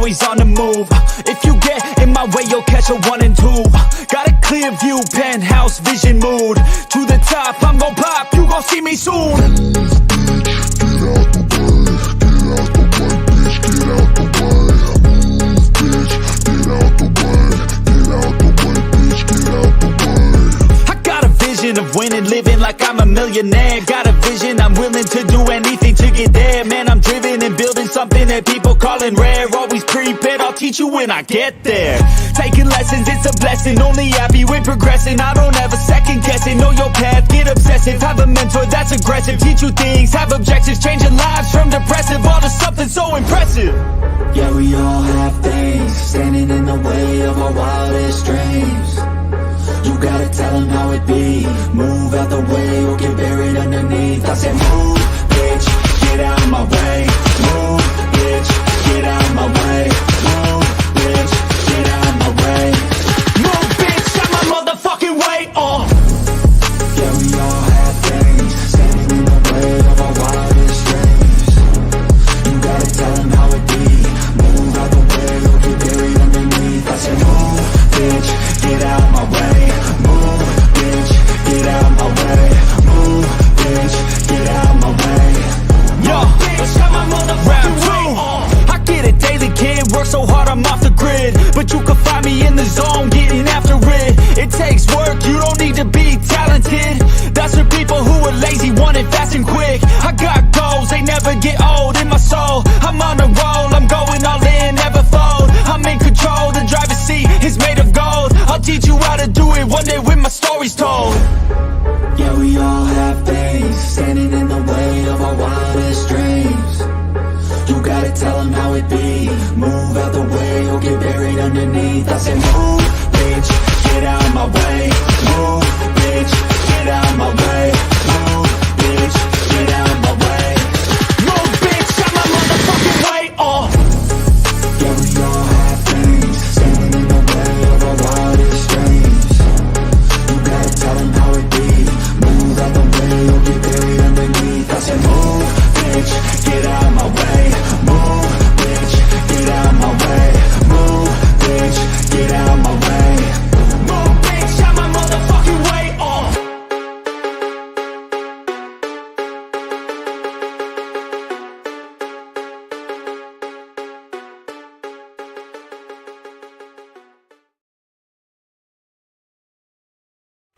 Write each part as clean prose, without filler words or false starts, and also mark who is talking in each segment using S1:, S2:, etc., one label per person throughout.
S1: always on the move. If you get in my way, you'll catch a 1 and 2. Got a clear view, penthouse vision mood. To the top, I'm gon' pop, you gon' see me soon. Of winning, living like I'm a millionaire. Got a vision, I'm willing to do anything to get there. Man, I'm driven and building something that people calling rare. Always prepared, I'll teach you when I get there. Taking lessons, it's a blessing. Only happy with progressing. I don't ever second guess it. Know your path, get obsessive. Have a mentor that's aggressive. Teach you things, have objectives. Changing lives from depressive all to something so impressive.
S2: Yeah, we all have things standing in the way of our wildest dreams. You gotta tell them how it be. Move out the way or get buried underneath. I said move, bitch, get out of my way. Move, bitch, get out of my way. Move, bitch, get out of my way.
S1: Move, bitch, out my motherfucking way.
S2: Yeah, we all have things standing in the way of our wildest dreams. You gotta tell them how it be. Move out the way or get buried underneath. I said move, bitch, get out of my way. Get out my way, move, bitch, get out my way.
S1: Yo, bitch, out my motherfucking way. I get it daily, kid, work so hard I'm off the grid. But you can find me in the zone, getting after it. It takes work, you don't need to be talented. That's for people who are lazy, want it fast and quick. I got goals, they never get old in my soul. I'm on a roll, I'm going all in, never fold. I'm in control, the driver's seat is made of gold. I'll teach you how to do it one day when my story's told.
S2: Yeah, we all have things standing in the way of our wildest dreams. You gotta tell them how it be. Move out the way or get buried underneath. I said move, bitch, get out my way. Move, bitch, get out my way. Move, bitch, get out my way.
S1: Move, bitch, out my motherfucking way.
S2: Yeah, we all have things standing in the way of our wildest dreams. You gotta tell them how it be. Move out the way or get buried underneath. I said move, bitch, get out my way. Move, bitch, get out my way. Move, bitch, get out my way.
S1: Move, bitch, out my motherfucking way.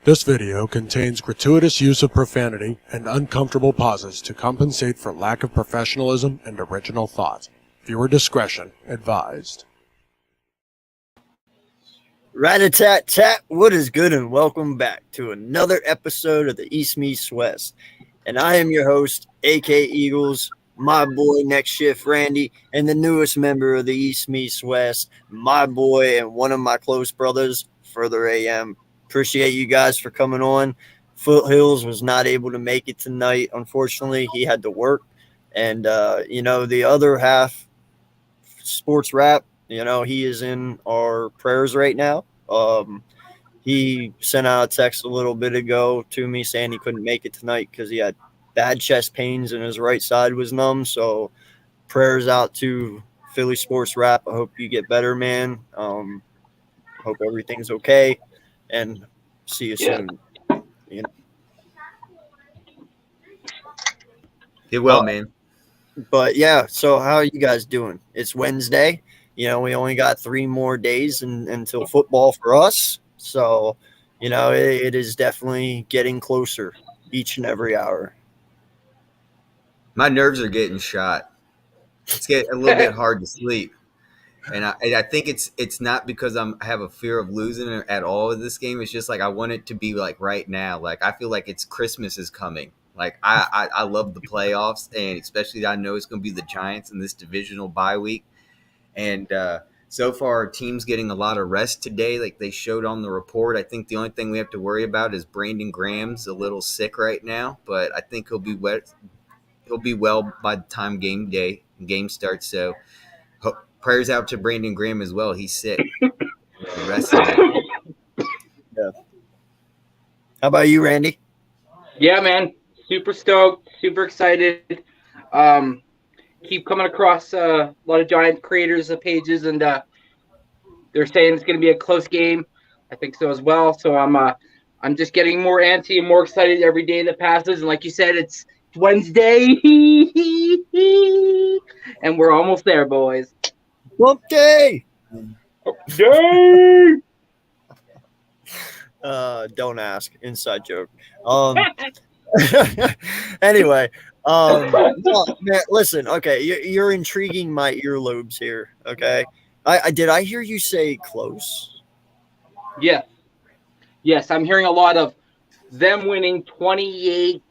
S3: This video contains gratuitous use of profanity and uncomfortable pauses to compensate for lack of professionalism and original thought. Viewer discretion advised.
S4: Rat-a-tat-tat, what is good, and welcome back to another episode of the East Meets West. And I am your host, AK Eagles, my boy Next Shift Randy, and the newest member of the East Meets West, my boy and one of my close brothers, Further AM. Appreciate you guys for coming on. Foothills was not able to make it tonight. Unfortunately, he had to work. And, the other half, Sports Rap, he is in our prayers right now. He sent out a text a little bit ago to me saying he couldn't make it tonight because he had bad chest pains and his right side was numb. So prayers out to Philly Sports Rap. I hope you get better, man. Hope everything's okay. And see you soon.
S5: Get well, man.
S4: But yeah, so how are you guys doing? It's Wednesday. We only got 3 more days until football for us. So, it is definitely getting closer each and every hour.
S5: My nerves are getting shot. It's getting a little bit hard to sleep. And I think it's not because I have a fear of losing at all in this game. It's just like I want it to be like right now. Like I feel like it's Christmas is coming. Like I love the playoffs, and especially I know it's going to be the Giants in this divisional bye week. And so far, our team's getting a lot of rest today, like they showed on the report. I think the only thing we have to worry about is Brandon Graham's a little sick right now, but I think he'll be well by the time game starts. So. Prayers out to Brandon Graham as well. He's sick. The rest of it.
S4: Yeah. How about you, Randy?
S6: Yeah, man. Super stoked. Super excited. keep coming across a lot of Giant creators pages, and they're saying it's going to be a close game. I think so as well. So I'm just getting more antsy and more excited every day that passes. And like you said, it's Wednesday, and we're almost there, boys.
S4: Hump day.
S6: Yay!
S4: Don't ask. Inside joke. Anyway, no, man, listen. Okay, you're intriguing my earlobes here. Okay, did I hear you say close?
S6: Yeah. Yes, I'm hearing a lot of them winning 28-21,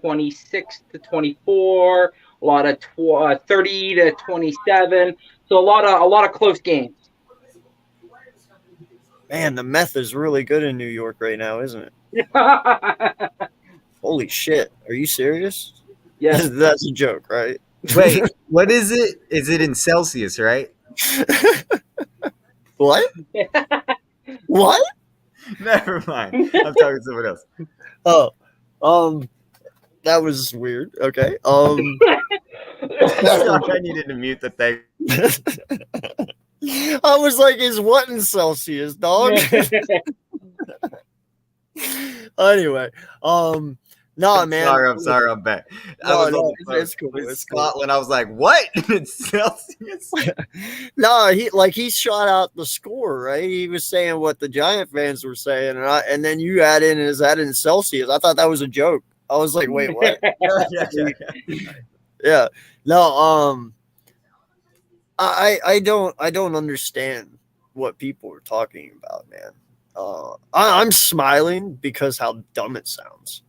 S6: 26-24, a lot of 30-27. So a lot of close games.
S4: Man, the meth is really good in New York right now, isn't it? Holy shit! Are you serious?
S6: Yes.
S4: That's a joke, right?
S5: Wait, what is it? Is it in Celsius, right?
S4: What? What?
S5: Never mind. I'm talking to someone else.
S4: Oh, that was weird. Okay.
S5: I needed to mute the thing.
S4: I was like, is what in Celsius, dog? Anyway, nah, man.
S5: I'm sorry, I'm back. I was on the phone
S4: it's cool.
S5: with
S4: It's cool.
S5: Scotland. I was like, what? It's Celsius?
S4: No, he shot out the score, right? He was saying what the Giant fans were saying, and then you add in, is that in Celsius? I thought that was a joke. I was like, wait, what? Yeah. No, I don't understand what people are talking about, man. I'm smiling because how dumb it sounds.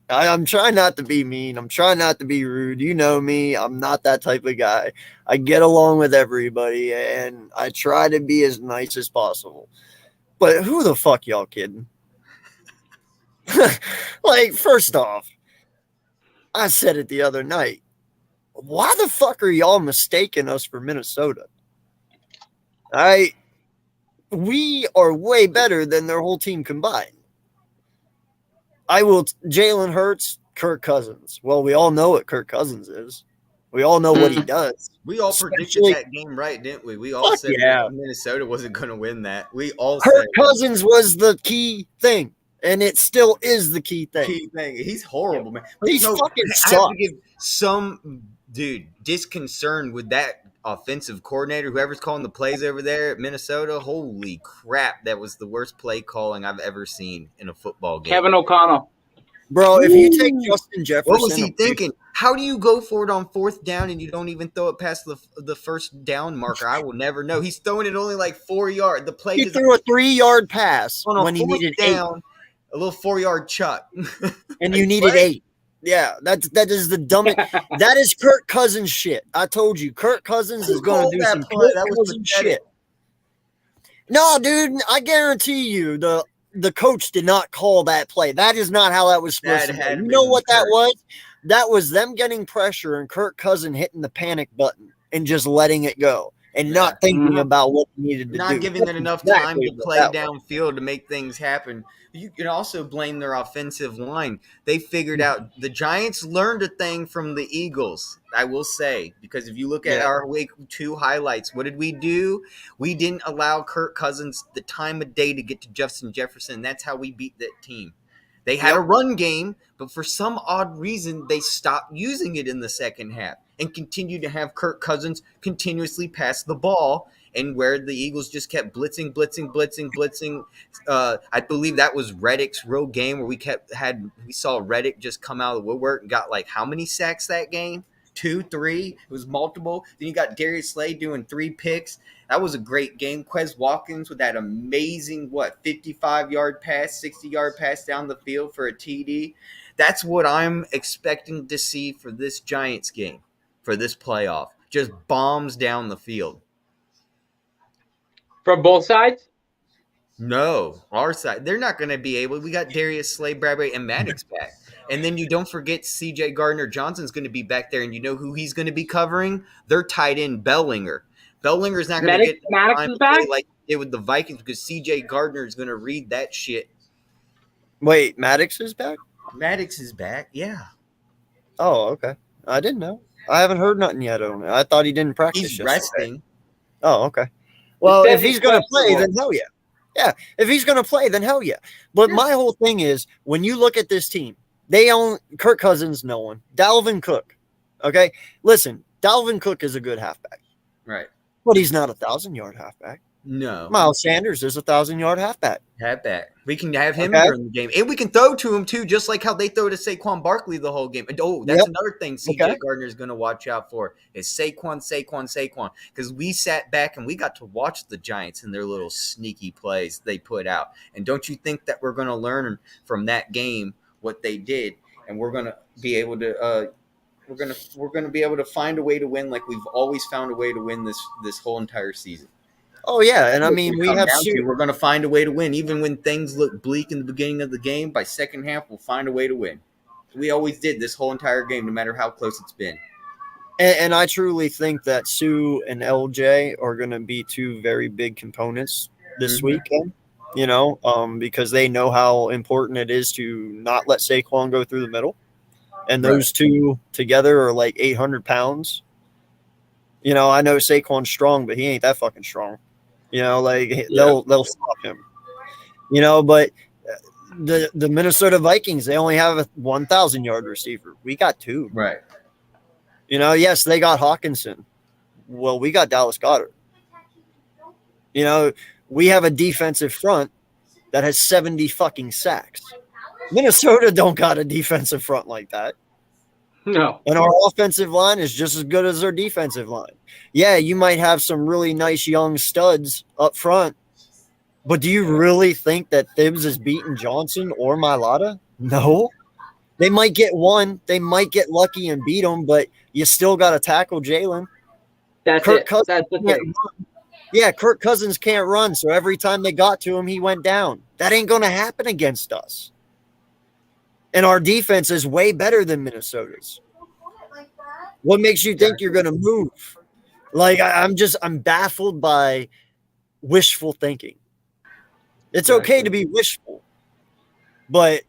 S4: I'm trying not to be mean. I'm trying not to be rude. You know me. I'm not that type of guy. I get along with everybody, and I try to be as nice as possible. But who the fuck y'all kidding? Like, first off, I said it the other night. Why the fuck are y'all mistaking us for Minnesota? We are way better than their whole team combined. Jalen Hurts, Kirk Cousins. Well, we all know what Kirk Cousins is. We all know what he does.
S5: We all predicted that game right, didn't we? We all said Minnesota wasn't going to win that. We all
S4: Kirk
S5: said
S4: Cousins was the key thing, and it still is the key thing.
S5: He's horrible, man.
S4: He's fucking
S5: I have
S4: sucks.
S5: to give some disconcern with that offensive coordinator, whoever's calling the plays over there at Minnesota. Holy crap, that was the worst play calling I've ever seen in a football game.
S6: Kevin O'Connell.
S4: Bro, if you take Justin Jefferson,
S5: What was he thinking? How do you go for it on fourth down and you don't even throw it past the first down marker? I will never know. He's throwing it only like 4 yards. The play
S4: He threw a 3-yard pass
S5: on a
S4: when he needed
S5: down, a little 4-yard chuck,
S4: and you needed 8. Yeah, that is the dumbest. That is Kirk Cousins shit. I told you, Kirk Cousins is going to do some Kirk Cousins shit. No, dude, I guarantee you, the coach did not call that play. That is not how that was supposed to be. You know what that was? That was them getting pressure and Kirk Cousins hitting the panic button and just letting it go and not thinking about what he needed to do.
S5: Not giving it enough time to play downfield to make things happen. You can also blame their offensive line. They figured out the Giants learned a thing from the Eagles, I will say, because if you look at our week 2 highlights, what did we do? We didn't allow Kirk Cousins the time of day to get to Justin Jefferson. That's how we beat that team. They had a run game, but for some odd reason, they stopped using it in the second half and continued to have Kirk Cousins continuously pass the ball. And where the Eagles just kept blitzing. I believe that was Reddick's real game where we saw Reddick just come out of the woodwork and got like how many sacks that game? 2, 3. It was multiple. Then you got Darius Slay doing 3 picks. That was a great game. Quez Watkins with that amazing 55-yard pass, 60-yard pass down the field for a TD. That's what I'm expecting to see for this Giants game, for this playoff. Just bombs down the field.
S6: From both sides?
S5: No, our side. They're not going to be able. We got Darius Slay, Bradbury, and Maddox back. And then you don't forget C.J. Gardner-Johnson's going to be back there. And you know who he's going to be covering? Their tight end, Bellinger. Bellinger's not going to get
S6: Maddox
S5: time
S6: is
S5: to play
S6: back?
S5: like he did with the Vikings because C.J. Gardner is going to read that shit.
S4: Wait, Maddox is back?
S5: Maddox is back, yeah.
S4: Oh, okay. I didn't know. I haven't heard nothing yet on it. I thought he didn't practice.
S5: He's
S4: yesterday.
S5: resting.
S4: Oh, okay. Well,
S6: said
S4: if he's
S6: he's
S4: going to play,
S6: questionable.
S4: then hell yeah. Yeah, if he's going to play, then hell yeah. But my whole thing is, when you look at this team, they own Kirk Cousins, no one. Dalvin Cook. Okay? Listen, Dalvin Cook is a good halfback,
S5: Right.
S4: but he's not a 1,000-yard halfback.
S5: No.
S4: Miles Sanders is a 1,000-yard halfback.
S5: Have that. We can have him
S4: Okay.
S5: during the game. And we can throw to him, too, just like how they throw to Saquon Barkley the whole game. And, that's
S4: Yep.
S5: another thing CJ
S4: Okay.
S5: Gardner is going to watch out for is Saquon. Because we sat back and we got to watch the Giants and their little sneaky plays they put out. And don't you think that we're going to learn from that game what they did? And we're going to be able to we're going to be able to find a way to win like we've always found a way to win this whole entire season.
S4: Oh, yeah, and I mean, we have
S5: We're going to find a way to win. Even when things look bleak in the beginning of the game, by second half, we'll find a way to win. We always did this whole entire game, no matter how close it's been.
S4: And I truly think that Sue and LJ are going to be two very big components this weekend, because they know how important it is to not let Saquon go through the middle. And those two together are like 800 pounds. I know Saquon's strong, but he ain't that fucking strong. They'll stop him. But the Minnesota Vikings, they only have a 1,000-yard receiver. We got two.
S5: Right.
S4: Yes, they got Hawkinson. Well, we got Dallas Goedert. We have a defensive front that has 70 fucking sacks. Minnesota don't got a defensive front like that.
S6: No.
S4: And our offensive line is just as good as our defensive line. Yeah, you might have some really nice young studs up front, but do you really think that Thibs is beating Johnson or Mailata? No. They might get one. They might get lucky and beat them, but you still got to tackle Jalen.
S6: That's
S4: Kirk
S6: it.
S4: Cousins
S6: That's the
S4: can't
S6: thing.
S4: run. Yeah, Kirk Cousins can't run, so every time they got to him, he went down. That ain't going to happen against us. And our defense is way better than Minnesota's. What makes you think you're going to move? Like, I'm baffled by wishful thinking. It's okay to be wishful, but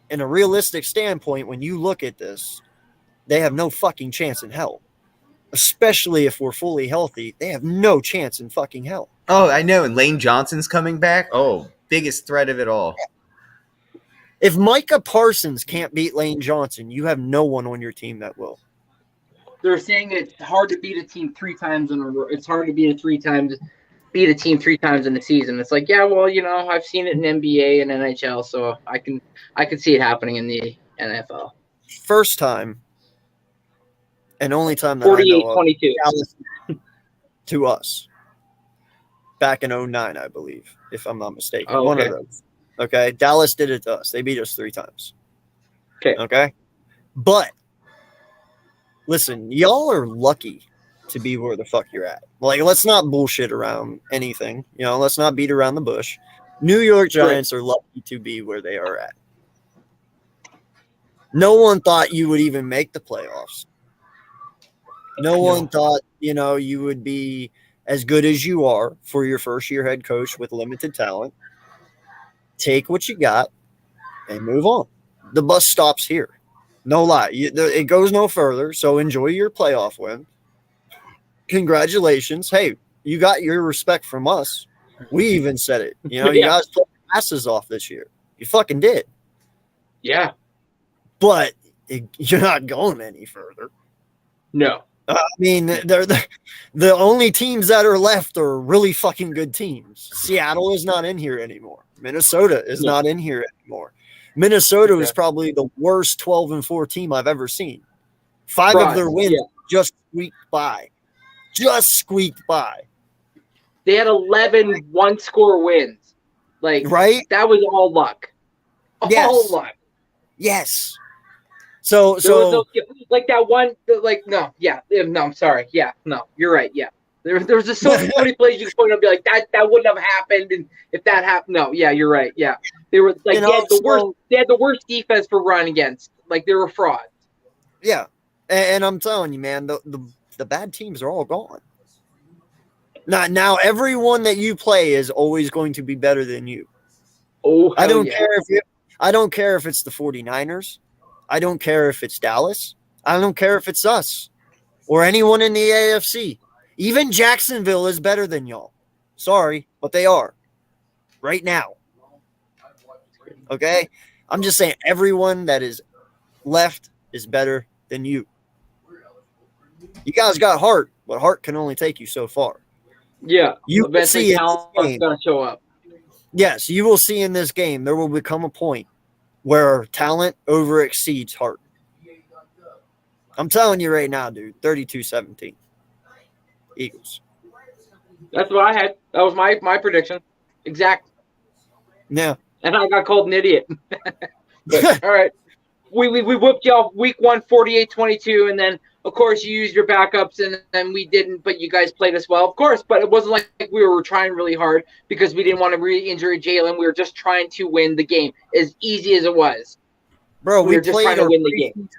S4: in a realistic standpoint, when you look at this, they have no fucking chance in hell. Especially if we're fully healthy, they have no chance in fucking hell.
S5: Oh, I know. And Lane Johnson's coming back. Oh, biggest threat of it all.
S4: If Micah Parsons can't beat Lane Johnson, you have no one on your team that will.
S6: They're saying it's hard to beat a team 3 times in a row. It's hard to beat a team 3 times in the season. It's like, yeah, well, I've seen it in NBA and NHL, so I can see it happening in the NFL.
S4: First time and only time that I know of,
S6: 48-22.
S4: Dallas to us back in 2009, I believe, if I'm not mistaken.
S6: Oh,
S4: One of
S6: okay.
S4: those. Okay. Dallas did it to us. They beat us 3 times. Okay. But listen, y'all are lucky to be where the fuck you're at. Like, let's not bullshit around anything. Let's not beat around the bush. New York Giants are lucky to be where they are at. No one thought you would even make the playoffs. No one thought, you would be as good as you are for your first-year head coach with limited talent. Take what you got and move on. The bus stops here. No lie. It goes no further, so enjoy your playoff win. Congratulations. Hey, you got your respect from us. We even said it. You guys played your asses off this year. You fucking did.
S6: Yeah.
S4: But you're not going any further.
S6: No.
S4: I mean, they're the only teams that are left are really fucking good teams. Seattle is not in here anymore. Minnesota is not in here anymore. Minnesota is probably the worst 12-4 team I've ever seen. 5 of their wins just squeaked by. Just squeaked by.
S6: They had 11 one-score wins. Like,
S4: right?
S6: That was all luck. All luck.
S4: Yes. So
S6: like that one, no, I'm sorry. Yeah, no, you're right. Yeah. There was just so many plays you could point out and be like, that wouldn't have happened. And if that happened, no, yeah, you're right. Yeah. They were like, they had the worst defense for run against. Like, they were frauds.
S4: Yeah. And I'm telling you, man, the bad teams are all gone. Now everyone that you play is always going to be better than you.
S6: Oh,
S4: I don't care if it's the 49ers. I don't care if it's Dallas. I don't care if it's us or anyone in the AFC. Even Jacksonville is better than y'all. Sorry, but they are right now. Okay? I'm just saying everyone that is left is better than you. You guys got heart, but heart can only take you so far.
S6: Yeah,
S4: You will
S6: eventually
S4: see in this
S6: talent's
S4: game.
S6: gonna show up.
S4: Yes, you will see in this game there will become a point where talent over exceeds heart. I'm telling you right now, dude, 32-17. Eagles.
S6: That's what I had. That was my prediction. Exact.
S4: Yeah.
S6: And I got called an idiot. But, all right. We whooped y'all week 1, 48-22, and then of course you used your backups, and then we didn't, but you guys played us well, of course. But it wasn't like we were trying really hard because we didn't want to re-injure Jalen. We were just trying to win the game, as easy as it was.
S4: Bro,
S6: We were just trying to win the game.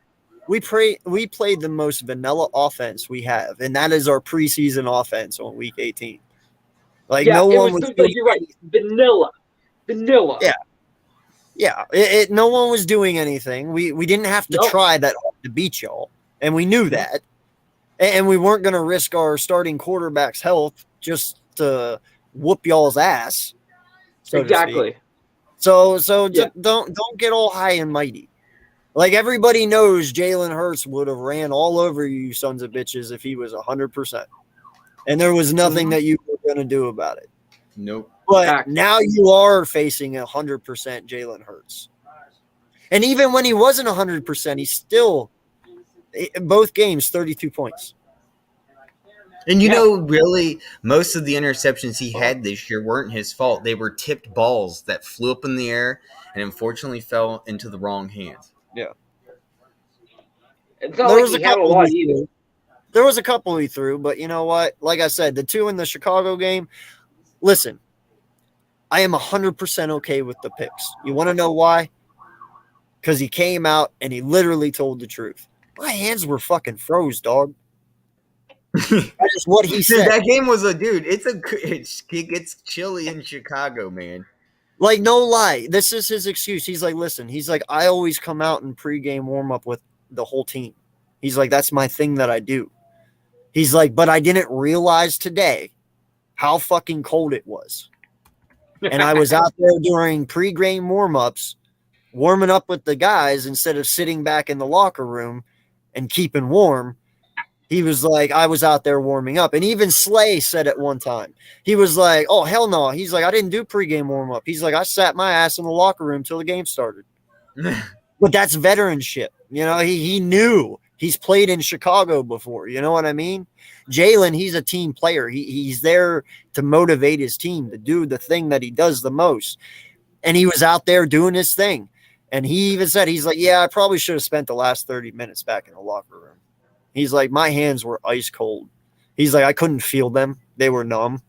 S4: We played the most vanilla offense we have, and that is our preseason offense on week 18. Like
S6: Yeah,
S4: no
S6: it
S4: one
S6: was
S4: was
S6: like
S4: doing,
S6: you're right. Vanilla.
S4: Yeah. No one was doing anything. We didn't have to
S6: Nope.
S4: try that hard to beat y'all, and we knew that. And we weren't going to risk our starting quarterback's health just to whoop y'all's ass. So to speak.
S6: Exactly.
S4: So
S6: Yeah.
S4: don't get all high and mighty. Like everybody knows Jalen Hurts would have ran all over you sons of bitches if he was 100%. And there was nothing that you were going to do about it.
S5: Nope.
S4: But
S6: Fact.
S4: now you are facing 100% Jalen Hurts. And even when he wasn't 100%, he's still both games 32 points.
S5: And really, most of the interceptions he had this year weren't his fault. They were tipped balls that flew up in the air and unfortunately fell into the wrong hands.
S6: It's not
S4: There
S6: like
S4: was
S6: he
S4: a
S6: had a
S4: couple
S6: lot
S4: he
S6: either.
S4: threw. There was a couple he threw, but you know what? Like I said, the two in the Chicago game, listen, I am 100% okay with the picks. You want to know why? Because he came out and he literally told the truth. My hands were fucking froze, dog. That is what he
S5: Dude,
S4: said.
S5: that game was it gets chilly in Chicago, man.
S4: Like, no lie. This is his excuse. He's like, listen, he's like, I always come out in pregame warm-up with the whole team. He's like, that's my thing that I do. He's like, but I didn't realize today how fucking cold it was. And I was out there during pregame warm-ups, warming up with the guys instead of sitting back in the locker room and keeping warm. He was like, I was out there warming up. And even Slay said at one time, he was like, oh, hell no. He's like, I didn't do pregame warm-up. He's like, I sat my ass in the locker room till the game started. But that's veteranship. You know, he knew. He's played in Chicago before. You know what I mean? Jalen, he's a team player. He's there to motivate his team to do the thing that he does the most. And he was out there doing his thing. And he even said, he's like, yeah, I probably should have spent the last 30 minutes back in the locker room. He's like, my hands were ice cold. He's like, I couldn't feel them. They were numb.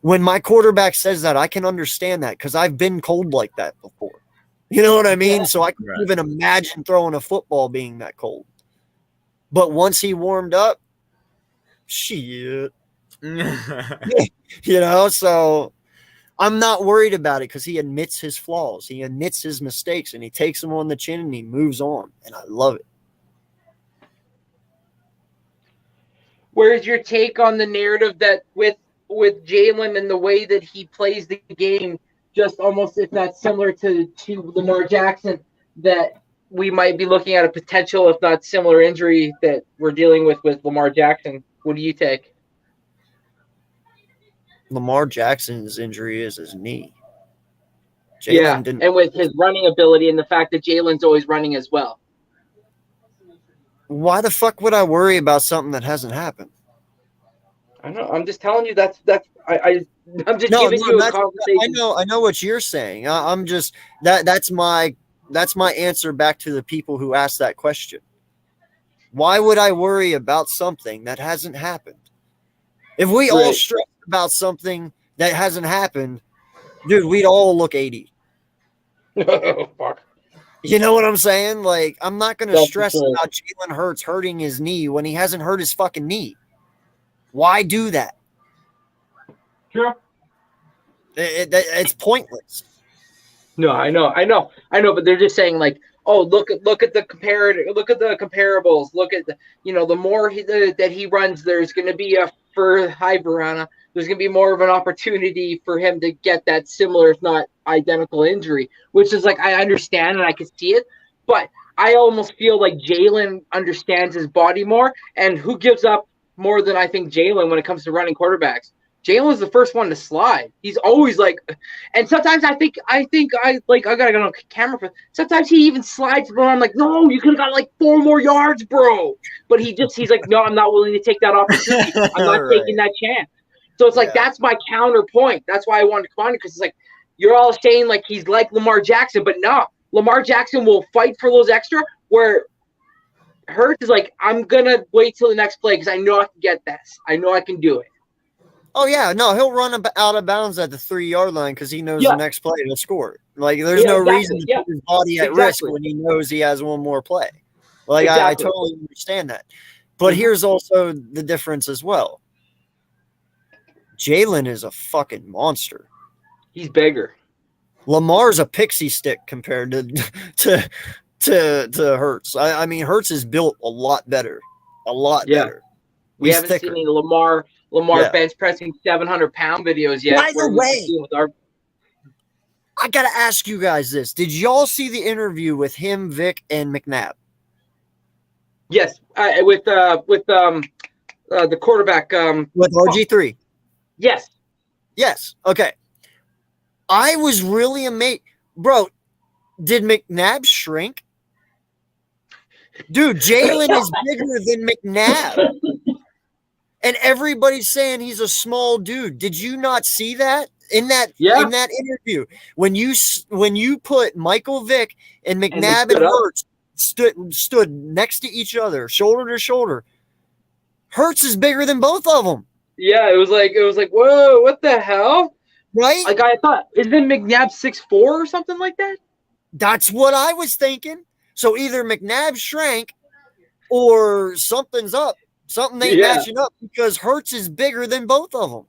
S4: When my quarterback says that, I can understand that because I've been cold like that before. You know what I mean? So I can't even imagine throwing a football being that cold. But once he warmed up, shit. You know, so I'm not worried about it because he admits his flaws. He admits his mistakes and he takes them on the chin and he moves on. And I love it.
S6: Where's your take on the narrative that with Jalen and the way that he plays the game, just almost if not similar to Lamar Jackson, that we might be looking at a potential, if not similar, injury that we're dealing with Lamar Jackson? What do you take?
S4: Lamar Jackson's injury is his knee.
S6: Yeah,
S4: didn't.
S6: and with his running ability and the fact that Jalen's always running as well.
S4: Why the fuck would I worry about something that hasn't happened?
S6: I know. I'm just telling you I'm just giving you a conversation.
S4: I know what you're saying. I'm just that's my answer back to the people who asked that question. Why would I worry about something that hasn't happened? If we all stress about something that hasn't happened, dude, we'd all look 80.
S6: Oh, fuck.
S4: You know what I'm saying? Like, I'm not going to
S6: That's
S4: stress
S6: true.
S4: about Jalen Hurts hurting his knee when he hasn't hurt his fucking knee. Why do that?
S6: Sure.
S4: It's pointless.
S6: No, I know, but they're just saying like oh, look at the comparables. Look at the more that he runs, there's going to be there's going to be more of an opportunity for him to get that similar, if not identical, injury. Which is like, I understand and I can see it, but I almost feel like Jalen understands his body more, and who gives up more than I think Jalen when it comes to running quarterbacks. Jalen was the first one to slide. He's always like, and sometimes I gotta get on camera for. Sometimes he even slides, but I'm like, no, you could have got like 4 more yards, bro. But he's like, no, I'm not willing to take that opportunity. I'm not
S4: Right.
S6: taking that chance. So it's like, that's my counterpoint. That's why I wanted to come on, because it's like, you're all saying like he's like Lamar Jackson, but no, Lamar Jackson will fight for those extra, where Hurts is like, I'm gonna wait till the next play because I know I can get this. I know I can do it.
S4: Oh yeah, no, he'll run out of bounds at the 3-yard line because he knows
S6: Yeah.
S4: the next play he'll score. Like, there's
S6: Yeah,
S4: no
S6: exactly.
S4: reason to
S6: Yeah.
S4: put his body at risk when he knows he has one more play. Like, I
S6: Exactly.
S4: totally understand that. But here's also the difference as well. Jalen is a fucking monster.
S6: He's bigger.
S4: Lamar's a pixie stick compared to Hurts. I mean, Hurts is built a lot better,
S6: Yeah.
S4: better.
S6: We
S4: He's
S6: haven't
S4: thicker.
S6: seen any Lamar
S4: Yeah.
S6: bench pressing 700-pound videos yet.
S4: By the
S6: where we've
S4: way-
S6: seen with our-
S4: I gotta ask you guys this: did y'all see the interview with him, Vic, and McNabb?
S6: yes, with the quarterback.
S4: With RG3?
S6: Yes,
S4: Yes. Okay. I was really amazed. Bro, did McNabb shrink? Dude, Jalen is bigger than McNabb. And everybody's saying he's a small dude. Did you not see that? In that interview, when you put Michael Vick and McNabb and
S6: stood up.
S4: Hurts stood next to each other, shoulder to shoulder, Hurts is bigger than both of them,
S6: yeah. It was like, whoa, what the hell?
S4: right?
S6: Like, I thought, isn't McNabb 6'4" or something like that?
S4: That's what I was thinking. So either McNabb shrank or something's up. Something ain't
S6: Yeah.
S4: matching up because Hurts is bigger than both of them.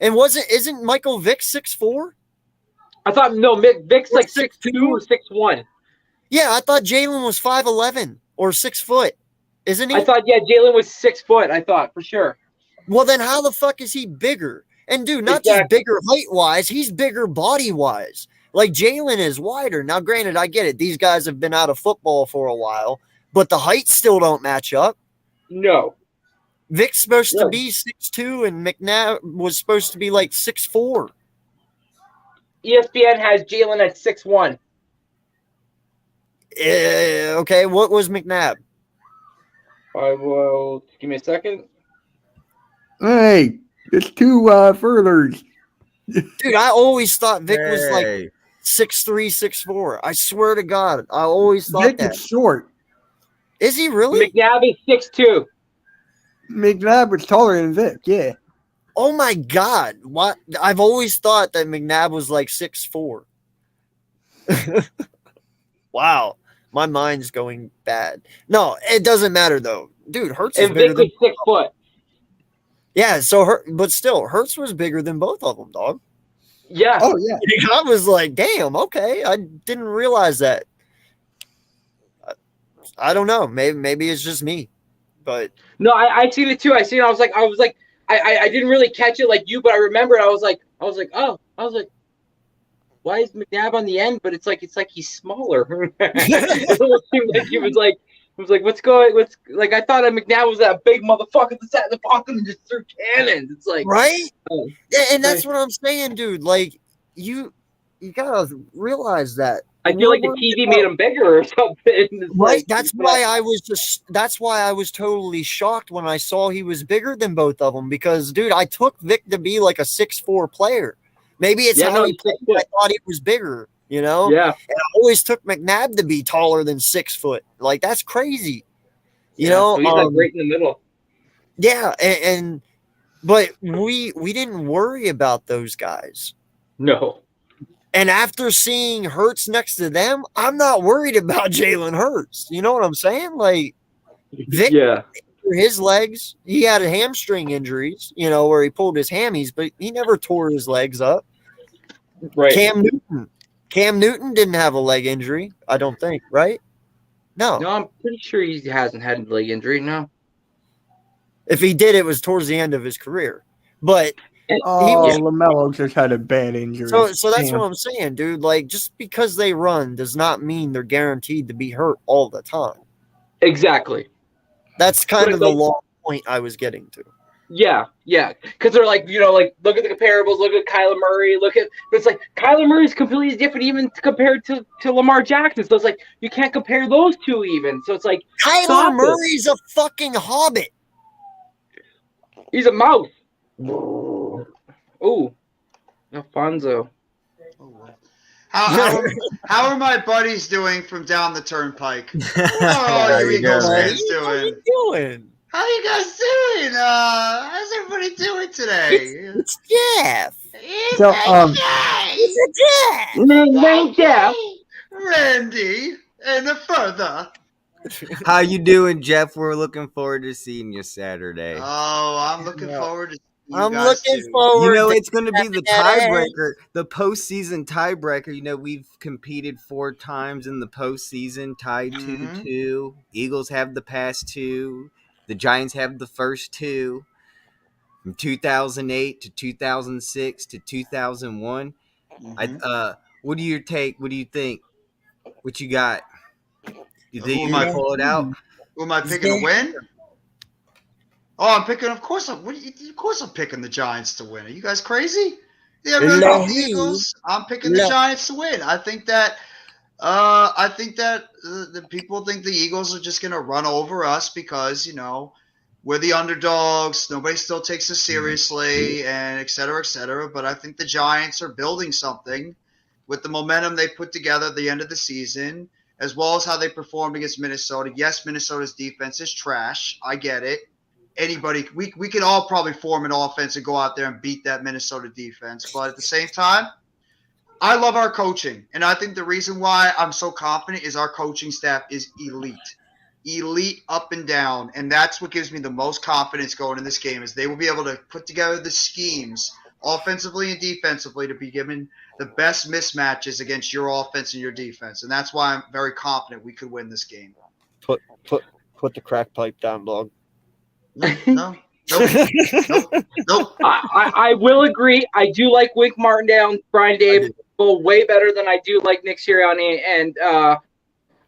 S4: And isn't Michael Vick 6'4"?
S6: I thought Vic's like 6'2" or 6'1".
S4: Yeah, I thought Jalen was 5'11" or 6 foot. Isn't he?
S6: I thought Jalen was 6 foot. I thought for sure.
S4: Well, then how the fuck is he bigger? And dude, not
S6: Exactly.
S4: just bigger height-wise, he's bigger body-wise. Like, Jalen is wider. Now, granted, I get it. These guys have been out of football for a while, but the heights still don't match up.
S6: No.
S4: Vic's supposed to
S6: Yeah.
S4: be 6'2", and McNabb was supposed to be like 6'4".
S6: ESPN has Jalen at 6'1".
S4: Okay, what was McNabb?
S6: I will give me a second.
S7: Hey, it's 2 furlers.
S4: Dude, I always thought Vic was like
S5: Hey.
S4: 6'3", 6'4". I swear to God, I always thought
S7: Vic
S4: that.
S7: is short.
S4: Is he really?
S6: McNabb is 6'2".
S7: McNabb was taller than Vic, yeah.
S4: Oh my God! What? I've always thought that McNabb was like 6'4". Wow, my mind's going bad. No, it doesn't matter though, dude. Hurts is
S6: And
S4: bigger
S6: Vic
S4: than
S6: is 6 foot.
S4: yeah. So but still, Hurts was bigger than both of them, dog.
S6: Yeah.
S7: Oh, yeah.
S4: I was like, damn, okay, I didn't realize that. I don't know. Maybe it's just me, but
S6: No, I seen it too. I seen it. I was like, I didn't really catch it like you, but I remember it. I was like, why is McNabb on the end? But it's like he's smaller. It almost seemed like he was like, what's like? I thought McNabb was that big motherfucker that sat in the pocket and just threw cannons. It's like,
S4: right?
S6: Oh.
S4: Yeah, and that's what I'm saying, dude. Like you gotta realize that.
S6: I feel like the TV made him bigger or something. It's
S4: Right.
S6: like-
S4: That's why I was totally shocked when I saw he was bigger than both of them because, dude, I took Vic to be like a 6'4" player. Maybe it's
S6: Yeah,
S4: how
S6: no,
S4: he
S6: he's
S4: played.
S6: 6 foot.
S4: I thought he was bigger, you know?
S6: Yeah.
S4: And I always took McNabb to be taller than 6 foot. Like, that's crazy. You
S6: Yeah,
S4: know?
S6: so he's like right in the middle.
S4: Yeah, but we didn't worry about those guys.
S6: No.
S4: And after seeing Hurts next to them, I'm not worried about Jalen Hurts. You know what I'm saying? Like, Vic,
S6: Yeah.
S4: his legs, he had hamstring injuries, you know, where he pulled his hammies, but he never tore his legs up.
S6: Right.
S4: Cam Newton didn't have a leg injury, I don't think, right? No.
S6: No, I'm pretty sure he hasn't had a leg injury. No.
S4: If he did, it was towards the end of his career. But
S7: Oh,
S6: Yeah.
S7: LaMelo just had a bad injury.
S4: so that's
S7: Damn.
S4: what I'm saying, dude. Like, just because they run does not mean they're guaranteed to be hurt all the time.
S6: Exactly.
S4: That's kind
S6: But,
S4: of the
S6: like-
S4: long point I was getting to.
S6: Yeah. Because they're like, like, look at the comparables, look at Kyler Murray, but it's like Kyler Murray is completely different even compared to Lamar Jackson. So it's like, you can't compare those two even. So it's like,
S4: Kyler
S6: stop it.
S4: Murray's a fucking hobbit.
S6: He's a mouse. Ooh. Alfonso.
S8: How are my buddies doing from down the turnpike? How are
S5: There
S8: all you
S5: you go,
S8: Eagles
S5: man.
S8: fans
S4: What are
S8: doing?
S4: you doing?
S8: How you guys doing? How's everybody doing today?
S4: It's Jeff.
S7: So,
S4: It's a Jeff.
S6: Jeff.
S8: Randy and further.
S5: How you doing, Jeff? We're looking forward to seeing you Saturday.
S8: Oh, I'm looking forward to seeing you
S4: I'm
S8: guys
S4: looking
S8: too.
S4: forward.
S5: You know,
S4: to
S5: it's going to be the
S4: Saturday.
S5: tiebreaker, the postseason tiebreaker. You know, we've competed 4 times in the postseason, tied 2-2. Eagles have the past 2. The Giants have the first 2. From 2008 to 2006 to 2001. What do you take? What do you think? What you got? You think
S8: Who
S5: you
S8: am
S5: can
S8: I-
S5: pull it out?
S8: Who am I picking to win? Oh, I'm picking. Of course, of course, I'm picking the Giants to win. Are you guys crazy? Yeah, I'm really
S4: No.
S8: the Eagles. I'm picking the
S4: No.
S8: Giants to win. I think that the people think the Eagles are just going to run over us because we're the underdogs. Nobody still takes us seriously, and et cetera, et cetera. But I think the Giants are building something with the momentum they put together at the end of the season, as well as how they performed against Minnesota. Yes, Minnesota's defense is trash. I get it. We could all probably form an offense and go out there and beat that Minnesota defense. But at the same time, I love our coaching. And I think the reason why I'm so confident is our coaching staff is elite. Elite up and down. And that's what gives me the most confidence going in this game is they will be able to put together the schemes offensively and defensively to be given the best mismatches against your offense and your defense. And that's why I'm very confident we could win this game.
S4: Put the crack pipe down, blog.
S8: No. Nope.
S6: I will agree. I do like Wink Martindale and Brian Dable way better than I do like Nick Sirianni and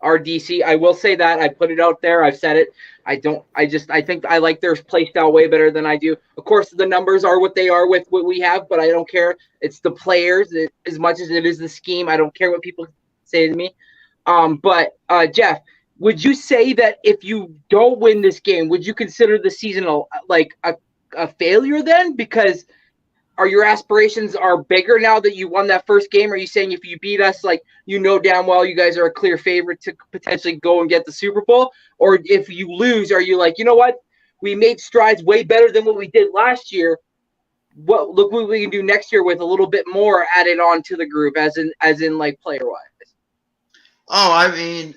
S6: RDC. I will say that. I put it out there. I've said it. I think I like their play style way better than I do. Of course, the numbers are what they are with what we have, but I don't care. It's the players as much as it is the scheme. I don't care what people say to me. But Jeff, would you say that if you don't win this game, would you consider the season a failure then? Because are your aspirations are bigger now that you won that first game? Are you saying if you beat us, damn well you guys are a clear favorite to potentially go and get the Super Bowl? Or if you lose, are you like, you know what? We made strides way better than what we did last year. Look what we can do next year with a little bit more added on to the group as in player wise.
S8: Oh, I mean,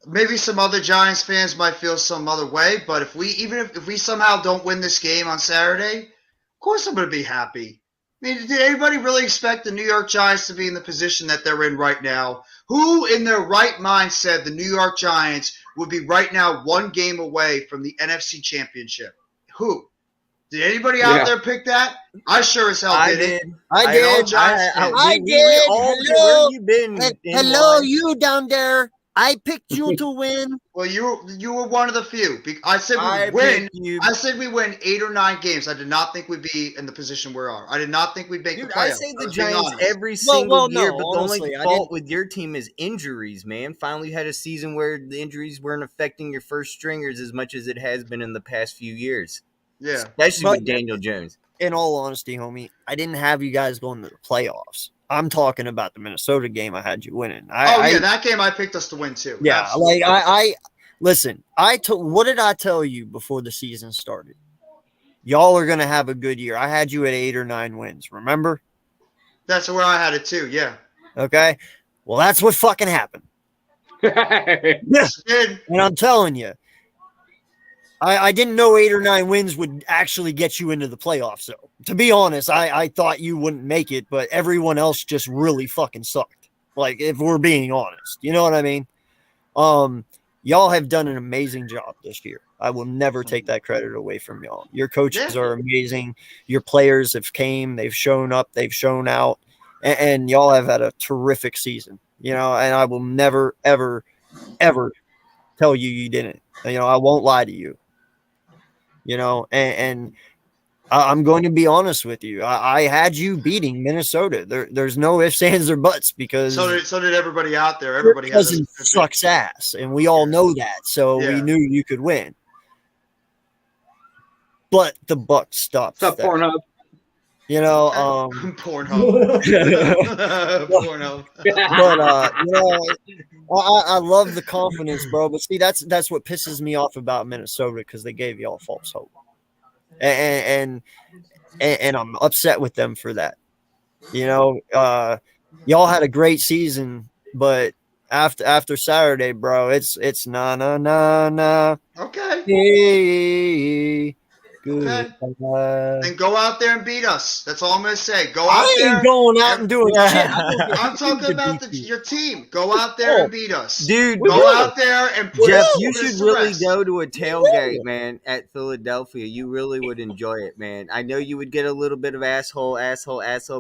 S8: maybe some other Giants fans might feel some other way, but if we somehow don't win this game on Saturday, of course I'm going to be happy. I mean, did anybody really expect the New York Giants to be in the position that they're in right now? Who in their right mind said the New York Giants would be right now 1 game away from the NFC Championship? Who? Did anybody out there pick that? I sure as hell didn't.
S4: I
S8: know
S4: did.
S8: Giants fans.
S4: I
S5: We
S4: did.
S5: all did.
S4: Hello.
S5: Where have you been?
S4: Hello,
S5: NY?
S4: you down there. I picked you to win.
S8: Well, you were one of the few. I said
S5: I
S8: we win.
S5: picked you.
S8: I said we win 8 or 9 games. I did not think we'd be in the position we are. I did not think we'd make
S5: Dude,
S8: the
S5: I
S8: playoffs.
S5: say the
S8: was being
S5: Giants
S8: honest.
S5: every single
S4: no,
S5: year, but the
S4: honestly,
S5: only
S4: I
S5: fault with your team is injuries, man. Finally had a season where the injuries weren't affecting your first stringers as much as it has been in the past few years.
S8: Yeah.
S5: Especially
S4: But-
S5: with Daniel Jones.
S4: In all honesty, homie, I didn't have you guys going to the playoffs. I'm talking about the Minnesota game I had you winning.
S8: That game I picked us to win too.
S4: Yeah,
S8: Absolutely.
S4: I listen. What did I tell you before the season started? Y'all are gonna have a good year. I had you at 8 or 9 wins. Remember?
S8: That's where I had it too. Yeah.
S4: Okay. Well, that's what fucking happened.
S8: Yes, it did.
S4: And I'm telling you, I didn't know 8 or 9 wins would actually get you into the playoffs. So, to be honest, I thought you wouldn't make it, but everyone else just really fucking sucked. Like, if we're being honest, you know what I mean? y'all have done an amazing job this year. I will never take that credit away from y'all. Your coaches
S8: Yeah.
S4: are amazing. Your players have came, they've shown up, they've shown out, and y'all have had a terrific season. And I will never, ever, ever tell you didn't. I won't lie to you. And I'm going to be honest with you. I had you beating Minnesota. There's no ifs, ands, or buts because
S8: So did everybody out there. Everybody
S4: Kirk Cousins sucks ass, and we all know that. So
S8: Yeah.
S4: we knew you could win. But the buck stops.
S6: What's up,
S4: there.
S6: Pornhub?
S8: Pornhub. Pornhub.
S4: But I love the confidence, bro. But see, that's what pisses me off about Minnesota because they gave y'all false hope, and I'm upset with them for that. Y'all had a great season, but after Saturday, bro, it's na.
S8: Okay.
S4: Hey, good.
S8: Then go out there and beat us. That's all I'm gonna say. Go out
S4: I
S8: there.
S4: ain't going out and doing shit.
S8: I'm talking about your team. Go out there and beat us.
S5: Dude,
S8: Go out there and put
S5: Jeff,
S8: us
S5: you
S8: to
S5: should really
S8: rest.
S5: go to a tailgate, man, at Philadelphia. You really would enjoy it, man. I know you would get a little bit of asshole,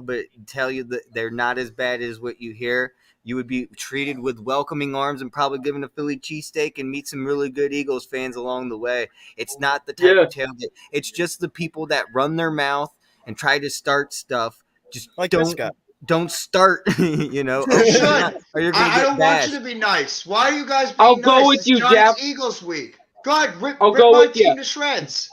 S5: but tell you that they're not as bad as what you hear. You would be treated with welcoming arms and probably given a Philly cheesesteak and meet some really good Eagles fans along the way. It's not the type of tailgate. It's just the people that run their mouth and try to start stuff. Just
S4: Like this guy.
S5: don't start, or
S8: You
S5: you're
S8: should.
S5: gonna
S8: I
S5: get
S8: don't want
S5: bashed.
S8: you to be nice. Why are you guys being
S6: I'll
S8: nice?
S6: go with
S8: It's
S6: you,
S8: Giants
S6: Jeff.
S8: Eagles week. Go ahead, rip
S6: I'll go
S8: my
S6: with
S8: team
S6: you.
S8: to shreds.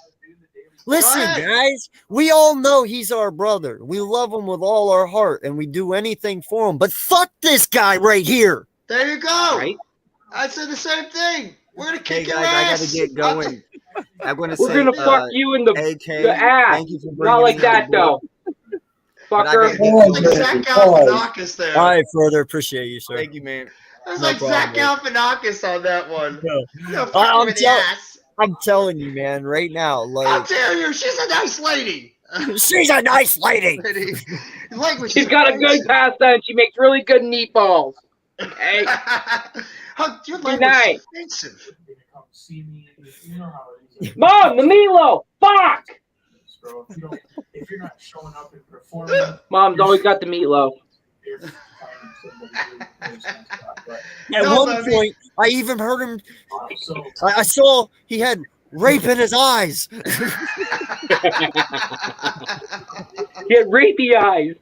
S4: Listen,
S8: ahead.
S4: guys, we all know he's our brother. We love him with all our heart, and we do anything for him. But fuck this guy right here.
S8: There you go.
S6: Right?
S8: I said the same thing. We're gonna
S5: Hey
S8: kick your
S5: guys, I
S8: ass.
S5: gotta get going. I'm gonna
S6: We're
S5: say,
S6: gonna fuck you in the
S5: AK,
S6: ass.
S5: thank you for bringing
S6: Not like
S5: me on
S6: that
S5: board.
S6: though,
S5: But I
S6: fucker.
S5: gotta
S8: It's
S5: get
S8: like Zach Galifianakis there.
S4: All right, further appreciate you, sir.
S5: Thank you, man.
S8: It was
S4: No
S8: like Zach
S4: problem,
S8: Galifianakis on that one.
S4: No.
S8: No, fuck
S4: I'm
S8: you in the
S4: tell-
S8: ass.
S4: I'm telling you, man, right now,
S8: How
S4: like
S8: dare you? She's a nice lady.
S4: she's a nice lady.
S8: Language
S6: She's
S8: is
S6: got a good
S8: offensive.
S6: pasta and she makes really good meatballs. Hey,
S8: Your
S6: Good
S8: language
S6: night.
S8: is offensive.
S6: Mom, the meatloaf. Fuck. Mom's always got the meatloaf.
S4: At
S8: No,
S4: one
S8: but I mean-
S4: point, I even heard him. I saw he had rape in his eyes.
S6: Get rapey eyes.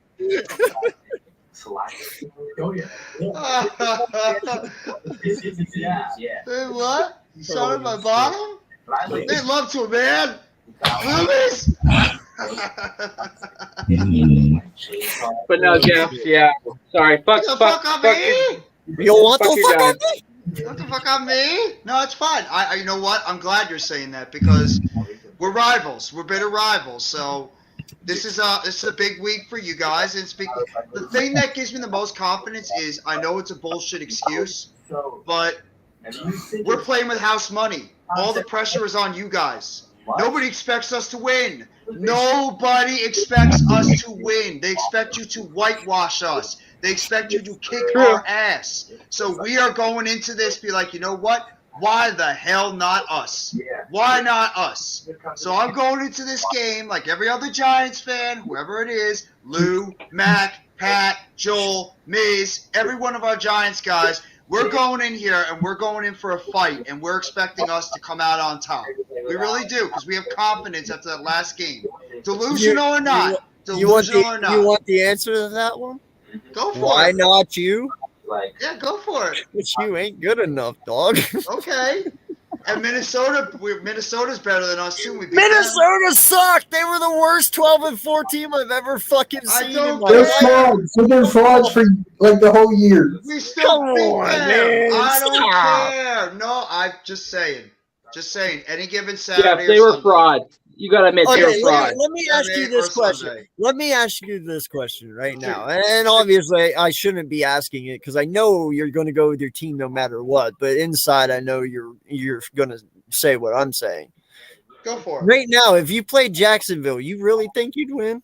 S8: Hey, what? You saw it at my bottom? They love to, man. Movies?
S6: But no, Jeff. Yeah. Sorry. Fuck.
S8: Get the
S6: Fuck.
S8: fuck on
S6: Fuck.
S8: me?
S4: You want
S6: Fuck
S4: the
S6: your
S4: fuck
S6: dad.
S4: out of me?
S8: What the fuck on me? No, it's fine. You know what? I'm glad you're saying that because we're rivals. We're bitter rivals. So this is a big week for you guys. And the thing that gives me the most confidence is I know it's a bullshit excuse, but we're playing with house money. All the pressure is on you guys. Nobody expects us to win. Nobody expects us to win. They expect you to whitewash us. They expect you to kick our ass. So we are going into this, be like, you know what? Why the hell not us? Why not us? So I'm going into this game like every other Giants fan, whoever it is, Lou, Mac, Pat, Joel, Miz, every one of our Giants guys, we're going in here and we're going in for a fight and we're expecting us to come out on top. We really do because we have confidence after that last game. Delusional or not.
S4: You want
S8: Delusional or
S4: the
S8: not.
S4: you want the answer to that one?
S8: Go for
S4: Why
S8: it.
S4: not you?
S8: Yeah, go for it.
S4: But you ain't good enough, dog.
S8: Okay. And Minnesota's better than us too. We beat
S4: Minnesota sucked. They were the worst 12-4 team I've ever fucking
S8: I
S4: seen
S8: don't
S4: in my
S8: care.
S7: They're
S4: life.
S7: frauds. They've been frauds for like the whole year.
S8: them. We still
S4: Come
S8: beat
S4: on,
S8: them.
S4: man.
S8: I don't
S4: Stop.
S8: care. No, I'm just saying. Just saying. Any given
S6: Jeff,
S8: Saturday
S6: they
S8: or
S6: were
S8: Sunday.
S6: frauds. You gotta admit they were
S4: Okay,
S6: frauds.
S4: let me ask you
S8: Saturday
S4: this
S8: or
S4: question.
S8: Sunday.
S4: Let me ask you this question right now. And obviously, I shouldn't be asking it because I know you're going to go with your team no matter what. But inside, I know you're going to say what I'm saying.
S8: Go for it.
S4: Right now, if you played Jacksonville, you really think you'd win?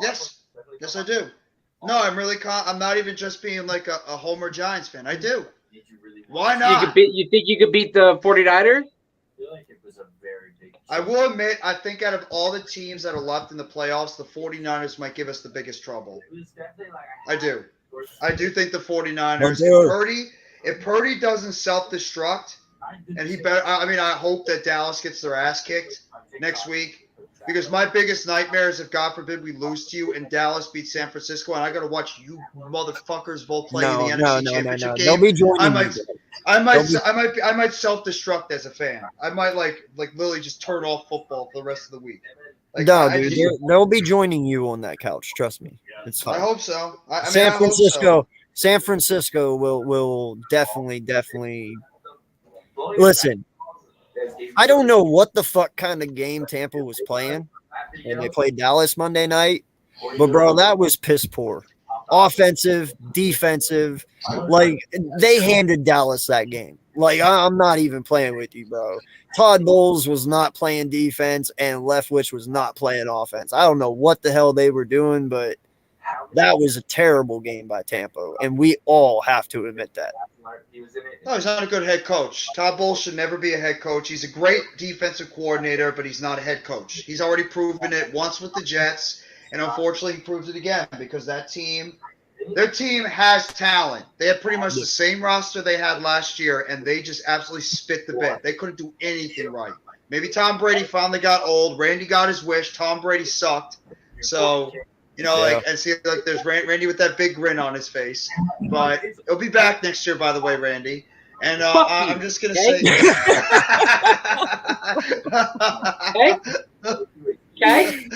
S8: Yes. Yes, I do. No, I'm really I'm not even just being like a Homer Giants fan. I do. Why
S6: You
S8: not?
S6: you think you could beat the 49ers?
S8: I will admit, I think out of all the teams that are left in the playoffs, the 49ers might give us the biggest trouble. I do. I do think the 49ers. If Purdy doesn't self-destruct, and he better, I hope that Dallas gets their ass kicked next week. Because my biggest nightmare is if, God forbid, we lose to you and Dallas beats San Francisco, and I got to watch you motherfuckers both play in the NFC Championship game.
S7: They'll be joining
S8: I might self-destruct as a fan. I might like literally just turn off football for the rest of the week. Like,
S4: they'll be joining you on that couch. Trust me, it's fine.
S8: I hope so.
S4: San Francisco will definitely. Listen, I don't know what the fuck kind of game Tampa was playing when they played Dallas Monday night, but bro, that was piss poor. Offensive, defensive, like they handed Dallas that game. Like I'm not even playing with you, bro. Todd Bowles was not playing defense, and Leftwich was not playing offense. I don't know what the hell they were doing, but that was a terrible game by Tampa, and we all have to admit that.
S8: No, he's not a good head coach. Todd Bowles should never be a head coach. He's a great defensive coordinator, but he's not a head coach. He's already proven it once with the Jets, and unfortunately he proves it again because their team has talent. They have pretty much the same roster they had last year, and they just absolutely spit the bed. They couldn't do anything right. Maybe Tom Brady finally got old. Randy got his wish. Tom Brady sucked. So, there's Randy with that big grin on his face. But he'll be back next year, by the way, Randy. And I'm just going to say.
S6: Okay.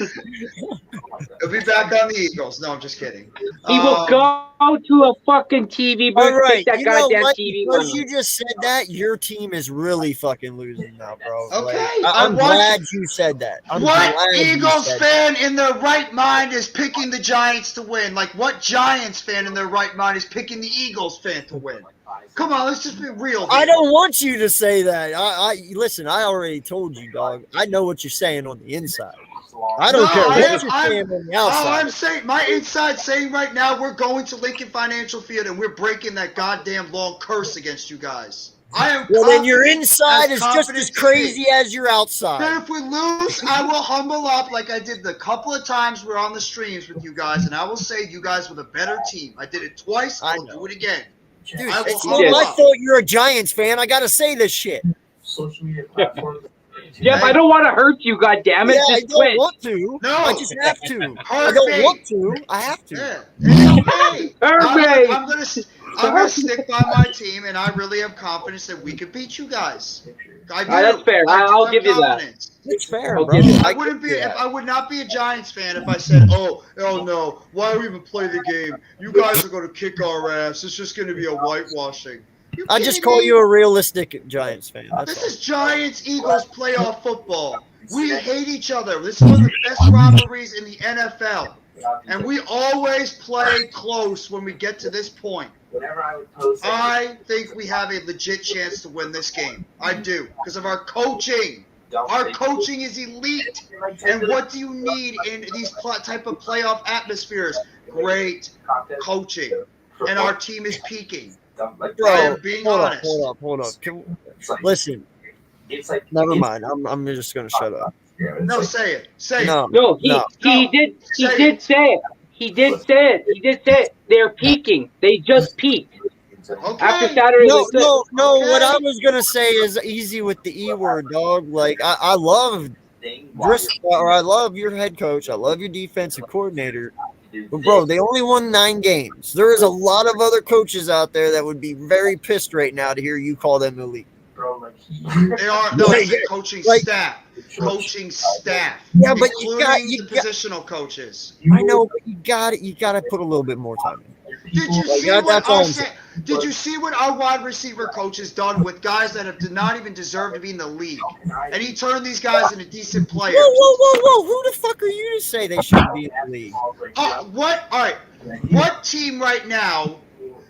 S8: He'll be back on the Eagles. No, I'm just kidding.
S6: He will go to a fucking TV booth.
S4: All right,
S6: Take that goddamn TV
S4: because
S6: money.
S4: you just said that, your team is really fucking losing now, bro.
S8: Okay,
S4: I'm glad you said that.
S8: What Eagles fan in their right mind is picking the Giants to win? Like, what Giants fan in their right mind is picking the Eagles fan to win? Come on, let's just be real here.
S4: I don't want you to say that. Listen, I already told you, dog. I know what you're saying on the inside. I don't care what you're saying on the outside.
S8: I'm saying, my inside saying right now, we're going to Lincoln Financial Field and we're breaking that goddamn long curse against you guys. I am.
S4: Well, then your inside is just as crazy as your outside.
S8: Then if we lose, I will humble up like I did the couple of times we're on the streams with you guys, and I will say you guys were the better team. I did it twice. I'll do it again.
S4: Dude,
S8: I will
S4: it's
S8: humble
S4: not my
S8: up.
S4: fault you're a Giants fan. I got to say this shit.
S9: Social media platforms.
S6: Jeff, I don't want to hurt you, goddammit.
S4: Yeah, I
S6: Just
S4: don't
S6: quit.
S4: want to.
S8: No.
S4: I just have to. I
S8: Hurt
S4: don't
S8: me.
S4: want to. I have to.
S8: Yeah, it's okay.
S6: Hurt me.
S8: I'm gonna stick by my team, and I really have confidence that we can beat you guys. I do.
S6: That's fair. I'll give you that.
S4: It's fair,
S6: I'll
S4: bro.
S6: give you
S8: I wouldn't be. I would not be a Giants fan if I said, "Oh no, why do we even play the game? You guys are going to kick our ass. It's just going to be a whitewashing."
S4: I just call you a realistic Giants fan. That's
S8: This
S4: all.
S8: is Giants Eagles playoff football. We hate each other. This is one of the best rivalries in the NFL, and we always play close when we get to this point. I think we have a legit chance to win this game. I do, because of our coaching. Our coaching is elite. And what do you need in these type of playoff atmospheres? Great coaching. And our team is peaking. I
S4: Bro,
S8: am being honest.
S4: hold up. Listen, never mind. I'm just gonna shut up.
S8: No, say it. Say it.
S6: No, he did say it. He did say it. They're peaking. They just peaked.
S8: Okay.
S6: After Saturday,
S4: No.
S8: Okay.
S4: What I was gonna say is easy with the E word, dog. Like I love Driscoll, or I love your head coach. I love your defensive coordinator. But bro, they only won 9 games. There is a lot of other coaches out there that would be very pissed right now to hear you call them elite.
S8: They are. No, it's the coaching staff. Coaching staff.
S4: Yeah, but you
S8: including
S4: got
S8: the positional coaches.
S4: I know, but you got to put a little bit more time in.
S8: Did you
S4: Like,
S8: see
S4: that's
S8: what
S4: all
S8: our
S4: I'm saying.
S8: Did you see what our wide receiver coach has done with guys that did not even deserve to be in the league? And he turned these guys into decent players.
S4: Whoa! Who the fuck are you to say they shouldn't be in the league?
S8: What? All right. What team right now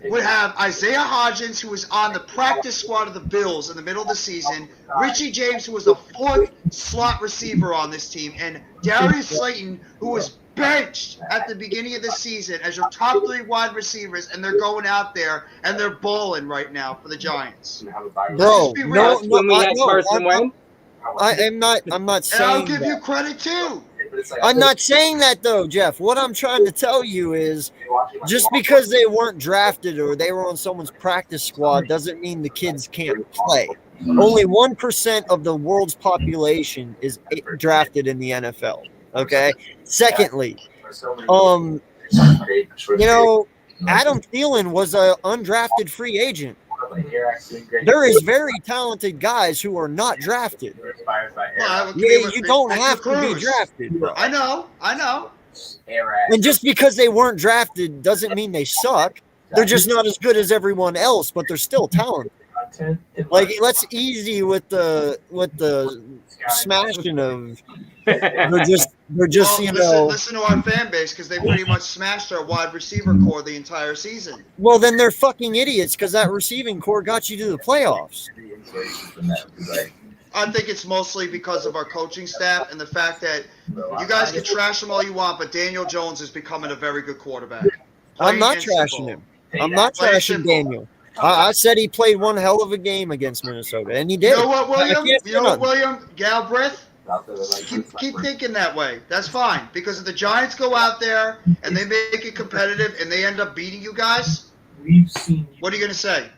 S8: would have Isaiah Hodgins, who was on the practice squad of the Bills in the middle of the season, Richie James, who was the 4th slot receiver on this team, and Darius Slayton, who was benched at the beginning of the season as your top 3 wide receivers, and they're going out there and they're balling right now for the Giants.
S4: Bro,
S8: be real.
S4: no,
S6: When we had Carson Wentz.
S4: I'm not
S8: And I'll
S4: saying
S8: give
S4: that.
S8: you credit too.
S4: I'm not saying that though, Jeff. What I'm trying to tell you is just because they weren't drafted or they were on someone's practice squad doesn't mean the kids can't play. Only 1% of the world's population is drafted in the NFL. Okay. Secondly, you know, Adam Thielen was an undrafted free agent. There is very talented guys who are not drafted. You don't have to be drafted, bro.
S8: I know.
S4: And just because they weren't drafted doesn't mean they suck. They're just not as good as everyone else, but they're still talented. Like, let's easy with the smashing of. They're just
S8: Well,
S4: you know.
S8: listen to our fan base because they pretty much smashed our wide receiver core the entire season.
S4: Well, then they're fucking idiots because that receiving core got you to the playoffs.
S8: I think it's mostly because of our coaching staff and the fact that you guys can trash him all you want, but Daniel Jones is becoming a very good quarterback.
S4: I'm not
S8: Plain and
S4: trashing
S8: simple.
S4: him. I'm not
S8: Plain and
S4: trashing
S8: simple.
S4: Daniel. I said he played one hell of a game against Minnesota, and he did.
S8: You know what, William?
S4: I can't say nothing.
S8: Galbraith? Keep thinking that way. That's fine. Because if the Giants go out there and they make it competitive and they end up beating you guys,
S9: We've seen
S8: what are you going to say?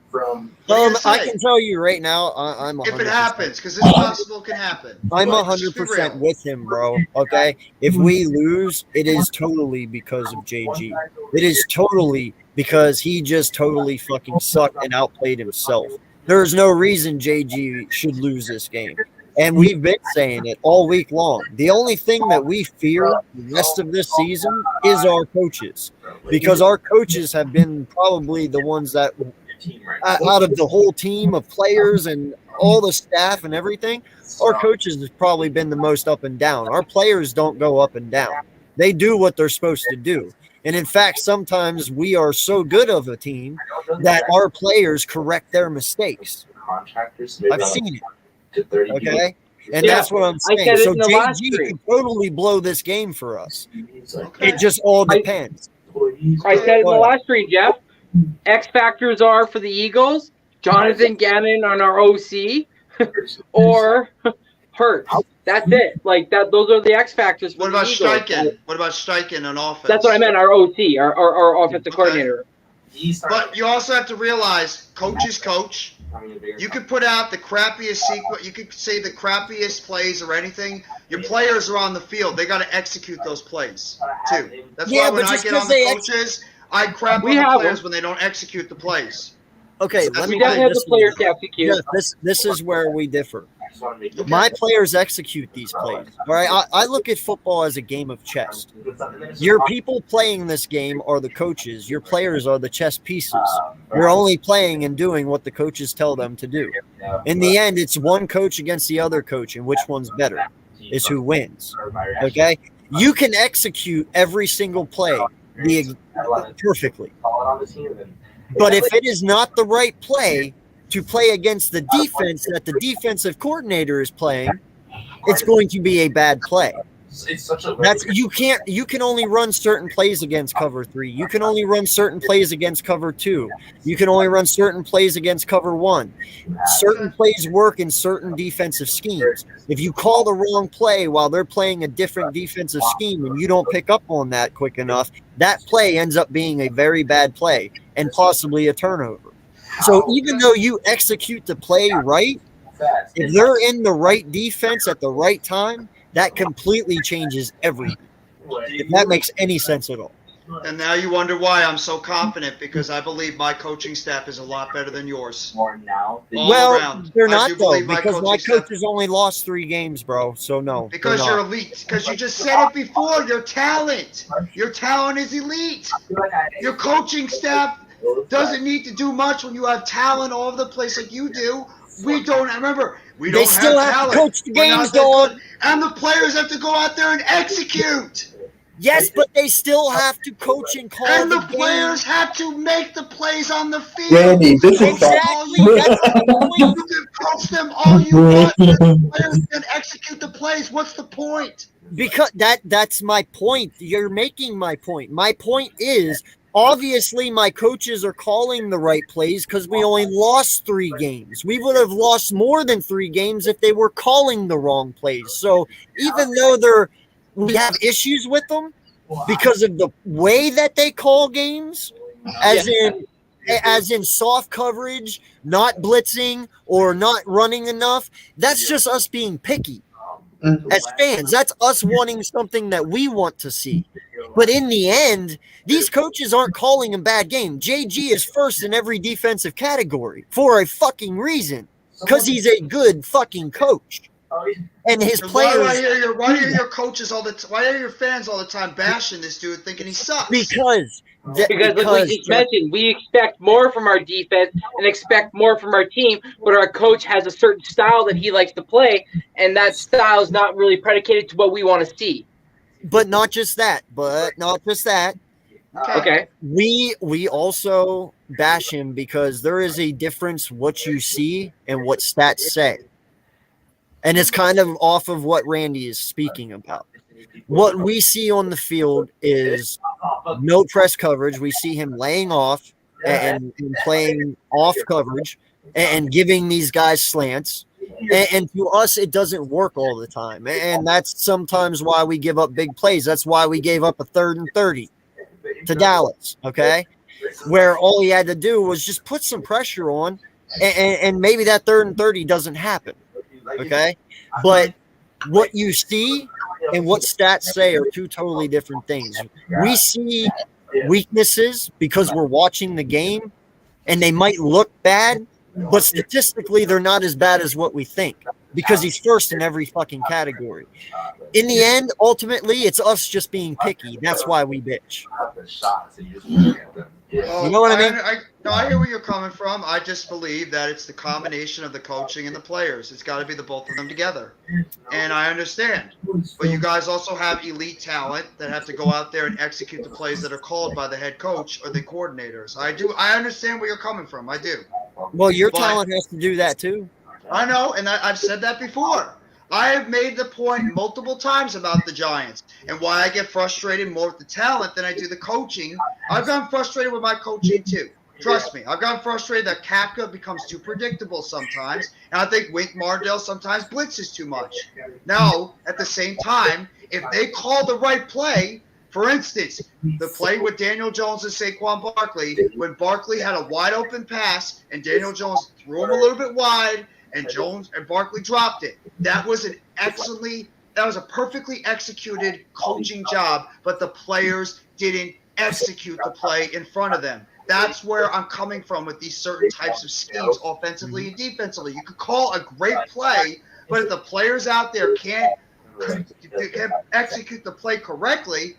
S9: from
S8: What are you gonna
S4: I
S8: say?
S4: can tell you right now, I'm 100%.
S8: If it happens, because it's possible it can happen.
S4: I'm
S8: Let's just be
S4: 100%
S8: real.
S4: with him, bro. Okay, if we lose, it is totally because of JG. It is totally because he just totally fucking sucked and outplayed himself. There's no reason JG should lose this game, and we've been saying it all week long. The only thing that we fear the rest of this season is our coaches, because our coaches have been probably the ones that, out of the whole team of players and all the staff and everything, our coaches has probably been the most up and down. Our players don't go up and down. They do what they're supposed to do. And in fact, sometimes we are so good of a team that our players correct their mistakes. I've seen it. Okay? And that's what I'm
S6: I
S4: saying.
S6: said it
S4: So
S6: in the last
S4: JG
S6: stream.
S4: can totally blow this game for us. It just all depends.
S6: I said in the last stream, Jeff. X factors are for the Eagles, Jonathan Gannon on our OC, or Hurts. That's it. Like that. Those are the X factors for
S8: What
S6: the
S8: about
S6: Eagles.
S8: Steichen? What about Steichen on offense?
S6: That's what I meant. Our OC, our offensive coordinator.
S8: But you also have to realize, coach is coach. You could put out the crappiest sequence. You could say the crappiest plays or anything. Your players are on the field. They got to execute those plays too. That's
S4: Yeah,
S8: why when
S4: but
S8: I
S4: just
S8: get
S4: 'cause
S8: on the
S4: they
S8: coaches, I crap
S6: We
S8: on the
S6: have
S8: players
S6: them.
S8: when they don't execute the plays.
S4: Okay,
S8: We
S4: let me
S6: We
S4: tell
S6: definitely
S4: you
S6: have the
S4: this.
S6: players to execute.
S4: Yes, this is where we differ. My players execute these plays. All right, I look at football as a game of chess. Your people playing this game are the coaches. Your players are the chess pieces. You're only playing and doing what the coaches tell them to do. In the end, it's one coach against the other coach, and which one's better is who wins. Okay, you can execute every single play perfectly, but if it is not the right play to play against the defense that the defensive coordinator is playing, it's going to be a bad play. You can only run certain plays against cover 3. You can only run certain plays against cover 2. You can only run certain plays against cover 1. Certain plays work in certain defensive schemes. If you call the wrong play while they're playing a different defensive scheme and you don't pick up on that quick enough, that play ends up being a very bad play and possibly a turnover. So even though you execute the play right, if they're in the right defense at the right time, that completely changes everything. If that makes any sense at all.
S8: And now you wonder why I'm so confident, because I believe my coaching staff is a lot better than yours. All
S4: Well,
S8: around.
S4: they're
S8: I
S4: not
S8: do
S4: though,
S8: believe my
S4: because my
S8: coaching staff-
S4: coaches only lost 3 games, bro. So no,
S8: Because
S4: they're
S8: you're
S4: not.
S8: elite. Because you just said it before. Your talent is elite. Your coaching staff doesn't need to do much when you have talent all over the place like you do. We don't. Remember, we
S4: They
S8: don't
S4: still
S8: have
S4: have to
S8: talent.
S4: coach the
S8: We're not
S4: games,
S8: that
S4: dog.
S8: good. And the players have to go out there and execute.
S4: Yes, but they still have to coach and call
S8: And
S4: the
S8: the players
S4: game.
S8: have to make the plays on the field.
S7: Randy, this is
S4: Exactly. That's the point.
S8: You can coach them all you want. The players can execute the plays. What's the point?
S4: Because that's my point. You're making my point. My point is obviously my coaches are calling the right plays because we only lost 3 games. We would have lost more than 3 games if they were calling the wrong plays. So even though we have issues with them because of the way that they call games, as in soft coverage, not blitzing, or not running enough, that's just us being picky. As fans, that's us wanting something that we want to see. But in the end, these coaches aren't calling a bad game. JG is first in every defensive category for a fucking reason, because he's a good fucking coach. And his players.
S8: Why do I hear your coaches all the time? Why are your fans all the time bashing this dude, thinking he sucks?
S6: Because like we just mentioned, we expect more from our defense and expect more from our team, but our coach has a certain style that he likes to play, and that style is not really predicated to what we want to see.
S4: But not just that.
S6: Okay.
S4: We also bash him because there is a difference what you see and what stats say. And it's kind of off of what Randy is speaking about. What we see on the field is no press coverage. We see him laying off and playing off coverage and giving these guys slants. And to us, it doesn't work all the time. And that's sometimes why we give up big plays. That's why we gave up a 3rd and 30 to Dallas, okay? Where all he had to do was just put some pressure on, and maybe that 3rd and 30 doesn't happen, okay? But what you see and what stats say are 2 totally different things. We see weaknesses because we're watching the game, and they might look bad, but statistically, they're not as bad as what we think because he's first in every fucking category. In the end, ultimately, it's us just being picky. That's why we bitch. You know what I mean?
S8: I hear where you're coming from. I just believe that it's the combination of the coaching and the players. It's got to be the both of them together. And I understand. But you guys also have elite talent that have to go out there and execute the plays that are called by the head coach or the coordinators. I understand where you're coming from. I do.
S4: Well, your talent has to do that too.
S8: I know, and I've said that before. I have made the point multiple times about the Giants and why I get frustrated more with the talent than I do the coaching. I've gotten frustrated with my coaching too. Trust me, I've gotten frustrated that Kapka becomes too predictable sometimes, and I think Wink Martindale sometimes blitzes too much. Now, at the same time, if they call the right play, for instance, the play with Daniel Jones and Saquon Barkley, when Barkley had a wide open pass and Daniel Jones threw him a little bit wide, and Jones and Barkley dropped it. That was a perfectly executed coaching job, but the players didn't execute the play in front of them. That's where I'm coming from with these certain types of schemes, offensively and defensively. You could call a great play, but if the players out there can't execute the play correctly,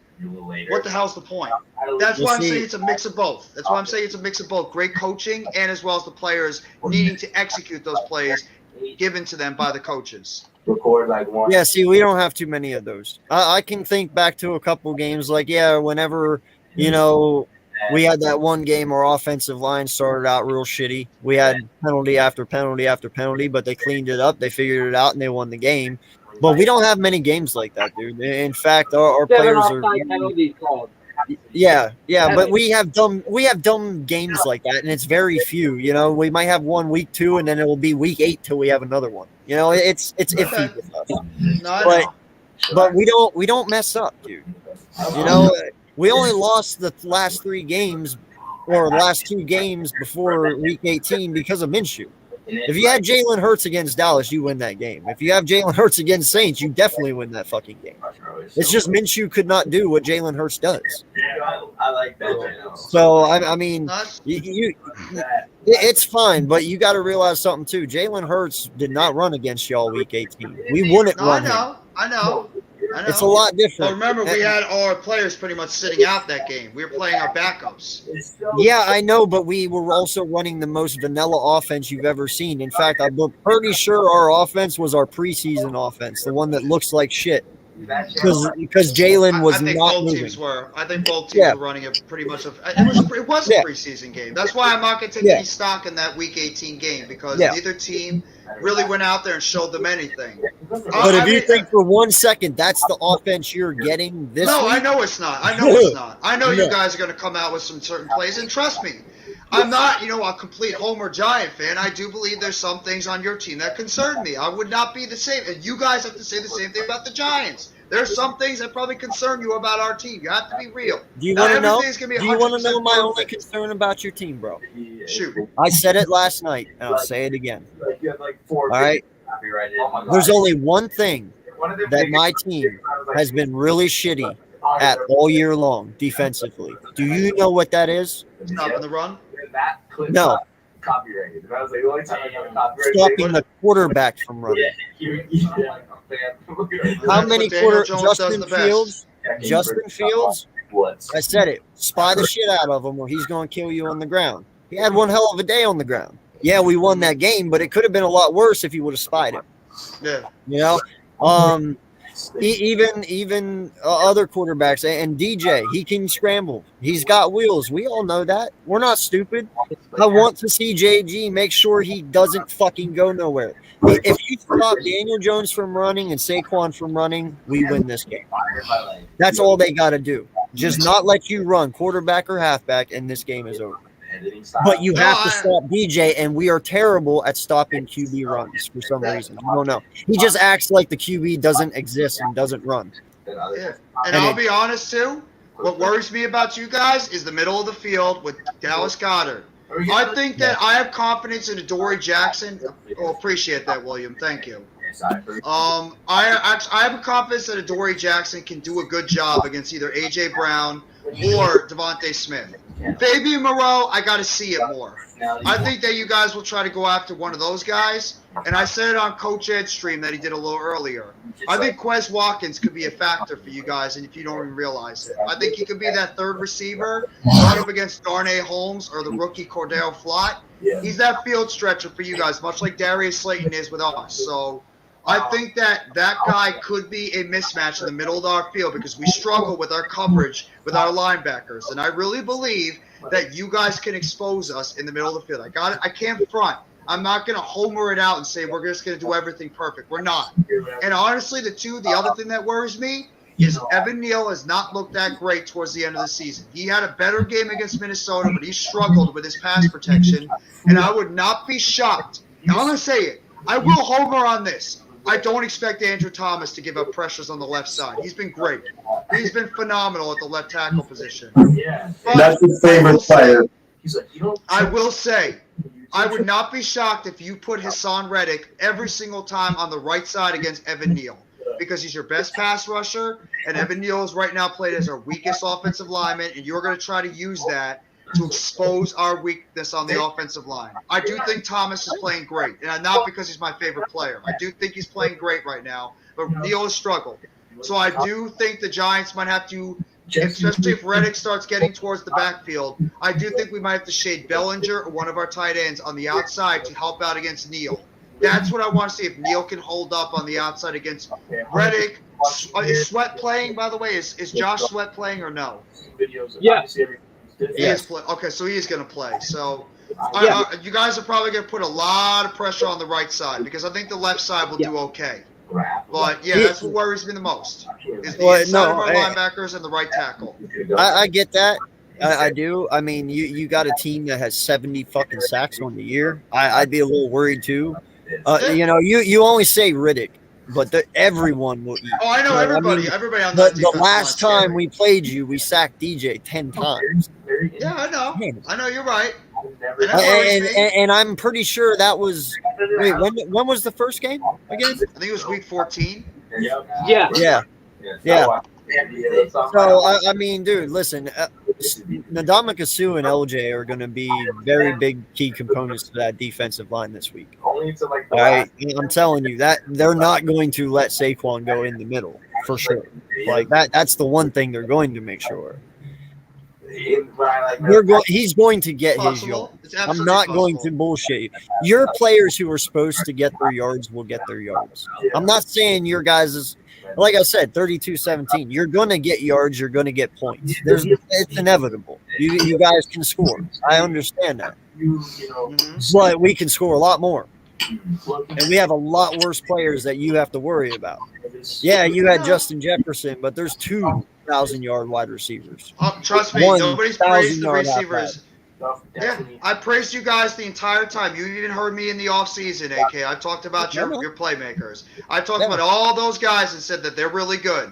S8: what the hell's the point? That's why I'm saying it's a mix of both. That's why I'm saying it's a mix of both. Great coaching and as well as the players needing to execute those plays given to them by the coaches.
S4: Yeah, see, we don't have too many of those. I can think back to a couple games whenever, we had that one game our offensive line started out real shitty. We had penalty after penalty after penalty, but they cleaned it up. They figured it out, and they won the game. But we don't have many games like that, dude. In fact, our players are. Yeah, but we have dumb games like that, and it's very few. We might have one week 2, and then it will be week 8 till we have another one. It's iffy with us. But we don't mess up, dude. We only lost the last 3 games or last 2 games before week 18 because of Minshew. If you had Jalen Hurts against Dallas, you win that game. If you have Jalen Hurts against Saints, you definitely win that fucking game. It's just Minshew could not do what Jalen Hurts does. I like that. So, I mean, it's fine, but you got to realize something, too. Jalen Hurts did not run against y'all week 18. We wouldn't run him.
S8: I know.
S4: It's a lot different.
S8: Well, remember, we had our players pretty much sitting out that game. We were playing our backups.
S4: Yeah, I know, but we were also running the most vanilla offense you've ever seen. In fact, I'm pretty sure our offense was our preseason offense, the one that looks like shit. Because Jalen was not moving.
S8: I think both teams were running it pretty much. It was a preseason game. That's why I'm not going to take any stock in that Week 18 game, because neither team really went out there and showed them anything.
S4: But if you think for 1 second that's the offense you're getting this
S8: No,
S4: week,
S8: I know it's not. I know it's not. I know you
S4: No.
S8: guys are going to come out with some certain plays, and trust me, I'm not, a complete Homer Giant fan. I do believe there's some things on your team that concern me. I would not be the same. And you guys have to say the same thing about the Giants. There's some things that probably concern you about our team. You have to be real.
S4: do you
S8: Not
S4: want to know?
S8: everything's gonna be
S4: Do you want to
S8: 100%
S4: know my only
S8: perfect.
S4: concern about your team, bro?
S8: Shoot.
S4: I said it last night, and I'll say it again.
S9: Like, you had like 4
S4: All right.
S9: copyrighted.
S4: There's only one thing that my team has been really shitty at all year long defensively. Do you know what that is?
S8: Stopping the run.
S9: That clip
S4: No.
S9: got copyrighted. And I was like, the only time I got a copyright.
S4: Stopping the quarterback from running. How
S8: That's
S4: many
S8: what Daniel
S4: quarter
S8: Jones does
S4: Justin
S8: the best.
S4: Fields? Justin Fields?
S9: Blitz.
S4: I said it. Spy the shit out of him, or he's going to kill you on the ground. He had one hell of a day on the ground. Yeah, we won that game, but it could have been a lot worse if he would have spied him.
S8: Yeah.
S4: You know, even other quarterbacks and DJ, he can scramble. He's got wheels. We all know that. We're not stupid. I want to see JG make sure he doesn't fucking go nowhere. If you stop Daniel Jones from running and Saquon from running, we win this game. That's all they got to do. Just not let you run quarterback or halfback, and this game is over. But you have to stop DJ, and we are terrible at stopping QB runs for some reason. I don't know. He just acts like the QB doesn't exist and doesn't run.
S8: Yeah. And I'll be honest, too. What worries me about you guys is the middle of the field with Dallas Goedert. I think that I have confidence in Adoree Jackson. Oh, appreciate that, William. Thank you. I have a confidence that Adoree Jackson can do a good job against either A.J. Brown or Devontae Smith. Fabian Moreau, I got to see it more. I think that you guys will try to go after one of those guys. And I said it on Coach Ed's stream that he did a little earlier. I think Quez Watkins could be a factor for you guys, and if you don't even realize it. I think he could be that third receiver, run up against Darnay Holmes or the rookie Cordell Flott. He's that field stretcher for you guys, much like Darius Slayton is with us. So I think that guy could be a mismatch in the middle of our field because we struggle with our coverage with our linebackers. And I really believe that you guys can expose us in the middle of the field. I can't front. I'm not going to homer it out and say we're just going to do everything perfect. We're not. And honestly, the other thing that worries me is Evan Neal has not looked that great towards the end of the season. He had a better game against Minnesota, but he struggled with his pass protection. And I would not be shocked. Now, I'm going to say it. I will homer on this. I don't expect Andrew Thomas to give up pressures on the left side. He's been great. He's been phenomenal at the left tackle position. But
S7: That's his favorite player.
S8: I will say, I would not be shocked if you put Hassan Reddick every single time on the right side against Evan Neal because he's your best pass rusher, and Evan Neal is right now played as our weakest offensive lineman, and you're going to try to use that to expose our weakness on the offensive line. I do think Thomas is playing great, and not because he's my favorite player. I do think he's playing great right now, but Neal has struggled. So I do think the Giants might have to, especially if Reddick starts getting towards the backfield, I do think we might have to shade Bellinger or one of our tight ends on the outside to help out against Neal. That's what I want to see, if Neal can hold up on the outside against Reddick. Is Sweat playing, by the way? Is Josh Sweat playing or no?
S6: Yeah.
S8: He is play. Okay, so he is going to play. So you guys are probably going to put a lot of pressure on the right side because I think the left side will do okay. But, yeah, that's what worries me the most is the inside of our linebackers and the right tackle.
S4: I get that. I do. I mean, you got a team that has 70 fucking sacks on the year. I'd be a little worried too. You only say Riddick, but everyone will eat.
S8: Oh, I know everybody.
S4: I mean,
S8: everybody on that
S4: the last time we played you, we sacked DJ 10 times.
S8: Yeah, I know. I know you're right.
S4: And I'm pretty sure that was. Wait, when was the first game again?
S8: I think it was week 14.
S6: Yeah.
S4: So I mean, dude, listen, Ndamukong Suh and LJ are going to be very big key components to that defensive line this week. All right, I'm telling you that they're not going to let Saquon go in the middle for sure. Like that's the one thing they're going to make sure. He's going to get his yards. I'm not going to bullshit. Your players who are supposed to get their yards will get their yards. I'm not saying your guys' like I said, 32-17. You're going to get yards. You're going to get points. It's inevitable. You guys can score. I understand that. But we can score a lot more. And we have a lot worse players that you have to worry about. Yeah, you had Justin Jefferson, but there's 2,000-yard wide receivers.
S8: Trust me, nobody's praised the
S4: 1,000-yard
S8: receivers. Yeah, I praised you guys the entire time. You even heard me in the offseason, AK. I talked about your playmakers. I talked about all those guys and said that they're really good.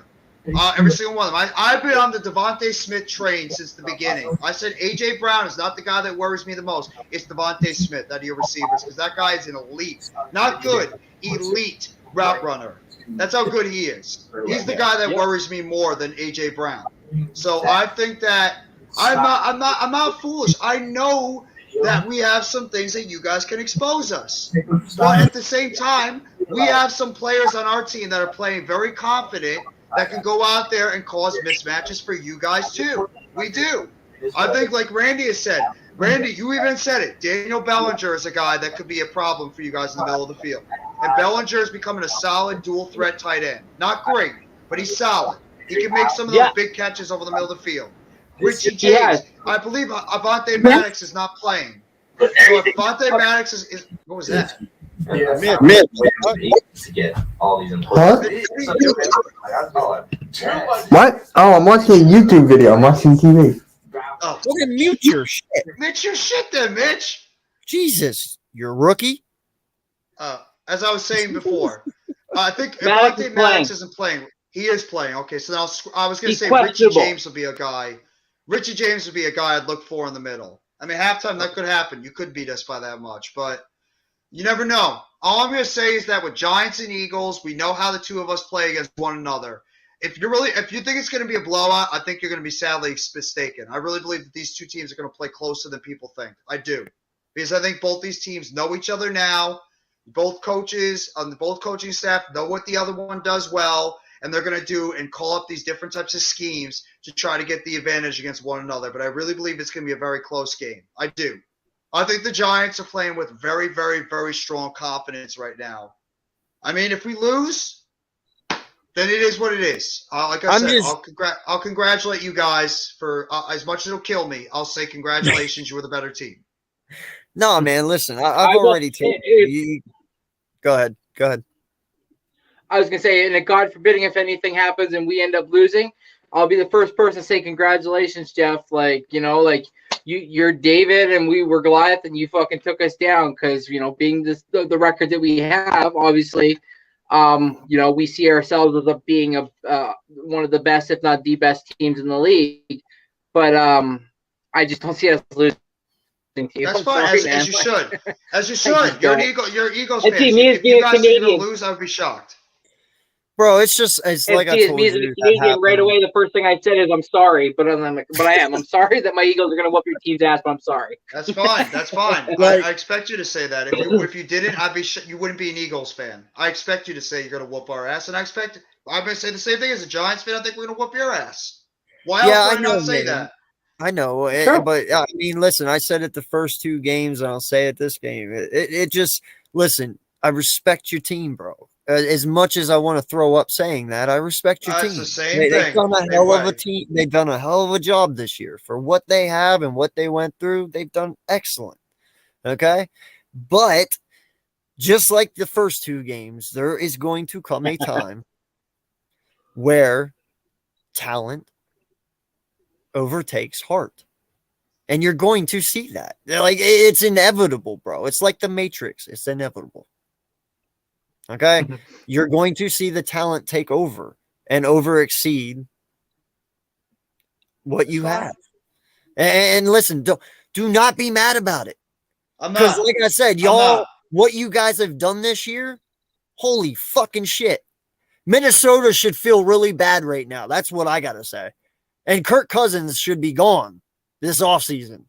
S8: Every single one of them. I've been on the Devontae Smith train since the beginning. I said A.J. Brown is not the guy that worries me the most. It's Devontae Smith out of your receivers because that guy is an elite, not good, elite route runner. That's how good he is. He's the guy that worries me more than A.J. Brown. So I think that I'm not foolish. I know that we have some things that you guys can expose us. But at the same time, we have some players on our team that are playing very confident that can go out there and cause mismatches for you guys too. We do. I think like Randy has said, Randy, you even said it. Daniel Bellinger is a guy that could be a problem for you guys in the middle of the field. And Bellinger is becoming a solid dual threat tight end. Not great, but he's solid. He can make some of those big catches over the middle of the field. Richie James, I believe Avonte Maddox is not playing. So if Avonte Maddox is what was that?
S9: To get all these employees.
S7: What? Oh, I'm watching a YouTube video. I'm watching TV.
S8: Oh,
S4: Fucking mute your shit.
S8: Mitch, your shit then, Mitch.
S4: Jesus, you're a rookie?
S8: As I was saying before, I think
S6: Maddox
S8: Avonte
S6: is
S8: Maddox isn't playing. He is playing. Okay, so now I was going to
S6: He's
S8: say Richie
S6: questionable.
S8: James would be a guy. Richie James would be a guy I'd look for in the middle. I mean, halftime, that could happen. You could beat us by that much, but you never know. All I'm going to say is that with Giants and Eagles, we know how the two of us play against one another. If you think it's going to be a blowout, I think you're going to be sadly mistaken. I really believe that these two teams are going to play closer than people think. I do. Because I think both these teams know each other now. Both coaches on both coaching staff know what the other one does well, and they're going to do and call up these different types of schemes to try to get the advantage against one another. But I really believe it's going to be a very close game. I do. I think the Giants are playing with very, very, very strong confidence right now. I mean, if we lose, then it is what it is. Like I said, I'll congratulate you guys for as much as it'll kill me. I'll say congratulations. You were the better team.
S4: No, man, listen, I've already told you. Go ahead.
S6: I was gonna say, and God forbidding, if anything happens and we end up losing, I'll be the first person to say congratulations, Jeff. Like, you're David and we were Goliath, and you fucking took us down because being the record that we have, obviously, we see ourselves as being one of the best, if not the best teams in the league. But I just don't see us losing.
S8: That's fine, as you should. As you should. You're an Eagles fan.
S6: If you guys are going to
S8: lose, I would be shocked.
S4: Bro, it's like I told
S6: me as a Canadian, right away, the first thing I said is I'm sorry, but I am. I'm sorry that my Eagles are going to whoop your team's ass, but I'm sorry.
S8: That's fine. That's fine. I expect you to say that. If you didn't, you wouldn't be an Eagles fan. I expect you to say you're going to whoop our ass, and I'm going to say the same thing as a Giants fan. I think we're going to whoop your ass. Why else would I not say that?
S4: I know, but I mean, listen, I said it the first two games, and I'll say it this game. It just, listen, I respect your team, bro. As much as I want to throw up saying that, I respect your team.
S8: It's the same thing.
S4: They've done a hell of a team. They've done a hell of a job this year for what they have and what they went through. They've done excellent. Okay, but just like the first two games, there is going to come a time where talent overtakes heart. And you're going to see that. Like, it's inevitable, bro. It's like the Matrix. It's inevitable. Okay? You're going to see the talent take over and overexceed what you have. And listen, do not be mad about it. Because like I said, y'all, what you guys have done this year, holy fucking shit. Minnesota should feel really bad right now. That's what I got to say. And Kirk Cousins should be gone this offseason.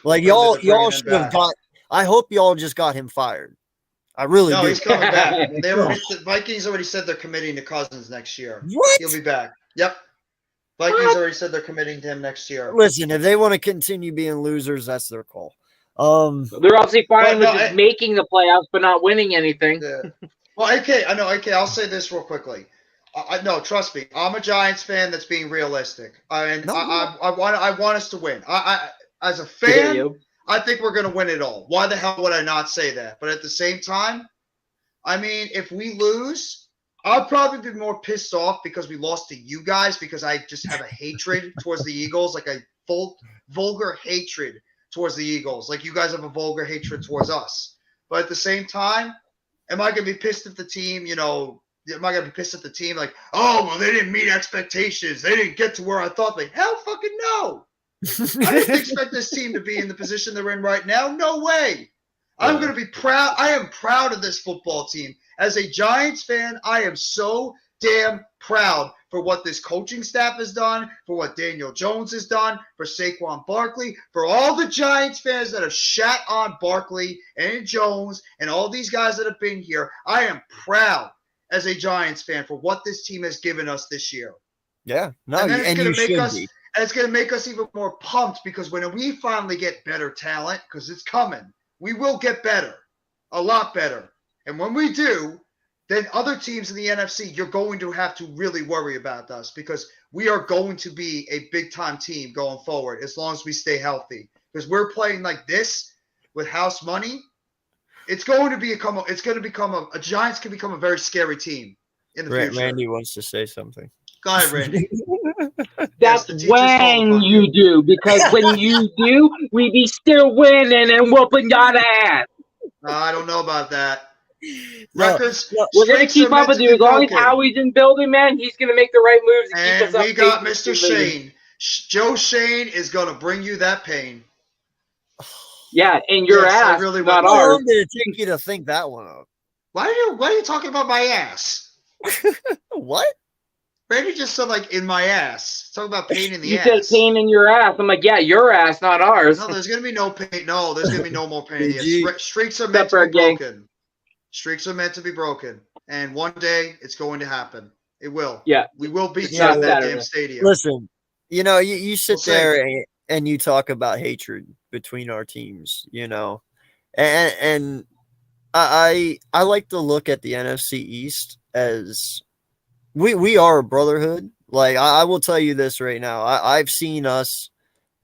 S4: Like, y'all should have got – I hope y'all just got him fired. I really do.
S8: No, he's coming back. The Vikings already said they're committing to Cousins next year.
S4: What?
S8: He'll be back. Yep. Vikings already said they're committing to him next year.
S4: Listen, if they want to continue being losers, that's their call.
S6: They're obviously fine with just making the playoffs but not winning anything.
S8: Yeah. Well, AK, I'll say this real quickly. No, trust me. I'm a Giants fan that's being realistic. I want us to win. As a fan, I think we're going to win it all. Why the hell would I not say that? But at the same time, I mean, if we lose, I'll probably be more pissed off because we lost to you guys because I just have a hatred towards the Eagles, like a vulgar hatred towards the Eagles. Like you guys have a vulgar hatred towards us. But at the same time, am I going to be pissed at the team? You know, am I going to be pissed at the team? Like, oh, well, they didn't meet expectations. They didn't get to where I thought they. Hell fucking no. I didn't expect this team to be in the position they're in right now. No way. I'm going to be proud. I am proud of this football team. As a Giants fan, I am so damn proud for what this coaching staff has done, for what Daniel Jones has done, for Saquon Barkley, for all the Giants fans that have shat on Barkley and Jones and all these guys that have been here. I am proud as a Giants fan for what this team has given us this year.
S4: Yeah. No,
S8: And then
S4: and you should be.
S8: And it's going to make us even more pumped because when we finally get better talent, because it's coming, we will get better, a lot better. And when we do, then other teams in the NFC, you're going to have to really worry about us because we are going to be a big-time team going forward as long as we stay healthy. Because we're playing like this with house money, it's going to become a Giants can become a very scary team in the future.
S4: Randy wants to say something.
S8: Go ahead, Randy.
S6: That's when you do, because when you do, we be still winning and whooping your ass.
S8: I don't know about that.
S4: No,
S8: Records.
S6: We're going to keep up with you. As long as Howie's in building, man, he's going to make the right moves to keep us
S8: And
S6: up.
S8: we got Mr. Shane. Joe Shane is going to bring you that pain.
S6: Yeah, and your
S8: Yes, I
S6: ass,
S8: really
S6: not
S8: will.
S4: How
S6: ours.
S4: long did it take you to think that one up?
S8: Why are you talking about my ass?
S4: What?
S8: Randy just said like in my ass. Talking about pain in the
S6: You
S8: ass.
S6: said pain in your ass. I'm like, yeah, your ass, not ours.
S8: No, there's gonna be no pain. No, there's gonna be no more pain in the
S4: PG.
S8: ass. Streaks are meant to
S6: Separate
S8: be
S6: gang.
S8: broken. Streaks are meant to be broken, and one day it's going to happen. It will.
S6: Yeah.
S8: We will beat you
S4: Yeah,
S8: at that
S6: Saturday.
S8: damn stadium.
S4: Listen, you know, you sit
S8: We'll see.
S4: there and you talk about hatred between our teams, you know, and I like to look at the NFC East as we are a brotherhood. Like I will tell you this right now, I've seen us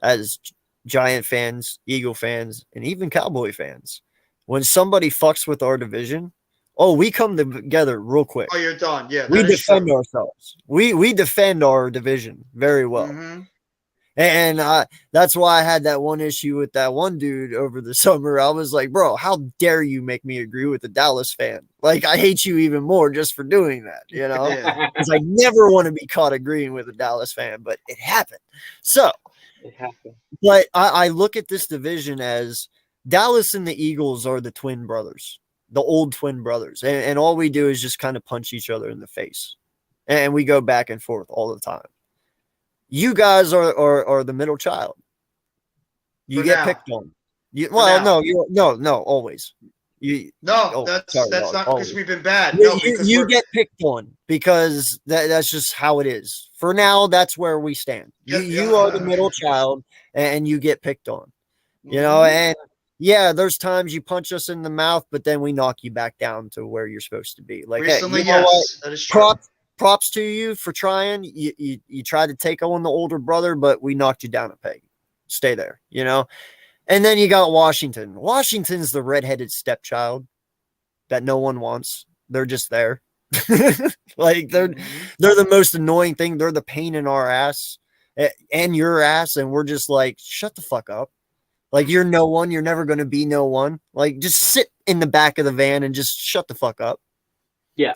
S4: as Giant fans, Eagle fans, and even Cowboy fans. When somebody fucks with our division, we come together real quick.
S8: Oh, you're done. Yeah,
S4: We
S8: that is
S4: defend
S8: true.
S4: ourselves. We defend our division very well.
S8: Mhm.
S4: And that's why I had that one issue with that one dude over the summer. I was like, bro, how dare you make me agree with a Dallas fan? Like, I hate you even more just for doing that, you know?
S8: Yeah.
S4: Because I never want to be caught agreeing with a Dallas fan, but it happened. So,
S6: It happened.
S4: but I look at this division as Dallas and the Eagles are the twin brothers, the old twin brothers. And all we do is just kind of punch each other in the face. And we go back and forth all the time. You guys are the middle child. You
S8: For
S4: get
S8: now.
S4: picked on.
S8: now.
S4: No, always.
S8: No, that's
S4: sorry,
S8: not because
S4: always.
S8: we've been bad. No, because
S4: You
S8: we're-
S4: get picked on because that's just how it is. For now, that's where we stand. You are the middle child, and you get picked on. You know,
S8: Mhm.
S4: and yeah, there's times you punch us in the mouth, but then we knock you back down to where you're supposed to be. Like, hey,
S8: recently,
S4: you know what?
S8: yes, that is true.
S4: Props to you for trying. You tried to take on the older brother, but we knocked you down a peg. Stay there, you know. And then you got Washington. Washington's the redheaded stepchild that no one wants. They're just there. Like they're the most annoying thing. They're the pain in our ass and your ass, and we're just like, shut the fuck up. Like, you're no one. You're never going to be no one. Like, just sit in the back of the van and just shut the fuck up.
S6: Yeah.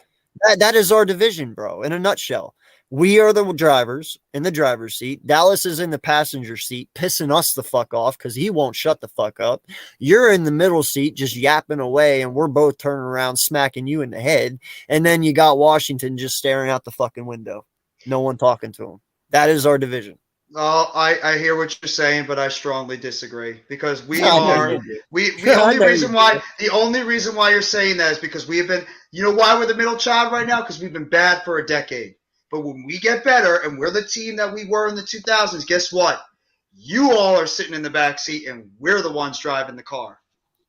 S4: That is our division, bro, in a nutshell. We are the drivers in the driver's seat. Dallas is in the passenger seat, pissing us the fuck off because he won't shut the fuck up. You're in the middle seat just yapping away, and we're both turning around smacking you in the head. And then you got Washington just staring out the fucking window. No one talking to him. That is our division.
S8: Oh, I hear what you're saying, but I strongly disagree because we
S4: I know
S8: are
S4: you do.
S8: the
S4: I
S8: only
S4: know
S8: reason
S4: you
S8: why the only reason why you're saying that is because we have been, you know why we're the middle child right now? Because we've been bad for a decade. But when we get better and we're the team that we were in the 2000s, guess what? You all are sitting in the back seat and we're the ones driving the car.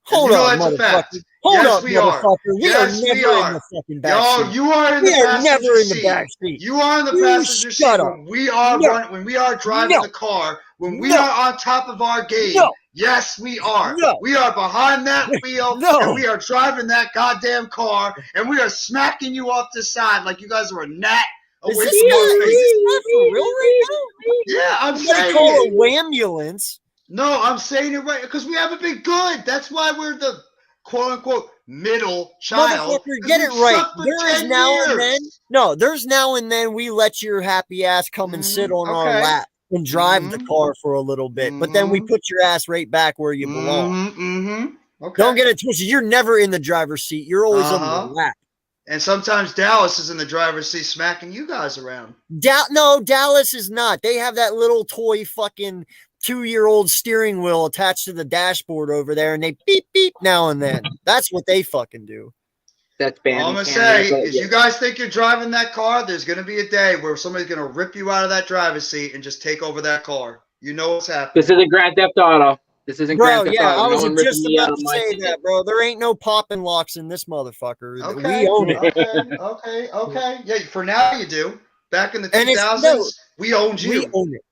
S4: Hold
S8: you know
S4: on,
S8: that's a fact.
S4: motherfucker. Hold
S8: Yes,
S4: up,
S8: we are.
S4: motherfucker. We
S8: Yes,
S4: are
S8: we
S4: never
S8: are.
S4: in the fucking back
S8: Yo,
S4: seat.
S8: you are in
S4: We
S8: the
S4: are
S8: passenger
S4: never in the
S8: seat.
S4: back seat.
S8: You are in the
S4: You
S8: passenger seat
S4: shut
S8: when
S4: up.
S8: we are
S4: No.
S8: running, when we are driving
S4: No.
S8: the car, when we
S4: No.
S8: are on top of our game.
S4: No.
S8: Yes, we are.
S4: No.
S8: We are behind that wheel,
S4: No.
S8: and we are driving that goddamn car, and we are smacking you off the side like you guys are a gnat away
S4: Is this
S8: from
S4: not,
S8: your
S4: is
S8: face.
S4: this not for real right now?
S8: Yeah, I'm
S4: Somebody
S8: saying
S4: call
S8: it.
S4: a wambulance.
S8: No, I'm saying it right because we haven't been good. That's why we're the quote-unquote middle child.
S4: Motherfucker,
S8: 'cause
S4: get it
S8: we've
S4: right.
S8: sucked for
S4: There's
S8: 10
S4: now
S8: years.
S4: and then. No, there's now and then we let your happy ass come and sit on our
S8: okay.
S4: lap and drive the
S8: Mhm.
S4: car for a little bit, but then we put your ass right back where you belong.
S8: Okay.
S4: Don't get it twisted. You're never in the driver's seat. You're always on the lap.
S8: And sometimes Dallas is in the driver's seat smacking you guys around.
S4: No, Dallas is not. They have that little toy fucking 2-year-old steering wheel attached to the dashboard over there, and they beep beep now and then. That's what they fucking do.
S6: That's banned.
S8: All I'm going to say is you guys think you're driving that car, there's going to be a day where somebody's going to rip you out of that driver's seat and just take over that car. You know what's happening.
S6: This isn't Grand Theft Auto. This isn't
S4: Bro,
S6: Grand Theft
S4: yeah,
S6: Auto.
S4: I
S6: No
S4: was
S6: one
S4: just
S6: ripping me out
S4: about
S6: of
S4: to
S6: my
S4: say
S6: ticket.
S4: that, bro. There ain't no popping locks in this motherfucker.
S8: Okay,
S4: We own it.
S8: okay. Yeah, for now you do. Back in the
S4: And it's-
S8: 2000s,
S4: no,
S8: we owned you.
S4: We own it.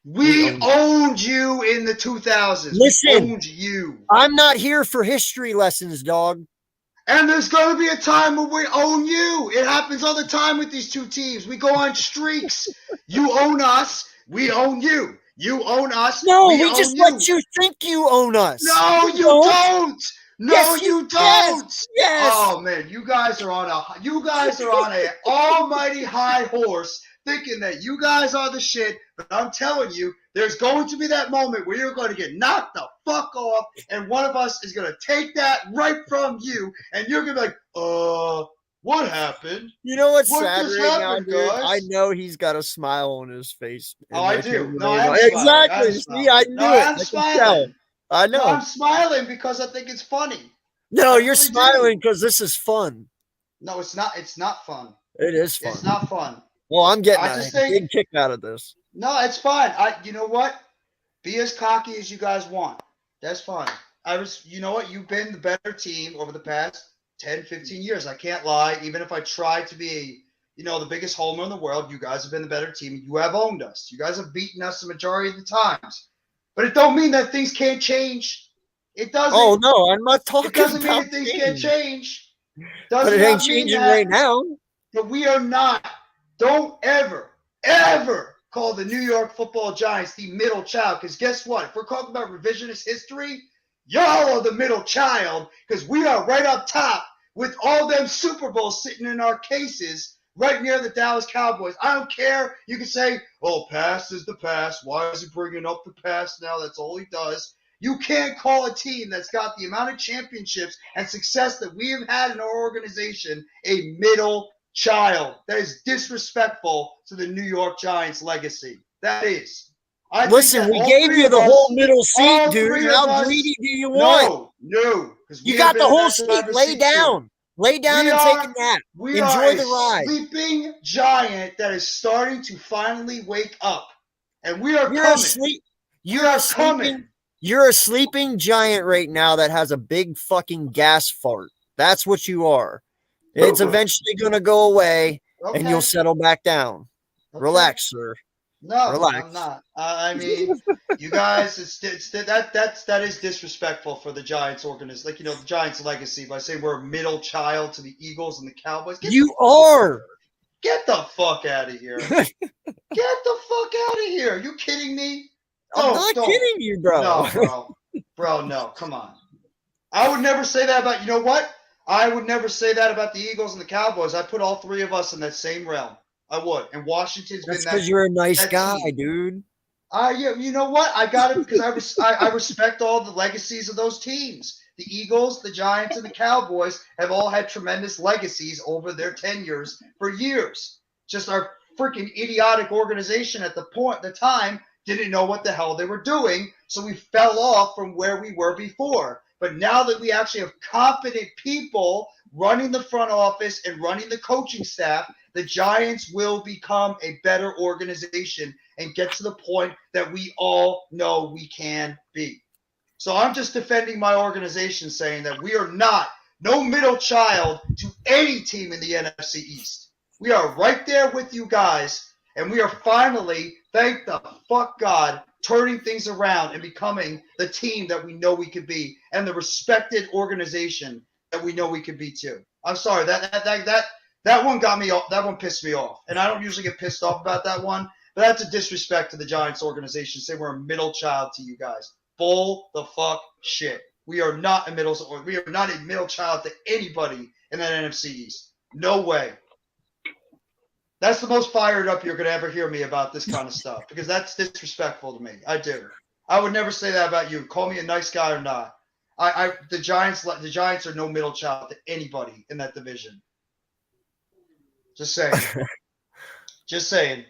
S8: We owned you in the 2000s.
S4: Listen.
S8: We owned you.
S4: I'm not here for history lessons, dog.
S8: And there's going to be a time when we own you. It happens all the time with these two teams. We go on streaks. You own us. We own you. You own us.
S4: No, we
S8: own
S4: just
S8: you.
S4: let you think you own us.
S8: No, you don't. No,
S4: Yes,
S8: you don't.
S4: Yes.
S8: Oh man, you guys are on a almighty high horse, thinking that you guys are the shit. But I'm telling you, there's going to be that moment where you're going to get knocked the fuck off, and one of us is going to take that right from you, and you're going to be like, what happened?
S4: You know what's
S8: What
S4: sad
S8: just
S4: right now,
S8: happened,
S4: dude?
S8: guys?
S4: I know he's got a smile on his face.
S8: Oh, I do. No, I am
S4: exactly.
S8: smiling. I am
S4: See,
S8: smiling.
S4: I knew
S8: No,
S4: it.
S8: I'm
S4: I can
S8: smiling.
S4: tell. I know.
S8: No, I'm smiling because I think it's funny.
S4: No,
S8: I
S4: you're
S8: really
S4: smiling because this is fun.
S8: No, it's not. It's not fun.
S4: It is fun.
S8: It's not fun.
S4: Well, I'm getting
S8: I
S4: a
S8: just think-
S4: big kick out of this.
S8: No, it's fine. You know what? Be as cocky as you guys want. That's fine. You know what? You've been the better team over the past 10, 15 years. I can't lie. Even if I tried to be, the biggest homer in the world, you guys have been the better team. You have owned us. You guys have beaten us the majority of the times. But it don't mean that things can't change. It doesn't.
S4: Oh no, I'm not talking
S8: It doesn't mean
S4: about
S8: that things can't change.
S4: but
S8: Doesn't
S4: it ain't
S8: not mean
S4: changing
S8: that.
S4: right now.
S8: But we are not. Don't ever call the New York Football Giants the middle child. Because guess what? If we're talking about revisionist history, y'all are the middle child. Because we are right up top with all them Super Bowls sitting in our cases right near the Dallas Cowboys. I don't care. You can say, oh, past is the past. Why is he bringing up the past now? That's all he does. You can't call a team that's got the amount of championships and success that we have had in our organization a middle child. That is disrespectful to the New York Giants legacy. That is. I think
S4: Listen,
S8: that
S4: we
S8: all
S4: gave
S8: three
S4: you
S8: of
S4: the
S8: us-
S4: whole middle seat,
S8: all
S4: dude.
S8: three of
S4: How
S8: us-
S4: greedy do you want?
S8: No. 'Cause we
S4: You
S8: have
S4: got
S8: been
S4: the
S8: in
S4: whole
S8: that
S4: seat.
S8: driver's
S4: Lay
S8: seat too.
S4: down. Lay down
S8: We
S4: and
S8: are-
S4: take a nap.
S8: We
S4: Enjoy
S8: are
S4: the
S8: a
S4: ride.
S8: sleeping giant that is starting to finally wake up. And we are
S4: You're
S8: coming.
S4: asleep.
S8: We
S4: You're
S8: are
S4: a sleeping.
S8: coming.
S4: You're a sleeping giant right now that has a big fucking gas fart. That's what you are. It's eventually going to go away
S8: Okay.
S4: and you'll settle back down.
S8: Okay.
S4: Relax, sir.
S8: No,
S4: Relax.
S8: I'm not. I mean, you guys, that is disrespectful for the Giants organization. Like, the Giants' legacy by saying we're a middle child to the Eagles and the Cowboys.
S4: You are.
S8: Get the fuck out of here. Get the fuck out of here. Are you kidding me?
S4: I'm not kidding you, bro.
S8: No, bro. Bro, no. Come on. I would never say that about, you know what? I would never say that about the Eagles and the Cowboys. I put all three of us in that same realm. I would. And Washington's
S4: That's
S8: been that.
S4: because you're a nice
S8: that
S4: guy,
S8: team.
S4: dude.
S8: Yeah, you know what? I got it because I respect all the legacies of those teams. The Eagles, the Giants, and the Cowboys have all had tremendous legacies over their tenures for years. Just our freaking idiotic organization at the time didn't know what the hell they were doing, so we fell off from where we were before. But now that we actually have competent people running the front office and running the coaching staff, the Giants will become a better organization and get to the point that we all know we can be. So I'm just defending my organization, saying that we are no middle child to any team in the NFC East. We are right there with you guys, and we are finally, thank the fuck God, turning things around and becoming the team that we know we could be and the respected organization that we know we could be too. I'm sorry, that one got me off. That one pissed me off. And I don't usually get pissed off about that one, but that's a disrespect to the Giants organization. Say we're a middle child to you guys. Bull the fuck shit. We are not a middle child to anybody in that NFC East. No way. That's the most fired up you're going to ever hear me about this kind of stuff because that's disrespectful to me. I do. I would never say that about you. Call me a nice guy or not. The Giants are no middle child to anybody in that division. Just saying. Just saying.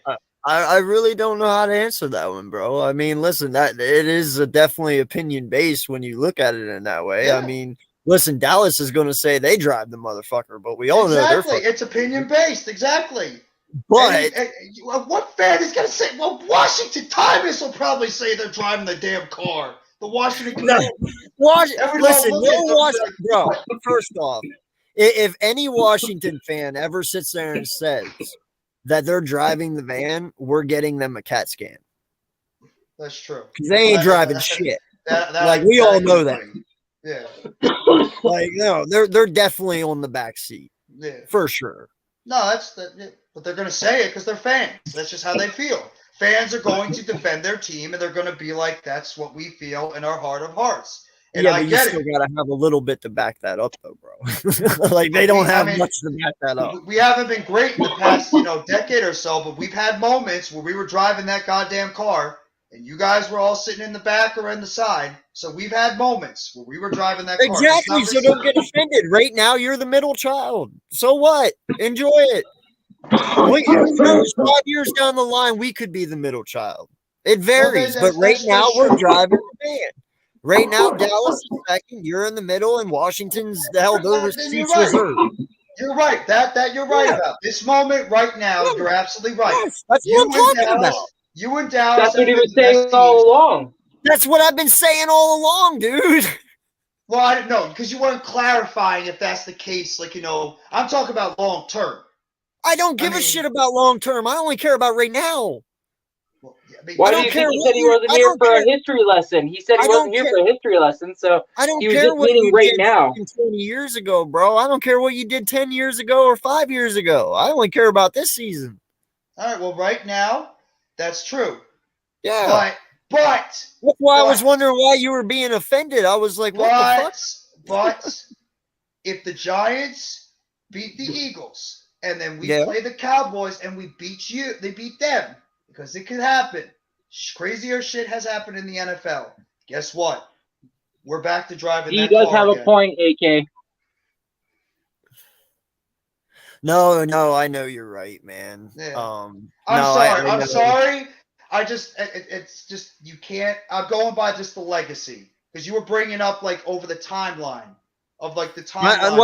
S4: I really don't know how to answer that one, bro. I mean, listen, that it is definitely opinion based when you look at it in that way.
S8: Yeah.
S4: I mean, listen, Dallas is going to say they drive the motherfucker, but we all know they're
S8: Exactly. It's opinion based. Exactly.
S4: But
S8: and what fan is going to say? Well, Washington Times will probably say they're driving the damn car. The Washington.
S4: Bro. First off, if any Washington fan ever sits there and says that they're driving the van, we're getting them a CAT scan.
S8: That's true.
S4: Because they ain't driving shit. We all know that.
S8: Yeah.
S4: No, they're definitely on the back seat.
S8: Yeah.
S4: For sure.
S8: No, but they're going to say it because they're fans. That's just how they feel. Fans are going to defend their team, and they're going to be like, that's what we feel in our heart of hearts. And
S4: yeah,
S8: I
S4: but
S8: get
S4: you still got to have a little bit to back that up, though, bro. They don't have much to back that up.
S8: We haven't been great in the past, decade or so, but we've had moments where we were driving that goddamn car, and you guys were all sitting in the back or in the side. So we've had moments where we were driving that car.
S4: Exactly. So don't get offended. Right now, you're the middle child. So what? Enjoy it. Who knows, 5 years down the line, we could be the middle child. It varies, but right now we're driving the van. Right now, Dallas is second. You're in the middle, and Washington's their seats reserved.
S8: You're right. That you're right about this moment right now. You're absolutely right.
S4: Yes, that's what I'm talking about.
S8: You and Dallas.
S6: That's what he was saying all along.
S4: That's what I've been saying all along, dude.
S8: Well, I didn't know because you weren't clarifying if that's the case. I'm talking about long term.
S4: I don't give a shit about long term. I only care about right now.
S8: Well,
S6: why do you think he said he wasn't here for a history lesson? He said he wasn't here for a history lesson, so
S4: I don't
S6: he was
S4: care
S6: just
S4: what
S6: meaning
S4: you
S6: right
S4: did
S6: now.
S4: 20 years ago, bro. I don't care what you did 10 years ago or 5 years ago. I only care about this season.
S8: All right. Well, right now, that's true.
S4: Yeah.
S8: But
S4: that's why I was wondering why you were being offended. I was like, what the fuck?
S8: But if the Giants beat the Eagles and then we play the Cowboys and we they beat them because it could happen. Crazier shit has happened in the NFL. Guess what? We're back to driving that car.
S6: He does have a point, AK.
S4: No, I know you're right, man.
S8: Yeah. I'm sorry. It's just you can't. I'm going by just the legacy because you were bringing up over the timeline of the timeline.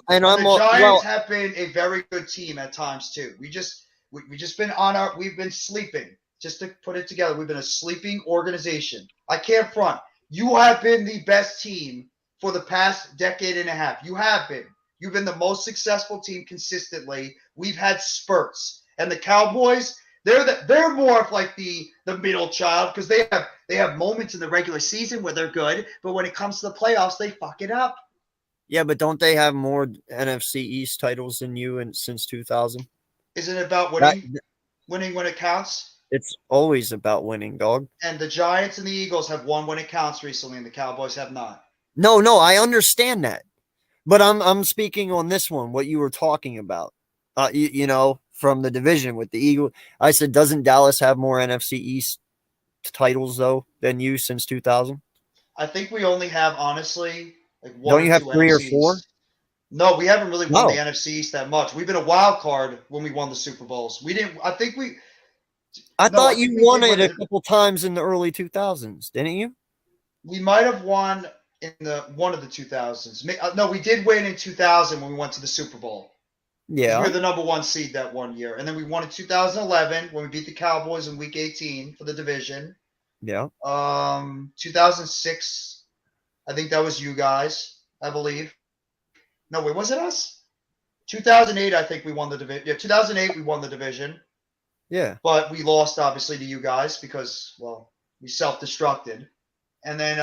S4: The
S8: Giants have been a very good team at times too. We've just been we've been sleeping. Just to put it together, we've been a sleeping organization. I can't front. You have been the best team for the past decade and a half. You have been. You've been the most successful team consistently. We've had spurts, and the Cowboys. They're more of the middle child because they have moments in the regular season where they're good, but when it comes to the playoffs, they fuck it up.
S4: Yeah, but don't they have more NFC East titles than you since 2000?
S8: Isn't it about winning? Winning when it counts?
S4: It's always about winning, dog.
S8: And the Giants and the Eagles have won when it counts recently, and the Cowboys have not.
S4: No, I understand that, but I'm speaking on this one. What you were talking about, from the division with the Eagles. I said, doesn't Dallas have more NFC East titles though than you since 2000?
S8: I think we only have honestly one.
S4: Don't you have 3 or 4?
S8: No, we haven't really won the NFC East that much. We've been a wild card when we won the Super Bowls. We didn't. I think we.
S4: I thought you won it a couple times in the early 2000s, didn't you?
S8: We might have won in one of the 2000s. No, we did win in 2000 when we went to the Super Bowl.
S4: Yeah.
S8: We were the number 1 seed that one year. And then we won in 2011 when we beat the Cowboys in week 18 for the division.
S4: Yeah.
S8: 2006, I think that was you guys, I believe. No, wait, was it us? 2008, I think we won the division. Yeah, 2008, we won the division.
S4: Yeah.
S8: But we lost, obviously, to you guys because, well, We self-destructed. And then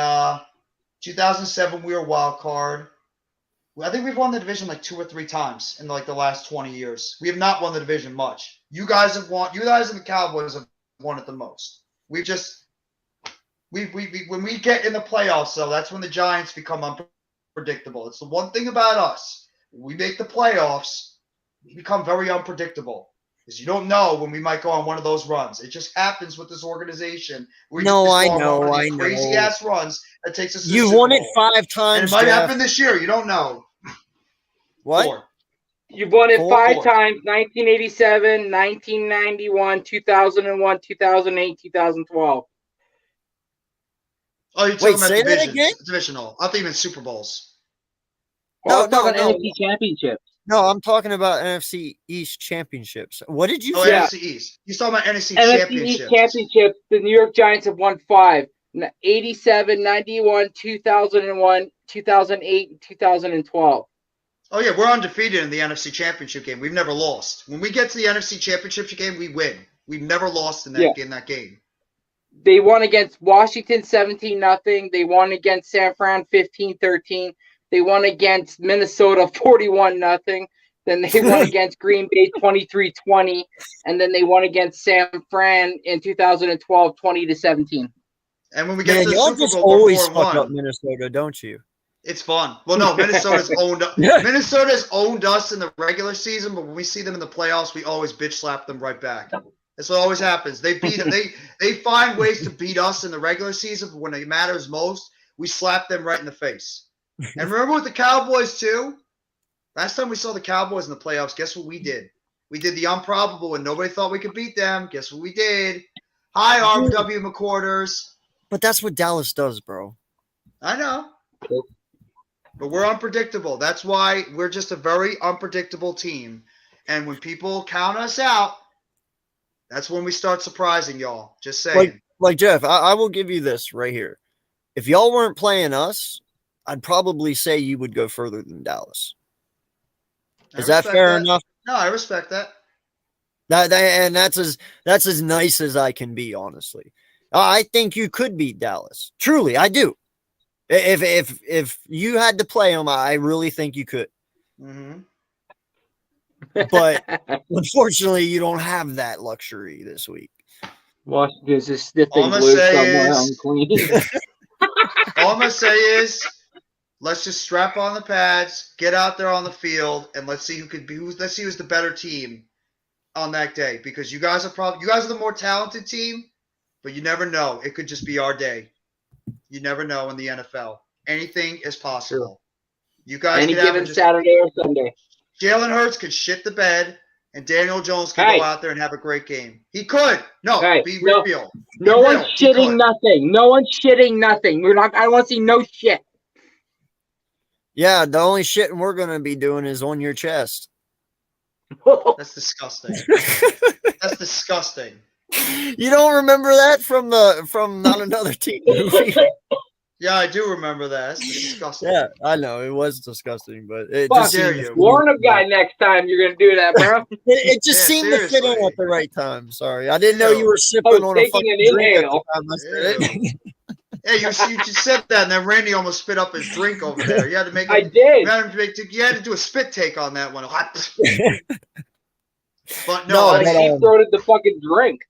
S8: 2007, we were wild card. I think we've won the division like 2 or 3 times in like the last 20 years. We have not won the division much. You guys and the Cowboys have won it the most. We when we get in the playoffs, though, that's when the Giants become unpredictable. It's the one thing about us. When we make the playoffs, we become very unpredictable. Because you don't know when we might go on one of those runs. It just happens with this organization.
S4: I know.
S8: Crazy ass runs that takes us.
S4: You've won it 5 times.
S8: And it might
S4: Jeff.
S8: happen this year. You don't know.
S4: What?
S8: 4.
S6: You've won it 5
S8: 4.
S6: times: 1987, 1991, 2001, 2008, 2012.
S8: Oh, you're talking
S4: Wait,
S8: about
S4: say that
S8: divisions,
S4: again?
S8: divisional. I think even Super Bowls.
S6: Well,
S4: No,
S6: I'm talking
S4: no.
S6: NFC Championships.
S4: No, I'm talking about NFC East championships. What did you
S8: Oh,
S4: say?
S6: Yeah.
S8: NFC East. He's talking about NFC
S6: NFC
S8: Championships.
S6: East Championships. The New York Giants have won 5: 87, 91, 2001, 2008, and 2012.
S8: Oh, yeah, we're undefeated in the NFC Championship game. We've never lost. When we get to the NFC Championship game, we win. We've never lost in that game.
S6: They won against Washington 17-0. They won against San Fran 15-13. They won against Minnesota 41-0. Then they won against Green Bay 23-20. And then they won against San Fran in 2012 20-17.
S8: And when we get
S4: Man,
S8: to the
S4: y'all
S8: Super
S4: just
S8: Bowl, we're
S4: always
S8: 4-1.
S4: fuck up Minnesota, don't you?
S8: It's fun. Well, no, Minnesota's owned us in the regular season, but when we see them in the playoffs, we always bitch slap them right back. That's what always happens. They beat they find ways to beat us in the regular season, but when it matters most, we slap them right in the face. And remember with the Cowboys too? Last time we saw the Cowboys in the playoffs, guess what we did? We did the improbable when nobody thought we could beat them. Guess what we did? Hi, RW McQuarters.
S4: But that's what Dallas does, bro.
S8: I know. But we're unpredictable. That's why we're just a very unpredictable team. And when people count us out, that's when we start surprising y'all. Just saying.
S4: Like Jeff, I will give you this right here. If y'all weren't playing us, I'd probably say you would go further than Dallas. Is that fair enough?
S8: No, I respect that.
S4: And that's as nice as I can be, honestly. I think you could beat Dallas. Truly, I do. If you had to play them, I really think you could.
S8: Mm-hmm.
S4: But unfortunately, you don't have that luxury this week.
S6: Washington's just sniffing
S8: All I'm
S6: glue
S8: gonna say
S6: somewhere
S8: is-
S6: on Queen.
S8: All I'm going to say is let's just strap on the pads, get out there on the field, and let's see let's see who's the better team on that day. Because you guys are the more talented team, but you never know. It could just be our day. You never know in the NFL. Anything is possible. You guys
S6: Any
S8: could have
S6: given Saturday or Sunday.
S8: Jalen Hurts could shit the bed, and Daniel Jones could
S6: Hey.
S8: go out there and have a great game. He could. No,
S6: Hey,
S8: be
S6: no.
S8: real.
S6: No
S8: Be
S6: one's
S8: real. He
S6: shitting
S8: could.
S6: nothing. No one's shitting nothing. I want to see no shit.
S4: Yeah, the only shit we're gonna be doing is on your chest.
S8: That's disgusting. That's disgusting.
S4: You don't remember that from Not Another Team movie?
S8: Yeah, I do remember that. That's disgusting.
S4: Yeah, I know it was disgusting, but it
S6: Fuck
S4: just
S8: dare
S4: seemed
S8: you.
S4: to-
S6: Warn a guy next time you're going to do that, bro.
S4: It just
S8: Yeah,
S4: seemed to fit in
S8: seriously.
S4: at the right time. Sorry, I didn't know you were sipping
S6: I was
S4: on a
S6: taking
S4: fucking
S6: an
S4: drink at
S6: inhale.
S4: the time I said it.
S8: Yeah, you just said that, and then Randy almost spit up his drink over there. You had to make.
S6: I did.
S8: You had to do a spit take on that one. But
S4: No,
S8: no,
S6: I deep throated the fucking drink.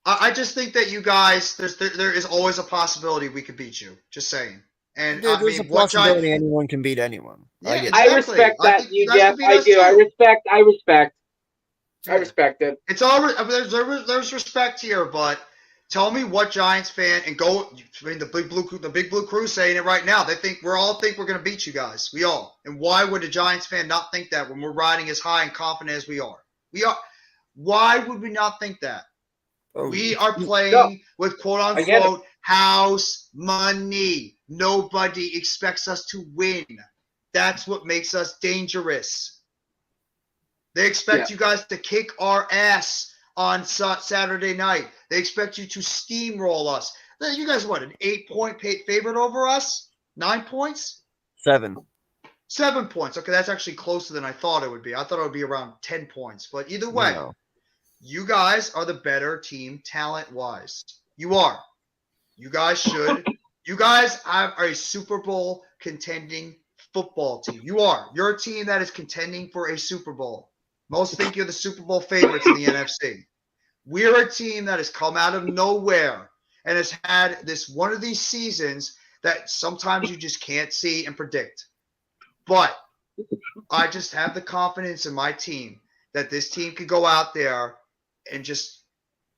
S8: I just think that you guys, there is always a possibility we could beat you. Just saying. And
S4: Dude,
S8: I
S4: there's
S8: mean,
S4: a possibility anyone can beat anyone.
S8: Yeah,
S4: I get
S6: I
S4: that.
S8: Exactly.
S6: respect
S8: I
S6: that,
S8: think
S6: you
S8: you guys
S6: Jeff.
S8: can beat
S6: I
S8: us
S6: do.
S8: too.
S6: I respect.
S8: Yeah.
S6: I respect it.
S8: It's all there's respect here, but tell me what Giants fan and go. I mean, the big blue crew saying it right now. We all think we're gonna beat you guys. We all. And why would a Giants fan not think that when we're riding as high and confident as we are? We are. Why would we not think that? We are playing with quote
S6: I get it.
S8: unquote house money. Nobody expects us to win. That's what makes us dangerous. They expect you guys to kick our ass on Saturday night. They expect you to steamroll us. You guys, what, an 8-point favorite over us? 9 points?
S4: 7.
S8: 7 points. Okay, that's actually closer than I thought it would be. I thought it would be around 10 points. But either way,
S4: No.
S8: you guys are the better team talent-wise. You are. You guys should. You guys are a Super Bowl contending football team. You are. You're a team that is contending for a Super Bowl. Most think you're the Super Bowl favorites in the NFC. We're a team that has come out of nowhere and has had this one of these seasons that sometimes you just can't see and predict. But I just have the confidence in my team that this team could go out there and just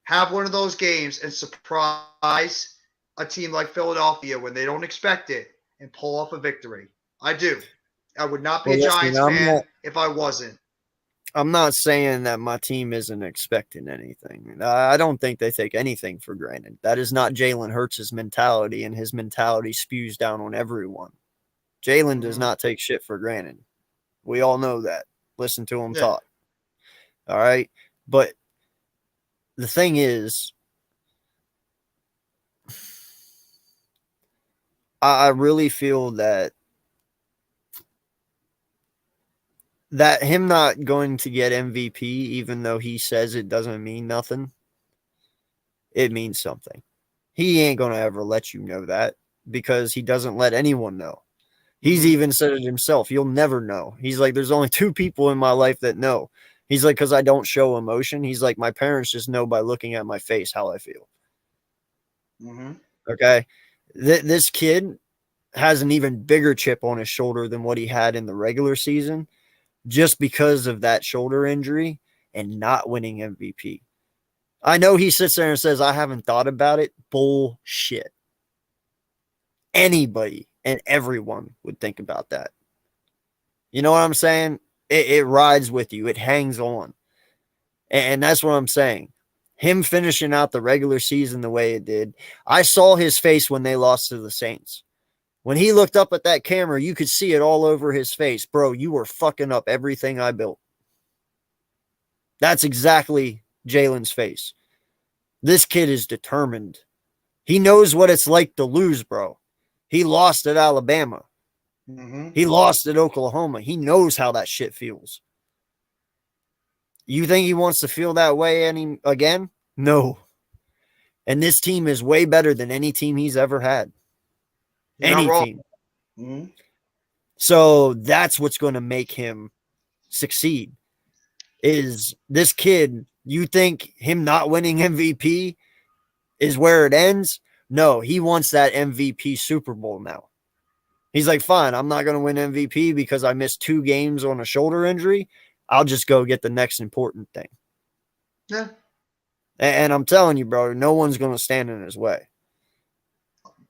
S8: have one of those games and surprise a team like Philadelphia when they don't expect it and pull off a victory. I do. I would not be a Giants fan if I wasn't.
S4: I'm not saying that my team isn't expecting anything. I don't think they take anything for granted. That is not Jalen Hurts' mentality, and his mentality spews down on everyone. Jalen does not take shit for granted. We all know that. Listen to him talk. All right? But the thing is, I really feel that him not going to get MVP, even though he says it doesn't mean nothing, it means something. He ain't going to ever let you know that because he doesn't let anyone know. He's even said it himself. You'll never know. He's like, there's only 2 people in my life that know. He's like, because I don't show emotion. He's like, my parents just know by looking at my face how I feel. Okay? This kid has an even bigger chip on his shoulder than what he had in the regular season, just because of that shoulder injury and not winning MVP. I know he sits there and says, I haven't thought about it. Bullshit. Anybody and everyone would think about that. You know what I'm saying? It rides with you. It hangs on. And that's what I'm saying. Him finishing out the regular season the way it did. I saw his face when they lost to the Saints. When he looked up at that camera, you could see it all over his face. Bro, you were fucking up everything I built. That's exactly Jalen's face. This kid is determined. He knows what it's like to lose, bro. He lost at Alabama. He lost at Oklahoma. He knows how that shit feels. You think he wants to feel that way again? No. And this team is way better than any team he's ever had. Any team. So that's what's going to make him succeed. Is this kid, you think him not winning MVP is where it ends? No, he wants that MVP Super Bowl now. He's like, fine, I'm not going to win MVP because I missed 2 games on a shoulder injury. I'll just go get the next important thing.
S8: Yeah.
S4: And I'm telling you, bro, no one's going to stand in his way.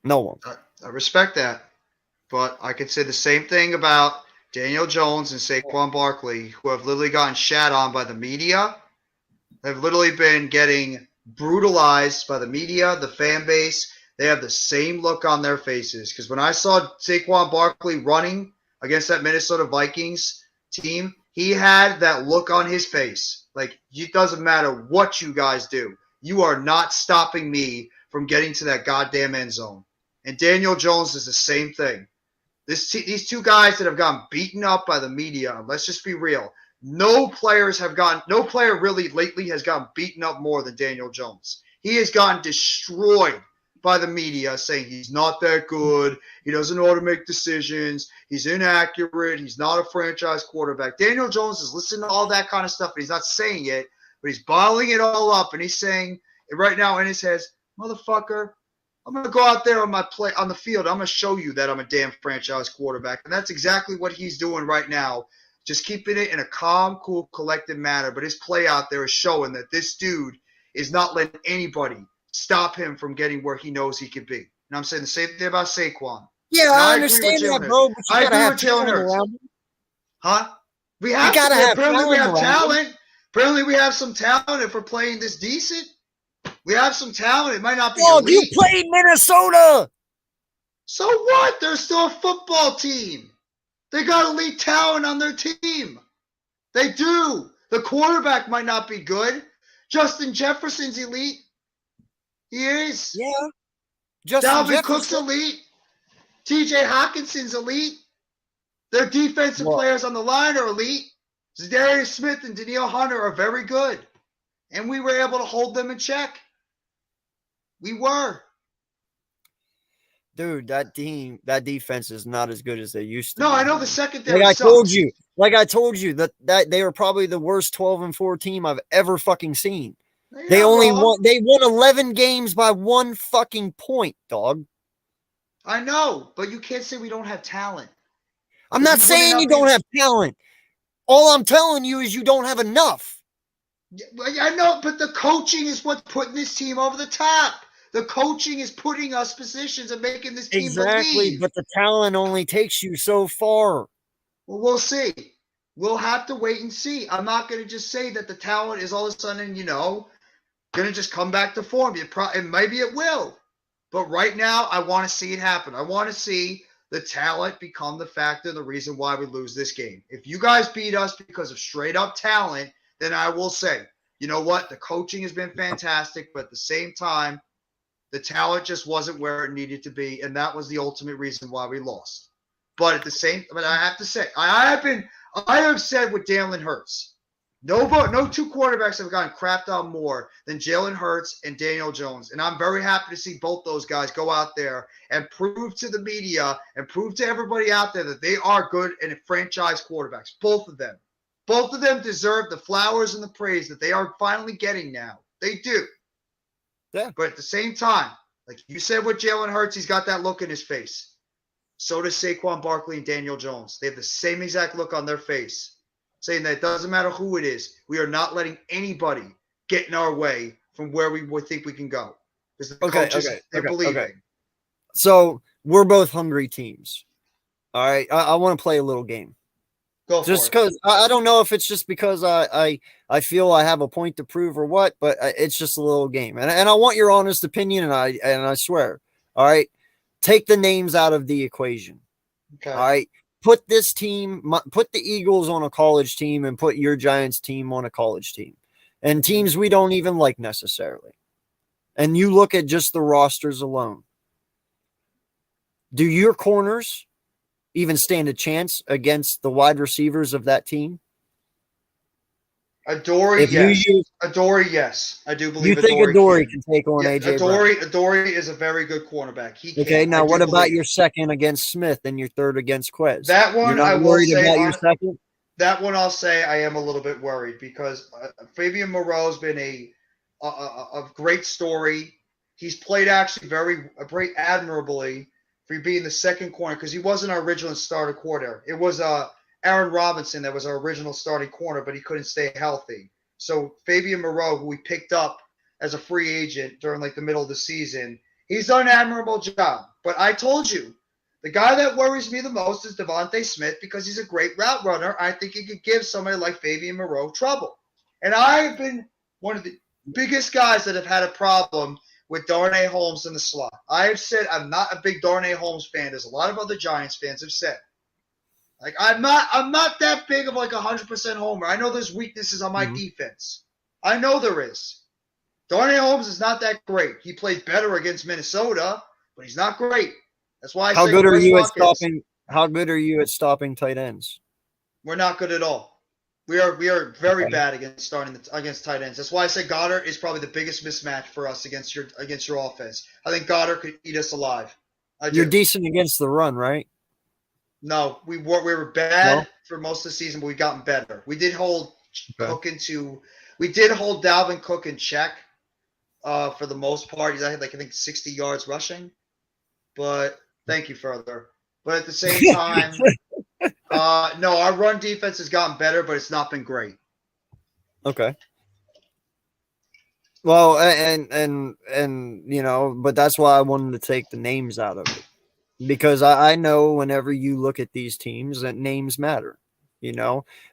S4: No one.
S8: I respect that. But I could say the same thing about Daniel Jones and Saquon Barkley, who have literally gotten shat on by the media. They've literally been getting brutalized by the media, the fan base. They have the same look on their faces. Because when I saw Saquon Barkley running against that Minnesota Vikings team, he had that look on his face. Like, it doesn't matter what you guys do. You are not stopping me from getting to that goddamn end zone. And Daniel Jones is the same thing. These 2 guys that have gotten beaten up by the media, let's just be real. No player really lately has gotten beaten up more than Daniel Jones. He has gotten destroyed by the media saying he's not that good. He doesn't know how to make decisions. He's inaccurate. He's not a franchise quarterback. Daniel Jones is listening to all that kind of stuff, but he's not saying it, but he's bottling it all up, and he's saying it right now in his head, motherfucker, I'm going to go out there on the field. I'm going to show you that I'm a damn franchise quarterback. And that's exactly what he's doing right now. Just keeping it in a calm, cool, collected manner. But his play out there is showing that this dude is not letting anybody stop him from getting where he knows he could be. And I'm saying the same thing about Saquon.
S4: Yeah, I understand that, bro. But you gotta have talent around him.
S8: Huh? We have talent. Apparently we have some talent if we're playing this decent. We have some talent. It might not be elite.
S4: You played Minnesota.
S8: So what? They're still a football team. They got elite talent on their team. They do. The quarterback might not be good. Justin Jefferson's elite. He is.
S4: Yeah.
S8: Dalvin Cook's elite. TJ Hawkinson's elite. Their defensive players on the line are elite. Zadarius Smith and Danielle Hunter are very good. And we were able to hold them in check. We were.
S4: Dude, that defense is not as good as they used to.
S8: No,
S4: be.
S8: I know the secondary.
S4: Like I
S8: sucks.
S4: told you that they are probably the worst 12-4 team I've ever fucking seen.
S8: You're
S4: They
S8: not
S4: only
S8: wrong.
S4: won 11 games by 1 fucking point, dog.
S8: I know, but you can't say we don't have talent.
S4: I'm
S8: But
S4: not
S8: you putting
S4: saying
S8: up
S4: you don't
S8: these-
S4: have talent. All I'm telling you is you don't have enough.
S8: Yeah, I know, but the coaching is what's putting this team over the top. The coaching is putting us positions and making this team believe.
S4: But the talent only takes you so far.
S8: Well, we'll see. We'll have to wait and see. I'm not going to just say that the talent is all of a sudden, going to just come back to form. And maybe it will. But right now, I want to see it happen. I want to see the talent become the factor, the reason why we lose this game. If you guys beat us because of straight up talent, then I will say, you know what? The coaching has been fantastic, but at the same time, the talent just wasn't where it needed to be, and that was the ultimate reason why we lost. But at the same, but I have to say, I have said with Jalen Hurts, no two quarterbacks have gotten crapped on more than Jalen Hurts and Daniel Jones, and I'm very happy to see both those guys go out there and prove to the media and prove to everybody out there that they are good and franchise quarterbacks. Both of them deserve the flowers and the praise that they are finally getting now. They do.
S4: Yeah.
S8: But at the same time, like you said with Jalen Hurts, he's got that look in his face. So does Saquon Barkley and Daniel Jones. They have the same exact look on their face, saying that it doesn't matter who it is. We are not letting anybody get in our way from where we would think we can go. Because the coaches, they're believing.
S4: So we're both hungry teams. All right. I want to play a little game.
S8: Go
S4: Just
S8: for it.
S4: because I don't know if it's just because I feel I have a point to prove or what, but it's just a little game, and I want your honest opinion, and I swear, all right, take the names out of the equation,
S8: Okay.
S4: all right, put this team, put the Eagles on a college team, and put your Giants team on a college team, and teams we don't even like necessarily, and you look at just the rosters alone. Do your corners even stand a chance against the wide receivers of that team?
S8: Adoree, yes. Adoree, yes. I do believe
S4: You think Adoree can take on AJ Brown?
S8: Adoree is a very good cornerback.
S4: Okay, now what about your second against Smith and your third against Quez?
S8: That one,
S4: You're not
S8: I will
S4: worried
S8: say
S4: about your second?
S8: That one, I'll say I am a little bit worried because Fabian Moreau's been a great story. He's played actually very admirably for being the second corner because he wasn't our original starter corner. It was Aaron Robinson that was our original starting corner, but he couldn't stay healthy. So Fabian Moreau, who we picked up as a free agent during like the middle of the season, he's done an admirable job. But I told you, the guy that worries me the most is Devontae Smith because he's a great route runner. I think he could give somebody like Fabian Moreau trouble. And I've been one of the biggest guys that have had a problem with Darnay Holmes in the slot. I have said I'm not a big Darnay Holmes fan, as a lot of other Giants fans have said. Like I'm not that big of like 100% homer. I know there's weaknesses on my defense. I know there is. Darnay Holmes is not that great. He plays better against Minnesota, but he's not great. That's why I
S4: How
S8: say
S4: good are
S8: Chris
S4: you at
S8: Watkins.
S4: stopping? How good are you at stopping tight ends?
S8: We're not good at all. We are very bad against tight ends. That's why I say Goddard is probably the biggest mismatch for us against your offense. I think Goddard could eat us alive.
S4: You're decent against the run, right?
S8: No, we were bad for most of the season, but we've gotten better. We did hold Dalvin Cook in check for the most part. He's had I think 60 yards rushing. But thank you further. But at the same time, no, our run defense has gotten better, but it's not been great.
S4: Okay. Well, and but that's why I wanted to take the names out of it. Because I know whenever you look at these teams that names matter,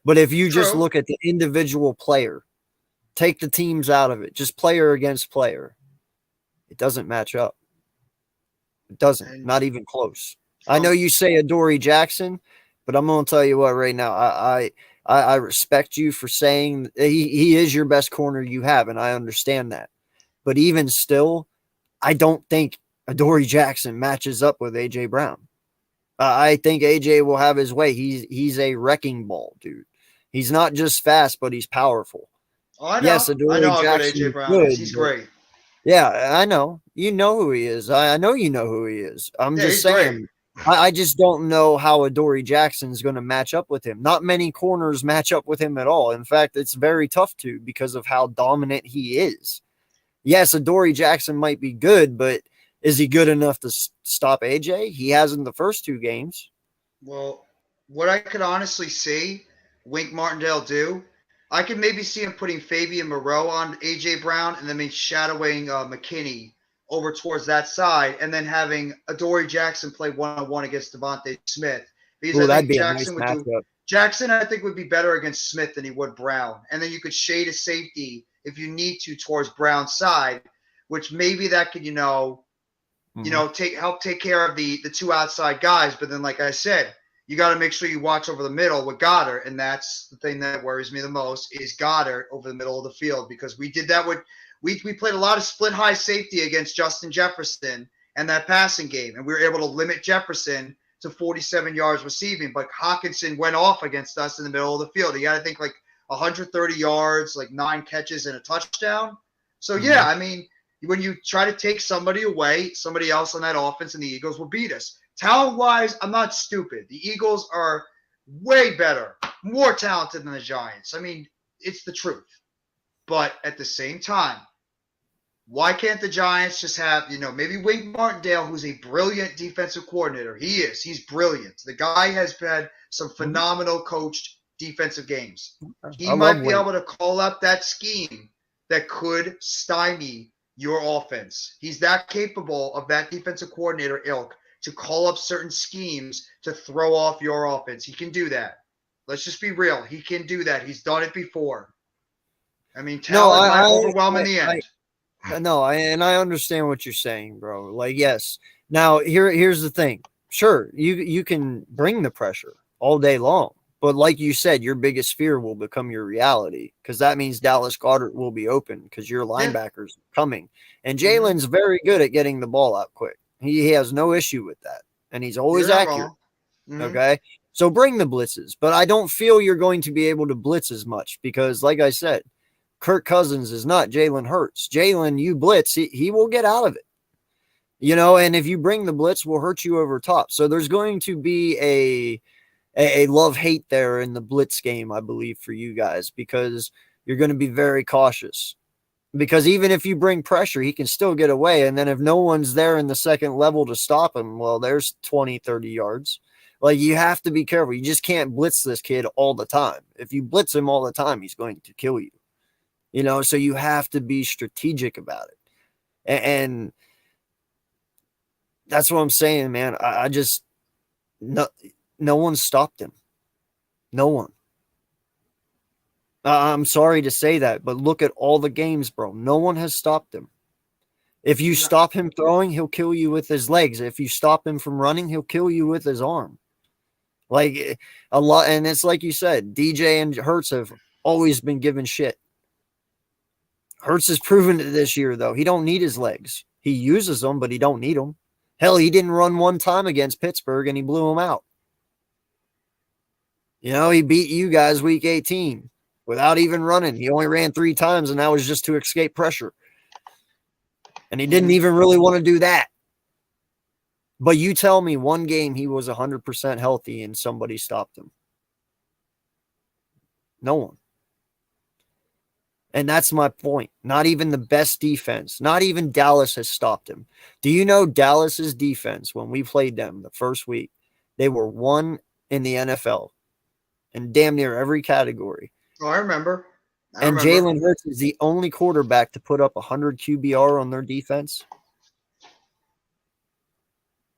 S4: But if you just look at the individual player, take the teams out of it, just player against player, it doesn't match up. It doesn't. Not even close. I know you say Adoree Jackson, but I'm going to tell you what right now. I respect you for saying he is your best corner you have, and I understand that. But even still, I don't think Adoree Jackson matches up with A.J. Brown. I think A.J. will have his way. He's a wrecking ball, dude. He's not just fast, but he's powerful.
S8: Oh, I know.
S4: Yes, Adoree
S8: I know how good
S4: Jackson
S8: A.J. Brown
S4: good,
S8: is. He's great.
S4: Yeah, I know. You know who he is. I know you know who he is. I'm
S8: Yeah,
S4: just
S8: he's
S4: saying. I just don't know how Adoree Jackson is going to match up with him. Not many corners match up with him at all. In fact, it's very tough to because of how dominant he is. Yes, Adoree Jackson might be good, but is he good enough to stop AJ? He has in the first 2 games.
S8: Well, what I could honestly see Wink Martindale do, I could maybe see him putting Fabian Moreau on AJ Brown and then maybe shadowing McKinney over towards that side, and then having Adoree Jackson play 1-on-1 against Devontae Smith. Because I
S4: that'd
S8: think
S4: be
S8: Jackson
S4: a nice
S8: would do.
S4: matchup.
S8: Jackson, I think, would be better against Smith than he would Brown. And then you could shade a safety if you need to towards Brown's side, which maybe that could, help take care of the 2 outside guys. But then, like I said, you got to make sure you watch over the middle with Goddard, and that's the thing that worries me the most is Goddard over the middle of the field, because we did that with we played a lot of split high safety against Justin Jefferson and that passing game, and we were able to limit Jefferson to 47 yards receiving, but Hawkinson went off against us in the middle of the field. You got to think like 130 yards, like 9 catches and a touchdown. So yeah, I mean, when you try to take somebody away, somebody else on that offense, and the Eagles will beat us. Talent-wise, I'm not stupid. The Eagles are way better, more talented than the Giants. I mean, it's the truth. But at the same time, why can't the Giants just have, maybe Wink Martindale, who's a brilliant defensive coordinator. He is. He's brilliant. The guy has had some phenomenal coached defensive games. He might be able to call up that scheme that could stymie your offense. He's that capable of that defensive coordinator ilk to call up certain schemes to throw off your offense. He can do that. Let's just be real. He can do that. He's done it before. I mean, talent might overwhelm in the end.
S4: I understand what you're saying, bro. Like, yes. Now, here's the thing. Sure, you can bring the pressure all day long, but like you said, your biggest fear will become your reality, because that means Dallas Goedert will be open because your linebackers are coming. And Jalen's very good at getting the ball out quick. He has no issue with that, and he's always accurate. Okay? So bring the blitzes, but I don't feel you're going to be able to blitz as much because, like I said, Kirk Cousins is not Jalen Hurts. Jalen, you blitz, he will get out of it. And if you bring the blitz, will hurt you over top. So there's going to be a love-hate there in the blitz game, I believe, for you guys, because you're going to be very cautious. Because even if you bring pressure, he can still get away. And then if no one's there in the second level to stop him, well, there's 20, 30 yards. Like, you have to be careful. You just can't blitz this kid all the time. If you blitz him all the time, he's going to kill you. So you have to be strategic about it. And that's what I'm saying, man. I just, no one stopped him. No one. I'm sorry to say that, but look at all the games, bro. No one has stopped him. If you stop him throwing, he'll kill you with his legs. If you stop him from running, he'll kill you with his arm. Like, a lot. And it's like you said, DJ and Hurts have always been given shit. Hurts has proven it this year, though. He don't need his legs. He uses them, but he don't need them. Hell, he didn't run one time against Pittsburgh, and he blew them out. He beat you guys week 18 without even running. He only ran 3 times, and that was just to escape pressure. And he didn't even really want to do that. But you tell me one game he was 100% healthy and somebody stopped him. No one. And that's my point. Not even the best defense. Not even Dallas has stopped him. Do you know Dallas's defense, when we played them the first week, they were 1 in the NFL in damn near every category.
S8: Oh, I remember.
S4: And Jalen Hurts is the only quarterback to put up 100 QBR on their defense.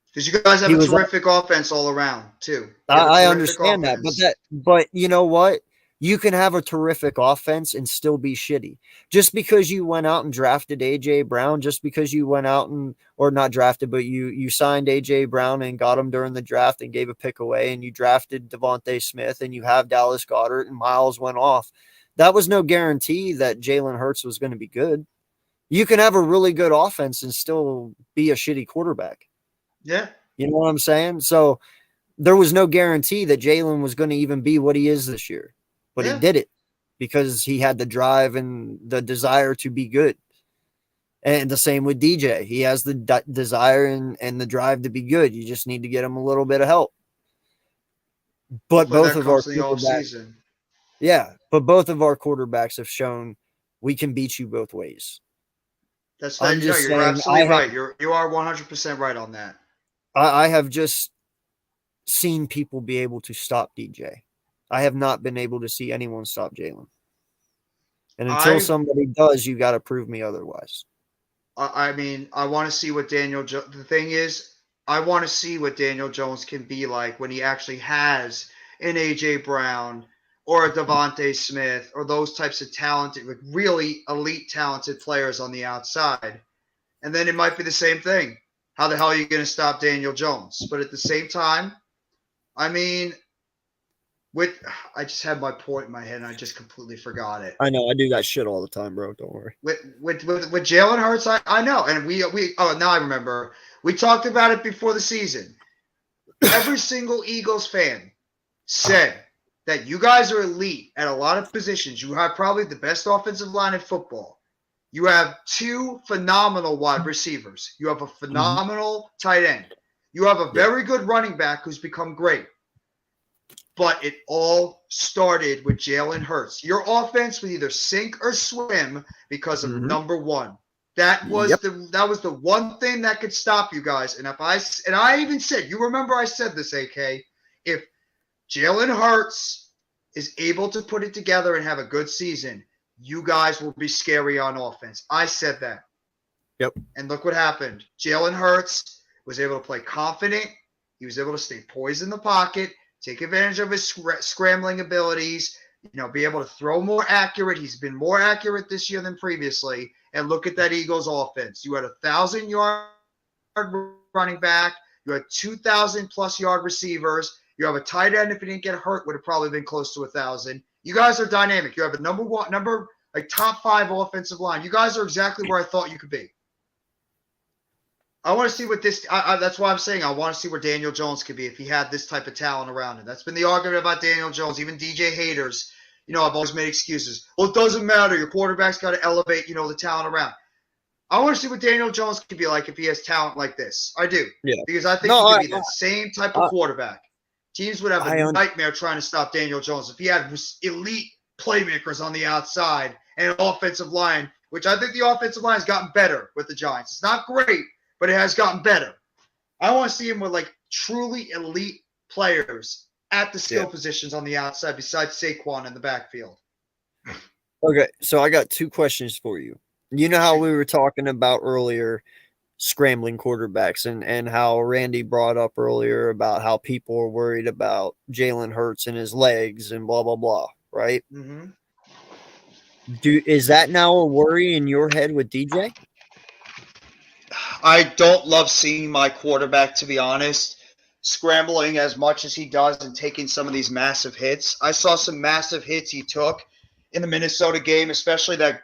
S8: Because you guys have a terrific offense all around, too.
S4: I understand offense. But you know what? You can have a terrific offense and still be shitty. Just because you went out and drafted A.J. Brown, just because you went out or not drafted, but you signed A.J. Brown and got him during the draft and gave a pick away, and you drafted Devontae Smith and you have Dallas Goedert and Miles went off. That was no guarantee that Jalen Hurts was going to be good. You can have a really good offense and still be a shitty quarterback.
S8: Yeah.
S4: You know what I'm saying? So there was no guarantee that Jalen was going to even be what he is this year. But he did it because he had the drive and the desire to be good. And the same with DJ. He has the desire and the drive to be good. You just need to get him a little bit of help. But
S8: Hopefully
S4: both
S8: that
S4: of our
S8: comes in the off
S4: quarterbacks,
S8: season.
S4: but both of our quarterbacks have shown we can beat you both ways.
S8: I'm
S4: just
S8: just
S4: saying,
S8: you're absolutely
S4: I
S8: right. You are 100% right on that.
S4: I have just seen people be able to stop DJ. I have not been able to see anyone stop Jalen. And until somebody does, you got to prove me otherwise.
S8: I mean, I want to see what the thing is, I want to see what Daniel Jones can be like when he actually has an A.J. Brown or a Devontae Smith or those types of talented, like really elite talented players on the outside. And then it might be the same thing. How the hell are you going to stop Daniel Jones? But at the same time, I mean, I just had my point in my head and I just completely forgot it.
S4: I know I do that shit all the time, bro. Don't worry.
S8: With Jalen Hurts, I know, and now I remember. We talked about it before the season. Every single Eagles fan said that you guys are elite at a lot of positions. You have probably the best offensive line in football. You have two phenomenal wide receivers. You have a phenomenal tight end. You have a very good running back who's become great. But it all started with Jalen Hurts. Your offense would either sink or swim because of number one. That was the one thing that could stop you guys. And I even said, you remember I said this, AK, if Jalen Hurts is able to put it together and have a good season, you guys will be scary on offense. I said that.
S4: Yep.
S8: And look what happened. Jalen Hurts was able to play confident. He was able to stay poised in the pocket, take advantage of his scrambling abilities, be able to throw more accurate. He's been more accurate this year than previously. And look at that Eagles offense. You had 1,000-yard running back. You had 2,000-plus yard receivers. You have a tight end. If he didn't get hurt, would have probably been close to 1,000. You guys are dynamic. You have a top 5 offensive line. You guys are exactly where I thought you could be. I want to see what this. That's why I'm saying I want to see where Daniel Jones could be if he had this type of talent around him. That's been the argument about Daniel Jones. Even DJ haters, I've always made excuses. Well, it doesn't matter. Your quarterback's got to elevate, the talent around. I want to see what Daniel Jones could be like if he has talent like this. I do.
S4: Yeah.
S8: Because I think he could be the same type of quarterback. Teams would have a nightmare trying to stop Daniel Jones if he had elite playmakers on the outside and an offensive line, which I think the offensive line has gotten better with the Giants. It's not great, but it has gotten better. I want to see him with truly elite players at the skill positions on the outside besides Saquon in the backfield.
S4: Okay, so I got 2 questions for you. You know how we were talking about earlier scrambling quarterbacks and how Randy brought up earlier about how people are worried about Jalen Hurts and his legs and blah, blah, blah, right?
S8: Mm-hmm.
S4: Is that now a worry in your head with DJ?
S8: I don't love seeing my quarterback, to be honest, scrambling as much as he does and taking some of these massive hits. I saw some massive hits he took in the Minnesota game, especially that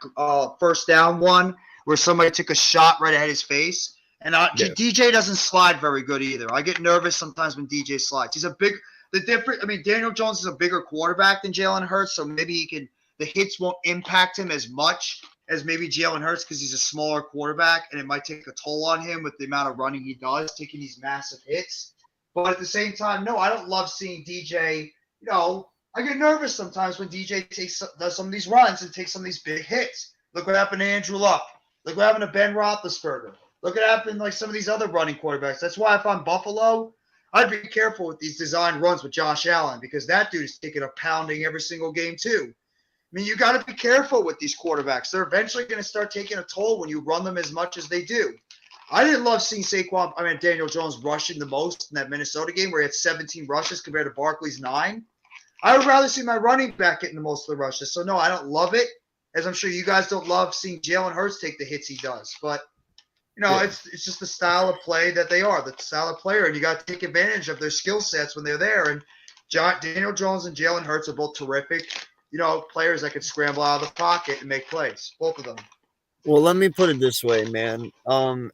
S8: first down one where somebody took a shot right at his face. And DJ doesn't slide very good either. I get nervous sometimes when DJ slides. Daniel Jones is a bigger quarterback than Jalen Hurts, so maybe the hits won't impact him as much as maybe Jalen Hurts because he's a smaller quarterback, and it might take a toll on him with the amount of running he does, taking these massive hits. But at the same time, no, I don't love seeing DJ. I get nervous sometimes when DJ does some of these runs and takes some of these big hits. Look what happened to Andrew Luck. Look what happened to Ben Roethlisberger. Look what happened to some of these other running quarterbacks. That's why if I'm Buffalo, I'd be careful with these design runs with Josh Allen because that dude is taking a pounding every single game too. I mean, you got to be careful with these quarterbacks. They're eventually going to start taking a toll when you run them as much as they do. I didn't love seeing Daniel Jones rushing the most in that Minnesota game where he had 17 rushes compared to Barkley's 9. I would rather see my running back getting the most of the rushes. So, no, I don't love it, as I'm sure you guys don't love seeing Jalen Hurts take the hits he does. But, it's just the style of play that they are, the style of player, and you got to take advantage of their skill sets when they're there. And Daniel Jones and Jalen Hurts are both terrific, players that can scramble out of the pocket and make plays, both of them.
S4: Well, let me put it this way, man.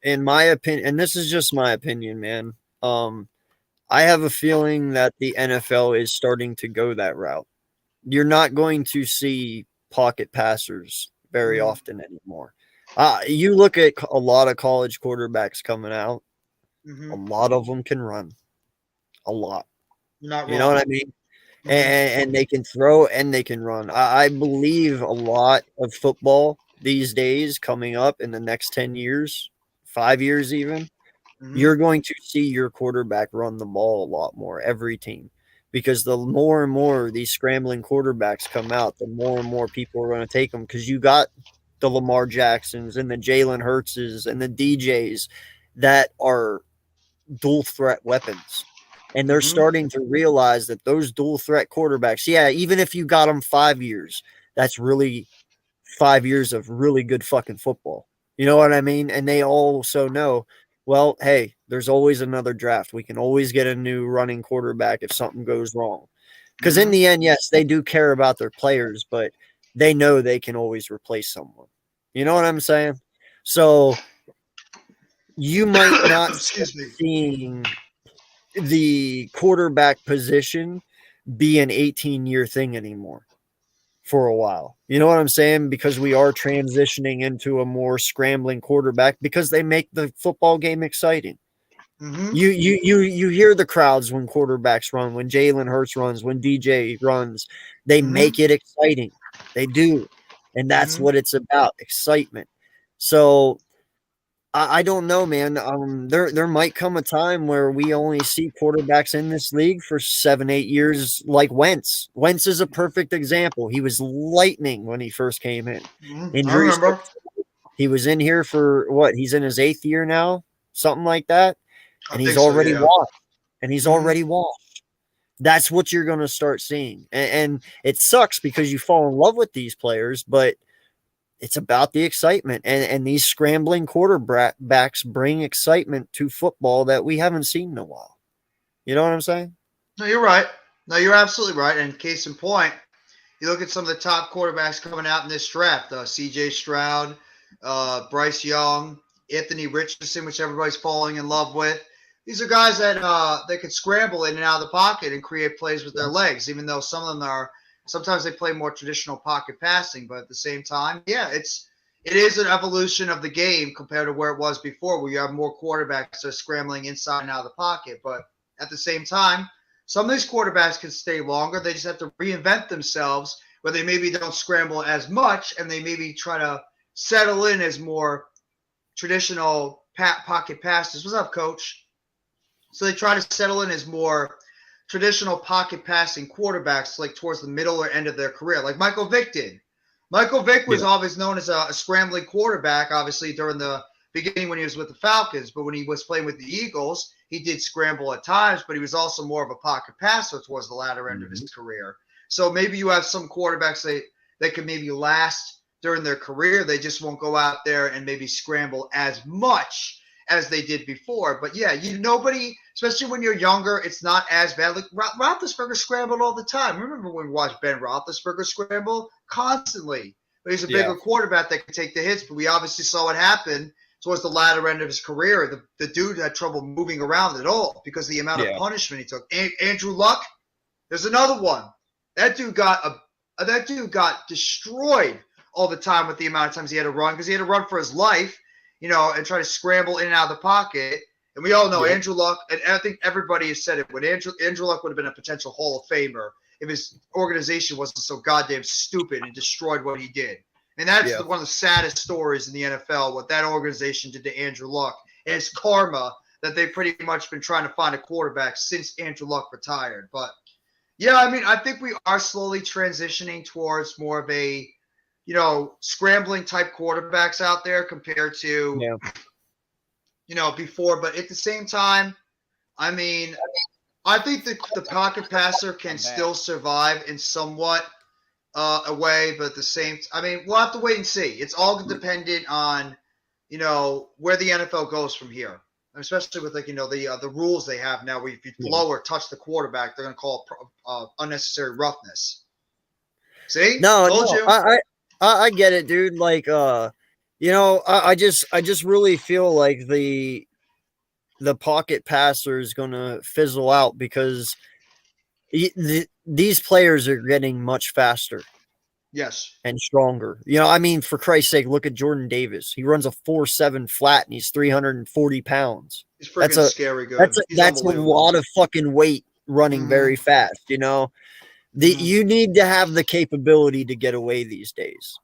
S4: In my opinion, and this is just my opinion, man, I have a feeling that the NFL is starting to go that route. You're not going to see pocket passers very often anymore. You look at a lot of college quarterbacks coming out.
S8: Mhm.
S4: A lot of them can run. A lot.
S8: You're not
S4: You
S8: wrong.
S4: know what I mean?
S8: Mhm.
S4: And they can throw and they can run. I believe a lot of football these days coming up in the next 10 years, 5 years even,
S8: Mhm.
S4: you're going to see your quarterback run the ball a lot more, every team. Because the more and more these scrambling quarterbacks come out, the more and more people are going to take them. Because you got the Lamar Jacksons and the Jalen Hurtses and the DJs that are dual threat weapons. And they're
S8: Mhm.
S4: starting to realize that those dual threat quarterbacks, yeah, even if you got them 5 years, that's really 5 years of really good fucking football. You know what I mean? And they also know, well, hey, there's always another draft. We can always get a new running quarterback if something goes wrong. Because in
S8: Mhm.
S4: the end, yes, they do care about their players, but they know they can always replace someone. You know what I'm saying? So you might not start
S8: Excuse me.
S4: seeing the quarterback position be an 18-year thing anymore for a while. You know what I'm saying? Because we are transitioning into a more scrambling quarterback because they make the football game exciting.
S8: Mhm.
S4: You hear the crowds when quarterbacks run, when Jalen Hurts runs, when DJ runs, they
S8: Mhm.
S4: make it exciting. They do. And that's
S8: Mhm.
S4: what it's about, excitement. So I don't know, man. There might come a time where we only see quarterbacks in this league for 7, 8 years, like Wentz. Wentz is a perfect example. He was lightning when he first came in.
S8: Mhm. I
S4: Injuries.
S8: remember.
S4: He was in here for what? He's in his 8th year now, something like that,
S8: I
S4: and he's
S8: think so.
S4: already
S8: Yeah.
S4: washed. And he's
S8: Mhm.
S4: already washed. That's what you're going to start seeing, and it sucks because you fall in love with these players, but it's about the excitement, and these scrambling quarterbacks bring excitement to football that we haven't seen in a while. You know what I'm saying?
S8: No, you're right. No, you're absolutely right. And case in point, you look at some of the top quarterbacks coming out in this draft: C.J. Stroud, Bryce Young, Anthony Richardson, which everybody's falling in love with. These are guys that they could scramble in and out of the pocket and create plays with their legs. Even though some of them are sometimes they play more traditional pocket passing, but at the same time, yeah, it is an evolution of the game compared to where it was before, where you have more quarterbacks that are scrambling inside and out of the pocket. But at the same time, some of these quarterbacks can stay longer. They just have to reinvent themselves where they maybe don't scramble as much and they maybe try to settle in as more traditional pocket passes. What's up, coach? So they try to settle in as more traditional pocket passing quarterbacks like towards the middle or end of their career, like Michael Vick did. Michael Vick was always known as a scrambling quarterback, obviously, during the beginning when he was with the Falcons. But when he was playing with the Eagles, he did scramble at times, but he was also more of a pocket passer towards the latter end of his career. So maybe you have some quarterbacks that can maybe last during their career. They just won't go out there and maybe scramble as much as they did before. But yeah, nobody, especially when you're younger, it's not as bad. Like Roethlisberger scrambled all the time. Remember when we watched Ben Roethlisberger scramble constantly? But he's a bigger quarterback that could take the hits. But we obviously saw what happened towards the latter end of his career. The dude had trouble moving around at all because of the amount of punishment he took. Andrew Luck, there's another one. That dude got destroyed all the time with the amount of times he had to run because he had to run for his life, and try to scramble in and out of the pocket. And we all know Andrew Luck, and I think everybody has said it, when Andrew Luck would have been a potential Hall of Famer if his organization wasn't so goddamn stupid and destroyed what he did. And that's one of the saddest stories in the NFL, what that organization did to Andrew Luck. And it's karma that they've pretty much been trying to find a quarterback since Andrew Luck retired. But, yeah, I mean, I think we are slowly transitioning towards more of a, scrambling type quarterbacks out there compared to, before. But at the same time, I mean, I think the pocket passer can still survive in somewhat a way, but at the same I mean, we'll have to wait and see. It's all dependent on, where the NFL goes from here. Especially with the rules they have now, where if you blow or touch the quarterback, they're going to call it unnecessary roughness. See? Told you.
S4: I get it, dude. Like, I just really feel like the pocket passer is going to fizzle out because these players are getting much faster.
S8: Yes.
S4: and stronger. You know, I mean, for Christ's sake, look at Jordan Davis. He runs a 4.7 flat and he's 340 pounds.
S8: He's
S4: That's
S8: freaking
S4: a
S8: scary good. He's
S4: that's a
S8: unbelievable.
S4: lot of fucking weight running very fast, you know. You need to have the capability to get away these days.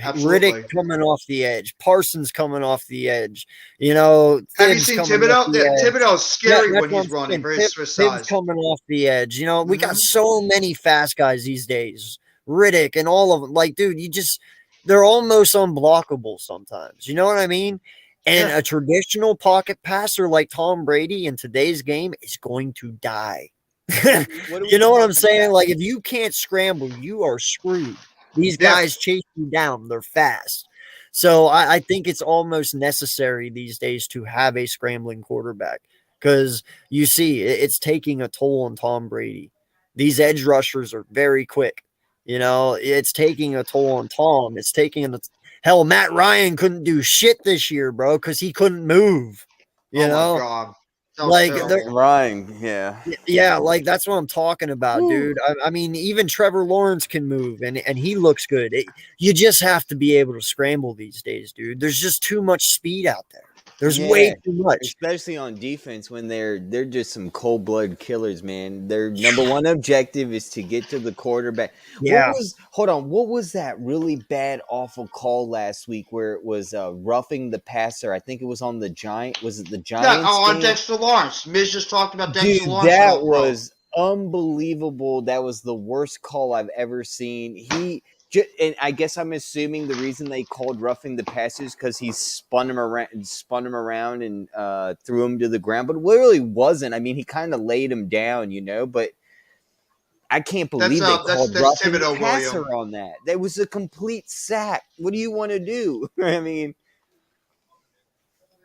S8: Absolutely.
S4: Riddick coming off the edge, Parsons coming off the edge. You know,
S8: Have you
S4: Tibbs
S8: seen
S4: coming off
S8: Thibodeau?
S4: the
S8: Yeah,
S4: edge.
S8: Thibodeau's scary
S4: Yeah,
S8: when
S4: that's
S8: he's
S4: what I'm
S8: running
S4: saying.
S8: for his
S4: Tibbs
S8: size.
S4: coming off the edge. You know, we got so many fast guys these days. Riddick and all of them. Like, dude, they're almost unblockable sometimes. You know what I mean? And a traditional pocket passer like Tom Brady in today's game is going to die. You know what I'm saying? Like, if you can't scramble, you are screwed. These guys chase you down. They're fast. So I think it's almost necessary these days to have a scrambling quarterback because you see it's taking a toll on Tom Brady. These edge rushers are very quick. You know, it's taking a toll on Tom. It's taking hell, Matt Ryan couldn't do shit this year, bro, because he couldn't move. You know?
S8: My God.
S4: Like
S10: Ryan, yeah.
S4: Yeah, like that's what I'm talking about, dude. I mean, even Trevor Lawrence can move, and he looks good. You just have to be able to scramble these days, dude. There's just too much speed out there. There's way too much,
S10: especially on defense when they're just some cold blood killers, man. Their number one objective is to get to the quarterback.
S4: Yeah.
S10: What was that really bad, awful call last week where it was roughing the passer? I think it was on the Giant. Was it the Giants?
S8: Yeah, on Dexter Lawrence. Miz just talked about Dexter
S10: Dude,
S8: Lawrence.
S10: That was unbelievable. That was the worst call I've ever seen. And I guess I'm assuming the reason they called roughing the passers because he spun him around and threw him to the ground, but it really wasn't. I mean, he kind of laid him down, you know. But I can't believe they called roughing the passer on that. That was a complete sack. What do you want to do? I mean,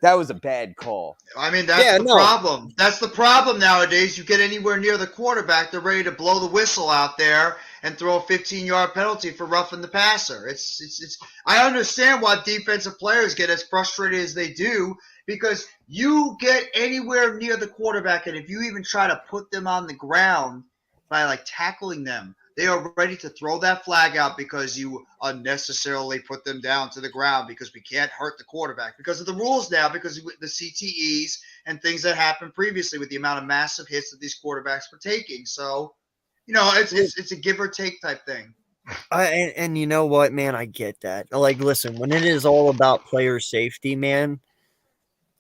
S10: that was a bad call.
S8: I mean, that's the problem. That's the problem nowadays. You get anywhere near the quarterback, they're ready to blow the whistle out there and throw a 15-yard penalty for roughing the passer. It's. I understand why defensive players get as frustrated as they do because you get anywhere near the quarterback, and if you even try to put them on the ground by like tackling them, they are ready to throw that flag out because you unnecessarily put them down to the ground because we can't hurt the quarterback because of the rules now, because of the CTEs and things that happened previously with the amount of massive hits that these quarterbacks were taking. So, you know, it's a give or take type thing.
S4: And you know what, man, I get that. Like, listen, when it is all about player safety, man,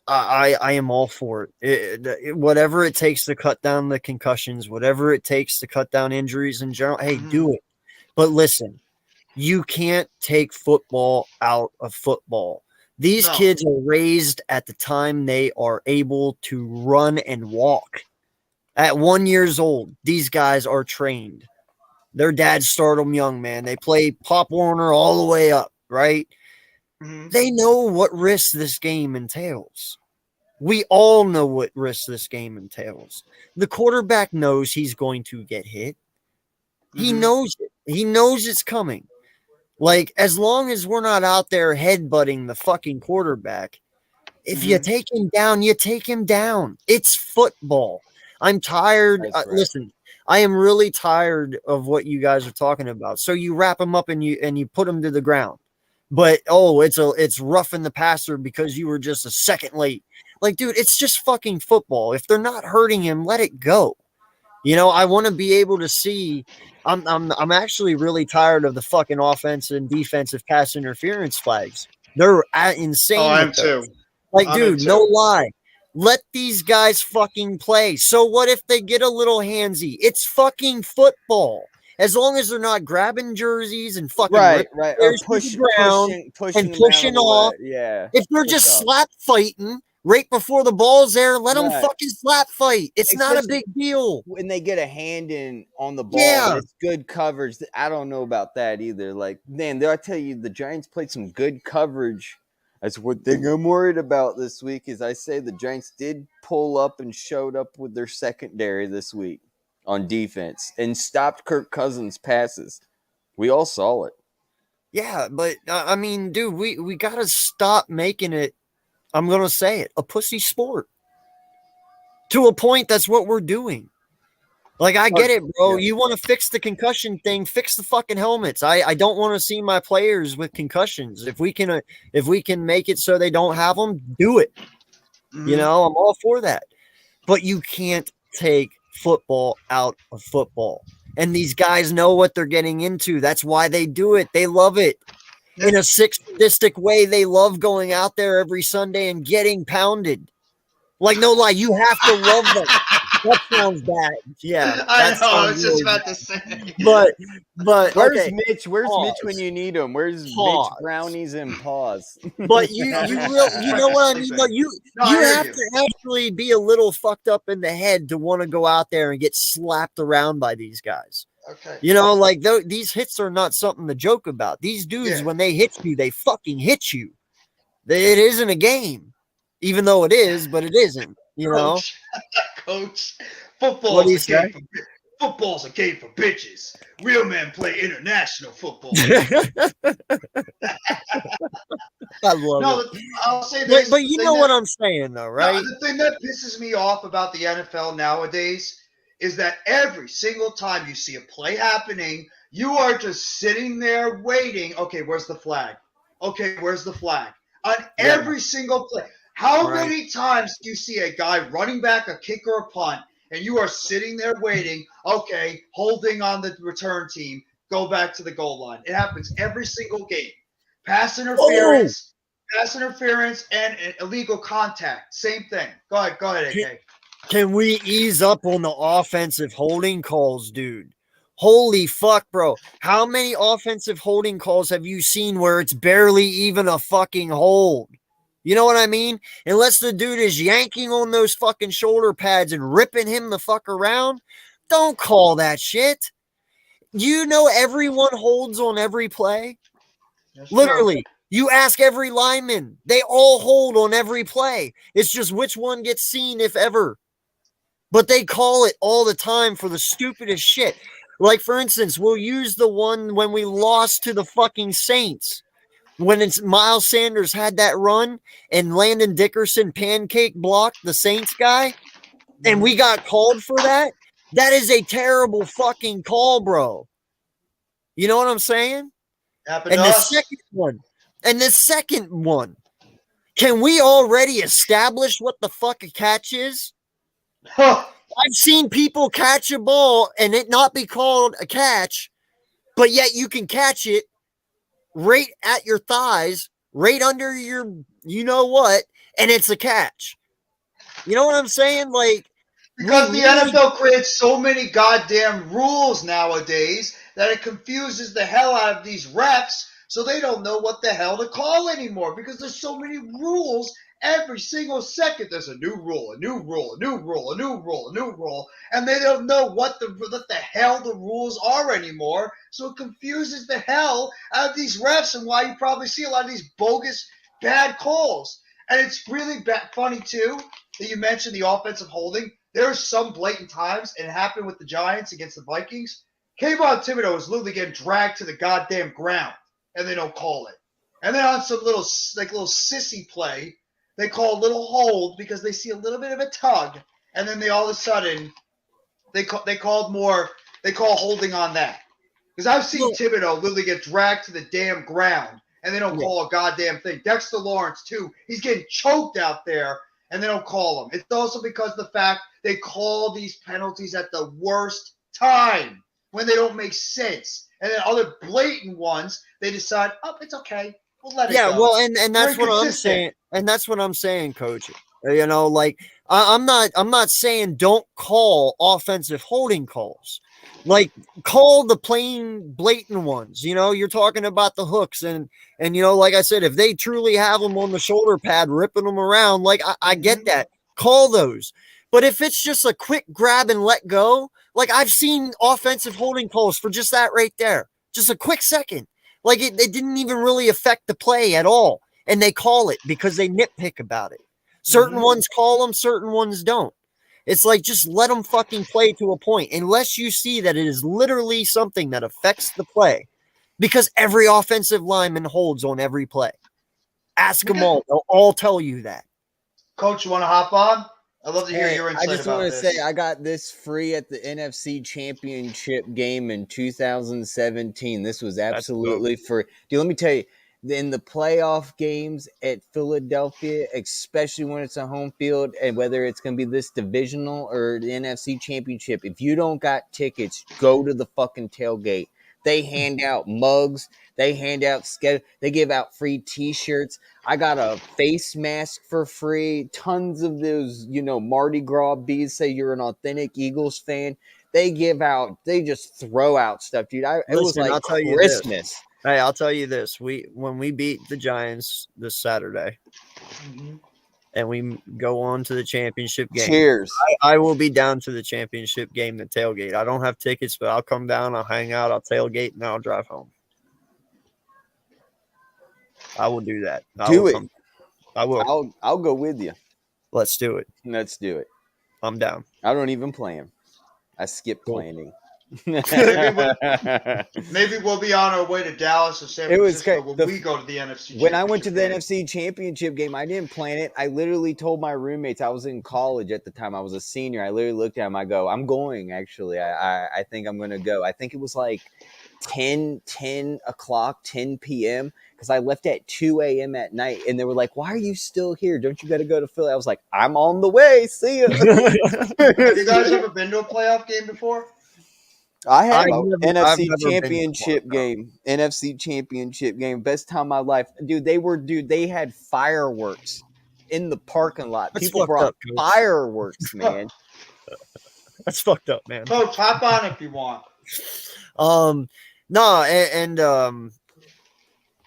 S4: I am all for it. Whatever it takes to cut down the concussions, whatever it takes to cut down injuries in general, hey, do it. But listen, you can't take football out of football. These kids are raised at the time they are able to run and walk. At 1 year old, these guys are trained. Their dads start them young, man. They play Pop Warner all the way up, right? They know what risks this game entails. We all know what risks this game entails. The quarterback knows he's going to get hit. He knows it. He knows it's coming. Like, as long as we're not out there headbutting the fucking quarterback, if you take him down, you take him down. It's football. I'm tired. Listen, I am really tired of what you guys are talking about. So you wrap him up and you put him to the ground. But it's roughing the passer because you were just a second late. Like, dude, it's just fucking football. If they're not hurting him, let it go. You know, I want to be able to see. I'm actually really tired of the fucking offense and defensive pass interference flags. They're insane.
S8: Oh, I am too.
S4: Like, dude, no lie. Let these guys fucking play. So what if they get a little handsy? It's fucking football. As long as they're not grabbing jerseys and fucking
S10: right, or
S4: pushing off.
S10: Yeah.
S4: If they're just slap fighting right before the ball's there, let them fucking slap fight. It's not a big deal.
S10: When they get a hand in on the ball, it's good coverage. I don't know about that either. Like, man, I tell you, the Giants played some good coverage. That's one thing I'm worried about this week is I say the Giants did pull up and showed up with their secondary this week on defense and stopped Kirk Cousins' passes. We all saw it.
S4: Yeah, but I mean, dude, we got to stop making it, I'm going to say it, a pussy sport. To a point, that's what we're doing. Like, I get it, bro. You want to fix the concussion thing, fix the fucking helmets. I don't want to see my players with concussions. If we can make it so they don't have them, do it. You know, I'm all for that. But you can't take football out of football. And these guys know what they're getting into. That's why they do it. They love it. In a sick, sadistic way, they love going out there every Sunday and getting pounded. Like, no lie, you have to love them. That sounds bad. Yeah.
S8: I know. I was just about to say.
S4: But
S10: Where's
S4: okay,
S10: Mitch? Where's
S4: pause.
S10: Mitch when you need him? Where's
S4: Pause.
S10: Mitch Brownies and Paws?
S4: But you know what I mean? Like you have to actually be a little fucked up in the head to want to go out there and get slapped around by these guys.
S8: Okay.
S4: You know, like these hits are not something to joke about. These dudes, when they hit you, they fucking hit you. It isn't a game, even though it is, but it isn't. You know,
S8: Coach,
S4: What do
S8: football's
S4: you
S8: a
S4: say?
S8: game for football's a game for bitches. Real men play international football.
S4: I love
S8: No,
S4: it.
S8: I'll say this.
S4: But you know what I'm saying, though, right?
S8: No, the thing that pisses me off about the NFL nowadays is that every single time you see a play happening, you are just sitting there waiting. Okay, where's the flag? Okay, where's the flag? On every single play. How
S4: Right.
S8: many times do you see a guy running back a kick or a punt, and you are sitting there waiting, okay, holding on the return team, go back to the goal line? It happens every single game. Pass interference, and illegal contact. Same thing. Go ahead, AK.
S4: Can we ease up on the offensive holding calls, dude? Holy fuck, bro. How many offensive holding calls have you seen where it's barely even a fucking hold? You know what I mean? Unless the dude is yanking on those fucking shoulder pads and ripping him the fuck around, don't call that shit. You know everyone holds on every play? Literally. You ask every lineman. They all hold on every play. It's just which one gets seen, if ever. But they call it all the time for the stupidest shit. Like, for instance, we'll use the one when we lost to the fucking Saints. When it's Miles Sanders had that run and Landon Dickerson pancake blocked the Saints guy, and we got called for that. That is a terrible fucking call, bro. You know what I'm saying?
S8: Happened
S4: And
S8: to
S4: the
S8: us.
S4: second one, can we already establish what the fuck a catch is? I've seen people catch a ball and it not be called a catch, but yet you can catch it right at your thighs, right under your you know what, and it's a catch. You know what I'm saying? Like,
S8: Because the NFL creates so many goddamn rules nowadays that it confuses the hell out of these refs, so they don't know what the hell to call anymore because there's so many rules. Every single second there's a new rule, a new rule, a new rule, a new rule, a new rule, and they don't know what the hell the rules are anymore, so it confuses the hell out of these refs, and why you probably see a lot of these bogus bad calls. And it's really funny too that you mentioned the offensive holding. There are some blatant times, and it happened with the Giants against the Vikings. Kayvon Thibodeau is literally getting dragged to the goddamn ground, and they don't call it. And then on some little sissy play, they call a little hold because they see a little bit of a tug, and then they all of a sudden they call holding on that. Because I've seen Thibodeau literally get dragged to the damn ground, and they don't call a goddamn thing. Dexter Lawrence too, he's getting choked out there, and they don't call him. It's also because of the fact they call these penalties at the worst time when they don't make sense. And then other blatant ones, they decide, oh, it's okay. We'll let it go.
S4: Well, and that's what I'm saying. And that's what I'm saying, Coach. You know, like I'm not saying don't call offensive holding calls. Like, call the plain blatant ones. You know, you're talking about the hooks and you know, like I said, if they truly have them on the shoulder pad, ripping them around, like I get that. Call those. But if it's just a quick grab and let go, like I've seen offensive holding calls for just that right there, just a quick second. Like it didn't even really affect the play at all. And they call it because they nitpick about it. Certain ones call them, certain ones don't. It's like, just let them fucking play to a point, unless you see that it is literally something that affects the play, because every offensive lineman holds on every play. Ask them all. They'll all tell you that.
S8: Coach, you want to hop on? I'd love to hear
S10: Hey,
S8: your
S10: I
S8: insight
S10: just
S8: about
S10: want to
S8: this.
S10: say I got this free at the NFC Championship game in 2017. This was absolutely free. Dude, let me tell you, in the playoff games at Philadelphia, especially when it's a home field, and whether it's going to be this divisional or the NFC Championship, if you don't got tickets, go to the fucking tailgate. They hand out mugs. They hand out they give out free T-shirts. I got a face mask for free. Tons of those, Mardi Gras beads say you're an authentic Eagles fan. They just throw out stuff, dude. It was
S4: Listen,
S10: like
S4: I'll tell you
S10: Christmas.
S4: this. Hey, I'll tell you this. When we beat the Giants this Saturday, and we go on to the championship game.
S10: Cheers.
S4: I will be down to the championship game, the tailgate. I don't have tickets, but I'll come down, I'll hang out, I'll tailgate, and I'll drive home. I will do that. I will.
S10: I'll go with you.
S4: Let's do it.
S10: Let's do it.
S4: I'm down.
S10: I don't even plan. I skip planning.
S8: Maybe we'll be on our way to Dallas or San Francisco when we go to the NFC.
S10: When I went to the NFC Championship game, I didn't plan it. I literally told my roommates, I was in college at the time. I was a senior. I literally looked at them. I go, I'm going, actually. I think I'm going to go. I think it was like 10 o'clock, 10 p.m. because I left at 2 a.m. at night. And they were like, why are you still here? Don't you got to go to Philly? I was like, I'm on the way. See ya.
S8: Have you guys ever been to a playoff game before?
S10: I have an NFC Championship game. NFC Championship game. Best time of my life. Dude, they had fireworks in the parking lot.
S4: That's
S10: People brought fireworks, man.
S4: That's fucked up, man.
S8: Coach, hop on if you want.
S4: No,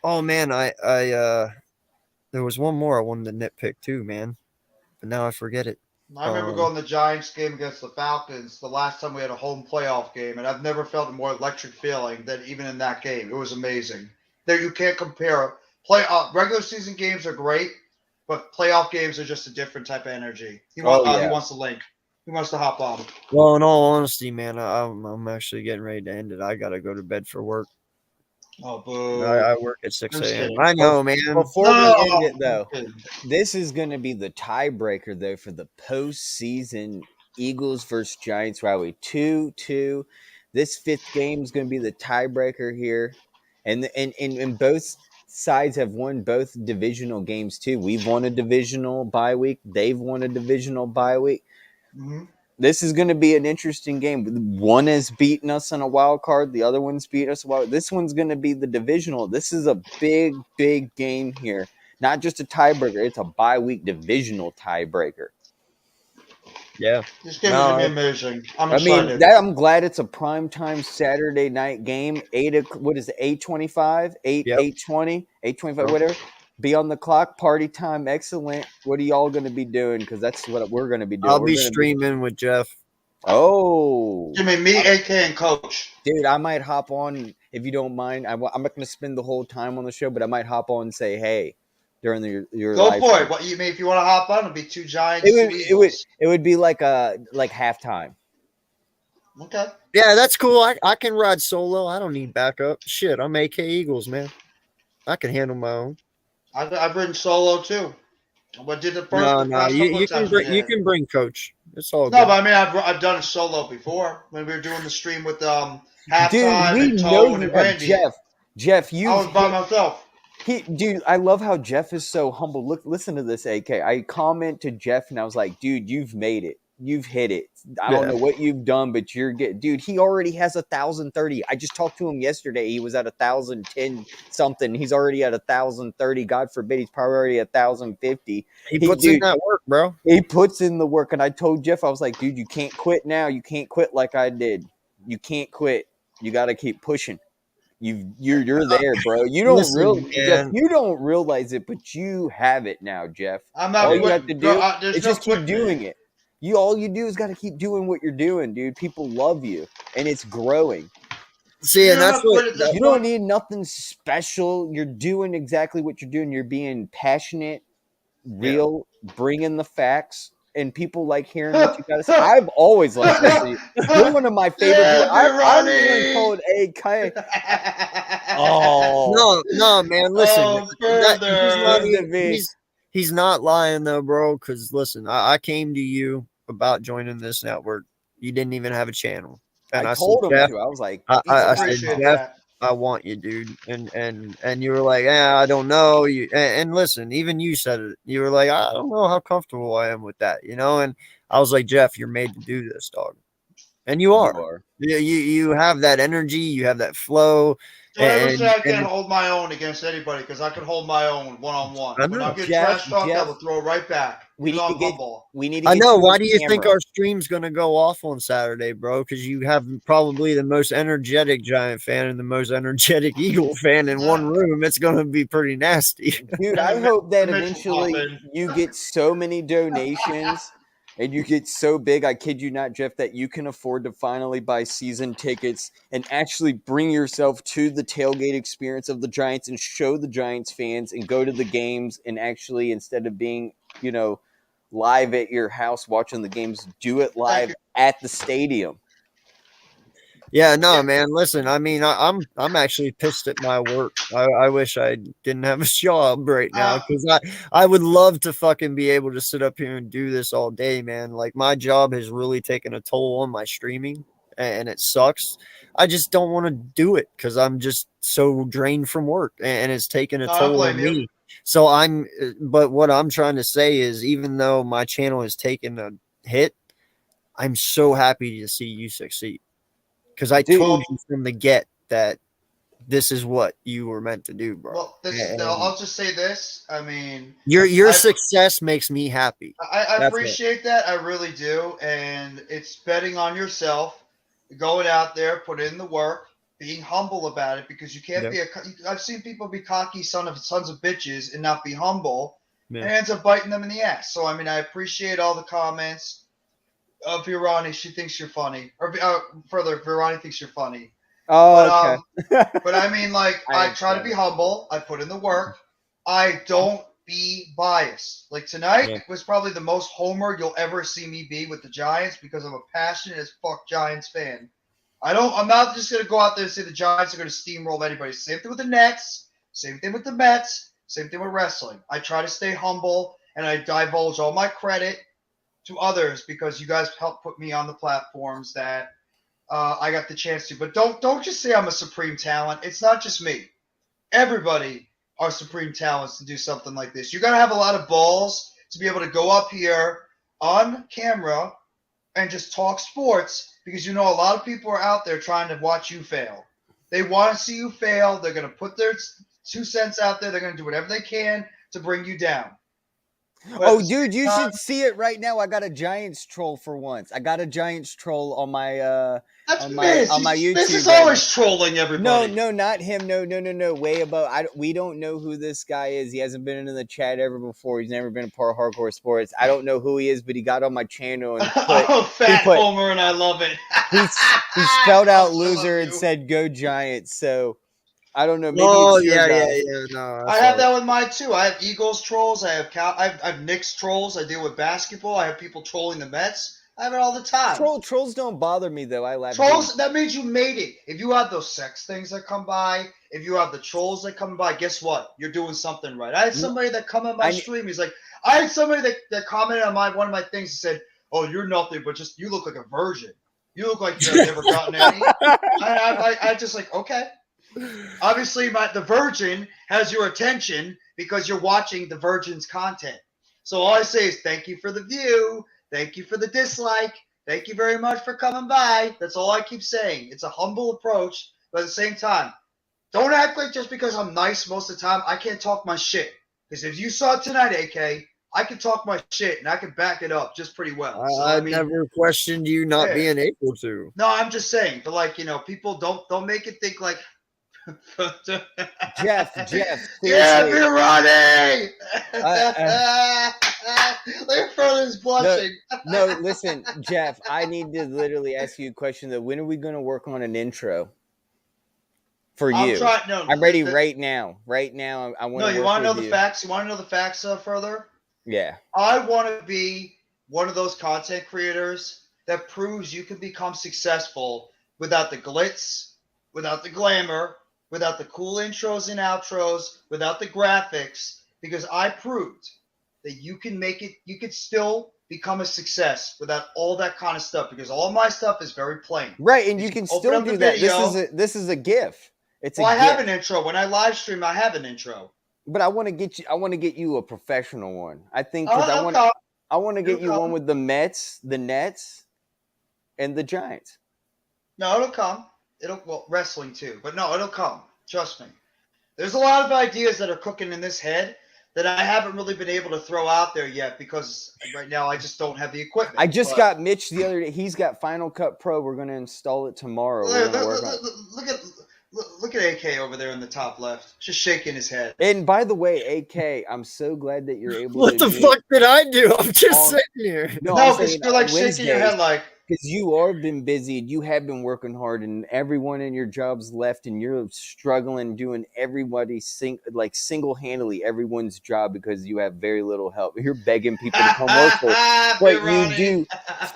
S4: oh man, I there was one more I wanted to nitpick too, man. But now I forget it.
S8: I remember going to the Giants game against the Falcons the last time we had a home playoff game, and I've never felt a more electric feeling than even in that game. It was amazing. There, you can't compare. Regular season games are great, but playoff games are just a different type of energy. He wants to link. He wants to hop on.
S4: Well, in all honesty, man, I'm actually getting ready to end it. I gotta go to bed for work.
S8: Oh, boo.
S4: I work at 6 a.m. I know, man.
S10: Before we end it, though, this is going to be the tiebreaker, though, for the postseason Eagles versus Giants rivalry. 2-2. This fifth game is going to be the tiebreaker here. And both sides have won both divisional games, too. We've won a divisional bye week. They've won a divisional bye week. Mm-hmm. This is going to be an interesting game. One has beaten us on a wild card. The other one's beaten us. This one's going to be the divisional. This is a big, big game here. Not just a tiebreaker. It's a bye-week divisional tiebreaker.
S4: Yeah.
S8: This game is going to be amazing. I'm excited.
S10: I'm glad it's a primetime Saturday night game. 8:25? 8:20? 8:25, whatever. Be on the clock, party time, excellent. What are y'all going to be doing? Because that's what we're going to be doing.
S4: I'll be streaming with Jeff.
S10: Oh.
S8: You mean me, AK, and Coach?
S10: Dude, I might hop on, if you don't mind. I'm not going to spend the whole time on the show, but I might hop on and say, hey, during your
S8: Go
S10: live
S8: for
S10: stream.
S8: it. What you mean? If you want to hop on, it'll be two Giants.
S10: It would be like halftime.
S8: Okay.
S4: Yeah, that's cool. I can ride solo. I don't need backup. Shit, I'm AK Eagles, man. I can handle my own.
S8: I've ridden solo too. What did the first?
S4: No. You can bring Coach. It's all good.
S8: No, but I mean I've done it solo before when we were doing the stream with halftime and Toe and Randy.
S10: Jeff,
S8: I was by myself.
S10: Dude, I love how Jeff is so humble. Listen to this, AK. I comment to Jeff and I was like, dude, you've made it. You've hit it. I don't know what you've done, but you're good. Dude, he already has 1,030. I just talked to him yesterday. He was at 1,010 something. He's already at 1,030. God forbid he's probably already at 1,050.
S4: He puts in that work, bro.
S10: He puts in the work. And I told Jeff, I was like, dude, you can't quit now. You can't quit like I did. You can't quit. You got to keep pushing. You're there, bro. You don't Jeff, you don't realize it, but you have it now, Jeff.
S8: I'm not.
S10: All you have to do is just keep
S8: quit,
S10: doing it. All you do is got to keep doing what you're doing, dude. People love you, and it's growing.
S4: See, and that's what
S10: you don't need nothing special. You're doing exactly what you're doing. You're being passionate, real, bringing the facts, and people like hearing what you got to say. I've always liked to see. You're one of my favorite people. I'm even called AK.
S4: Oh no, man! Listen, He's not lying though, bro. Because listen, I came to you about joining this network. You didn't even have a channel, and
S10: I
S4: I
S10: told
S4: said,
S10: him
S4: Jeff,
S10: to. I was like,
S4: I said,
S8: Appreciate
S4: Jeff,
S8: that.
S4: I want you, dude. And you were like, yeah, I don't know. And listen, even you said it. You were like, I don't know how comfortable I am with that, you know. And I was like, Jeff, you're made to do this, dog. And you are. You have that energy. You have that flow.
S8: Don't ever say I
S4: And
S8: can't hold my own against anybody because I can hold my own one-on-one.
S4: I
S8: When
S4: know.
S8: I get
S10: Jeff,
S8: trash talked, I
S10: Jeff,
S8: will throw it right back.
S10: we
S8: Even
S10: need
S8: though
S10: to
S8: I'm
S10: get.
S8: humble.
S10: We need to.
S4: I
S10: Get
S4: know.
S10: you
S4: Why
S10: a
S4: do you think
S10: camera.
S4: our stream's going to go off on Saturday, bro? Because you have probably the most energetic Giant fan and the most energetic Eagle fan in one room. It's going to be pretty nasty.
S10: Dude, I hope that
S8: Mitchell
S10: eventually
S8: Poppin.
S10: you get so many donations and you get so big, I kid you not, Jeff, that you can afford to finally buy season tickets and actually bring yourself to the tailgate experience of the Giants and show the Giants fans and go to the games and actually, instead of being, live at your house watching the games, do it live at the stadium.
S4: Yeah, no, man. Listen, I mean, I'm actually pissed at my work. I wish I didn't have a job right now because I would love to fucking be able to sit up here and do this all day, man. Like my job has really taken a toll on my streaming, and it sucks. I just don't want to do it because I'm just so drained from work, and it's taken a
S8: No, I
S4: toll
S8: blame
S4: on
S8: you.
S4: me. So but what I'm trying to say is, even though my channel has taken a hit, I'm so happy to see you succeed. Because I told you from the get that this is what you were meant to do, bro.
S8: Well, I'll just say this. I mean,
S4: Your success makes me happy.
S8: I appreciate that. I really do. And it's betting on yourself, going out there, put in the work, being humble about it, because you can't be I've seen people be cocky sons of bitches and not be humble, and it ends up biting them in the ass. So, I mean, I appreciate all the comments. Virani, she thinks you're funny. Or further, Virani thinks you're funny.
S10: Oh, okay.
S8: But I mean, like, I try to be humble. I put in the work. I don't be biased. Like tonight was probably the most homer you'll ever see me be with the Giants because I'm a passionate as fuck Giants fan. I'm not just gonna go out there and say the Giants are gonna steamroll anybody. Same thing with the Nets. Same thing with the Mets. Same thing with wrestling. I try to stay humble and I divulge all my credit to others because you guys helped put me on the platforms that I got the chance to. But don't just say I'm a supreme talent. It's not just me. Everybody are supreme talents to do something like this. You got to have a lot of balls to be able to go up here on camera and just talk sports because a lot of people are out there trying to watch you fail. They want to see you fail. They're going to put their 2 cents out there. They're going to do whatever they can to bring you down.
S10: Oh, dude, you should see it right now. I got a Giants troll for once. I got a Giants troll on my on my YouTube.
S8: This is always trolling everybody.
S10: No, not him. No. Way above. We don't know who this guy is. He hasn't been in the chat ever before. He's never been a part of Hardcore Sports. I don't know who he is, but he got on my channel and
S8: Homer, and I love it.
S10: he spelled out loser and said "Go Giants." So I don't know. Maybe
S4: No,
S8: I have that with mine too. I have Eagles trolls. I have Knicks trolls. I deal with basketball. I have people trolling the Mets. I have it all the time.
S10: Trolls don't bother me though. I laugh.
S8: Trolls. That means you made it. If you have those sex things that come by, if you have the trolls that come by, guess what? You're doing something right. I had somebody that come on my stream. He's like, I had somebody that commented on one of my things and said, "Oh, you're nothing, but just you look like a virgin. You look like you've never gotten any." I just like, okay. Obviously, the virgin has your attention because you're watching the virgin's content. So all I say is thank you for the view. Thank you for the dislike. Thank you very much for coming by. That's all I keep saying. It's a humble approach, but at the same time, don't act like just because I'm nice most of the time, I can't talk my shit. Because if you saw it tonight, AK, I can talk my shit and I can back it up just pretty well.
S4: I never questioned you not being able to.
S8: No, I'm just saying. But like, people don't make it think like,
S10: Jeff.
S8: Yeah, Virani! Their brother's blushing.
S10: No, listen, Jeff. I need to literally ask you a question. Though, when are we going to work on an intro for you? I'm ready right now. Right now, I want.
S8: No, you want to know the facts? You want to know the facts further?
S10: Yeah.
S8: I want to be one of those content creators that proves you can become successful without the glitz, without the glamour, without the cool intros and outros, without the graphics, because I proved that you can make it, you could still become a success without all that kind of stuff, because all my stuff is very plain.
S10: Right, and you can
S8: open
S10: still
S8: up the
S10: do that.
S8: video.
S10: This is a GIF. It's
S8: Well,
S10: a
S8: I have
S10: GIF.
S8: an intro. When I live stream, I have an intro.
S10: But I want to get you a professional one. I think
S8: I'll
S10: because I want to get you
S8: It'll
S10: one
S8: come.
S10: with the Mets, the Nets, and the Giants.
S8: No, it'll come. Well, wrestling too, but no, it'll come. Trust me. There's a lot of ideas that are cooking in this head that I haven't really been able to throw out there yet, because right now I just don't have the equipment.
S10: I just
S8: But
S10: got Mitch the other day. He's got Final Cut Pro. We're going to install it tomorrow. We're gonna work on it.
S8: Look at AK over there in the top left, just shaking his head.
S10: And by the way, AK, I'm so glad that you're able
S4: What
S10: to
S4: the fuck did I do? I'm just
S10: on-
S4: sitting here.
S10: No,
S8: No,
S10: I'm
S8: because
S10: saying
S8: you're like
S10: on
S8: shaking your
S10: Wednesdays,
S8: head like,
S10: because you are been busy and you have been working hard, and everyone in your job's left, and you're struggling doing single-handedly everyone's job because you have very little help. You're begging people to come work for you. But you do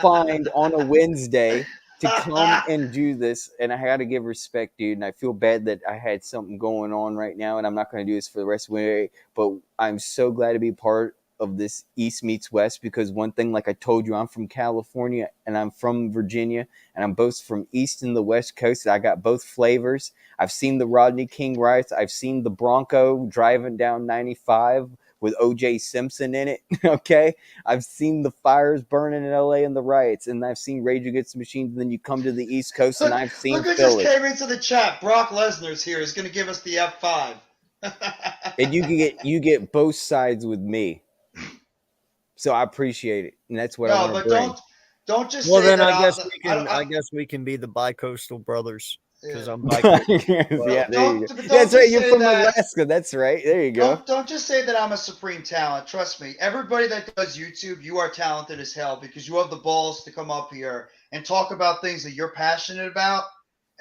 S10: find on a Wednesday to come and do this, and I got to give respect, dude. And I feel bad that I had something going on right now, and I'm not going to do this for the rest of the day. But I'm so glad to be part of this East meets West, because one thing, like I told you, I'm from California and I'm from Virginia, and I'm both from East and the West Coast. I got both flavors. I've seen the Rodney King riots. I've seen the Bronco driving down 95 with O.J. Simpson in it. Okay, I've seen the fires burning in L.A. and the riots, and I've seen Rage Against the Machine. And then you come to the East Coast, and I've seen
S8: look who
S10: Philly.
S8: just came into the chat. Brock Lesnar's here. He's going to give us the F5.
S10: And you get both sides with me. So I appreciate it, and that's what I
S8: No,
S10: want
S8: but
S10: to bring.
S8: don't just
S4: Well,
S8: say
S4: then
S8: that.
S4: I guess we can be the bi-coastal brothers, because I'm bi-coastal.
S10: Yeah, there you
S8: don't-
S10: go.
S8: but don't
S10: That's right.
S8: just
S10: You're
S8: say
S10: from
S8: that.
S10: Alaska. That's right. There you go.
S8: Don't just say that I'm a supreme talent. Trust me. Everybody that does YouTube, you are talented as hell, because you have the balls to come up here and talk about things that you're passionate about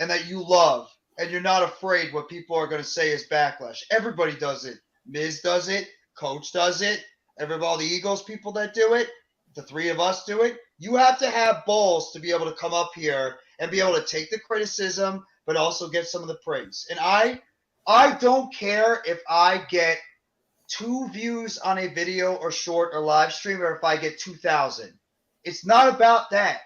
S8: and that you love, and you're not afraid what people are going to say is backlash. Everybody does it. Miz does it. Coach does it. All the Eagles people that do it. The three of us do it. You have to have balls to be able to come up here and be able to take the criticism, but also get some of the praise. And I don't care if I get 2 views on a video or short or live stream, or if I get 2,000. It's not about that.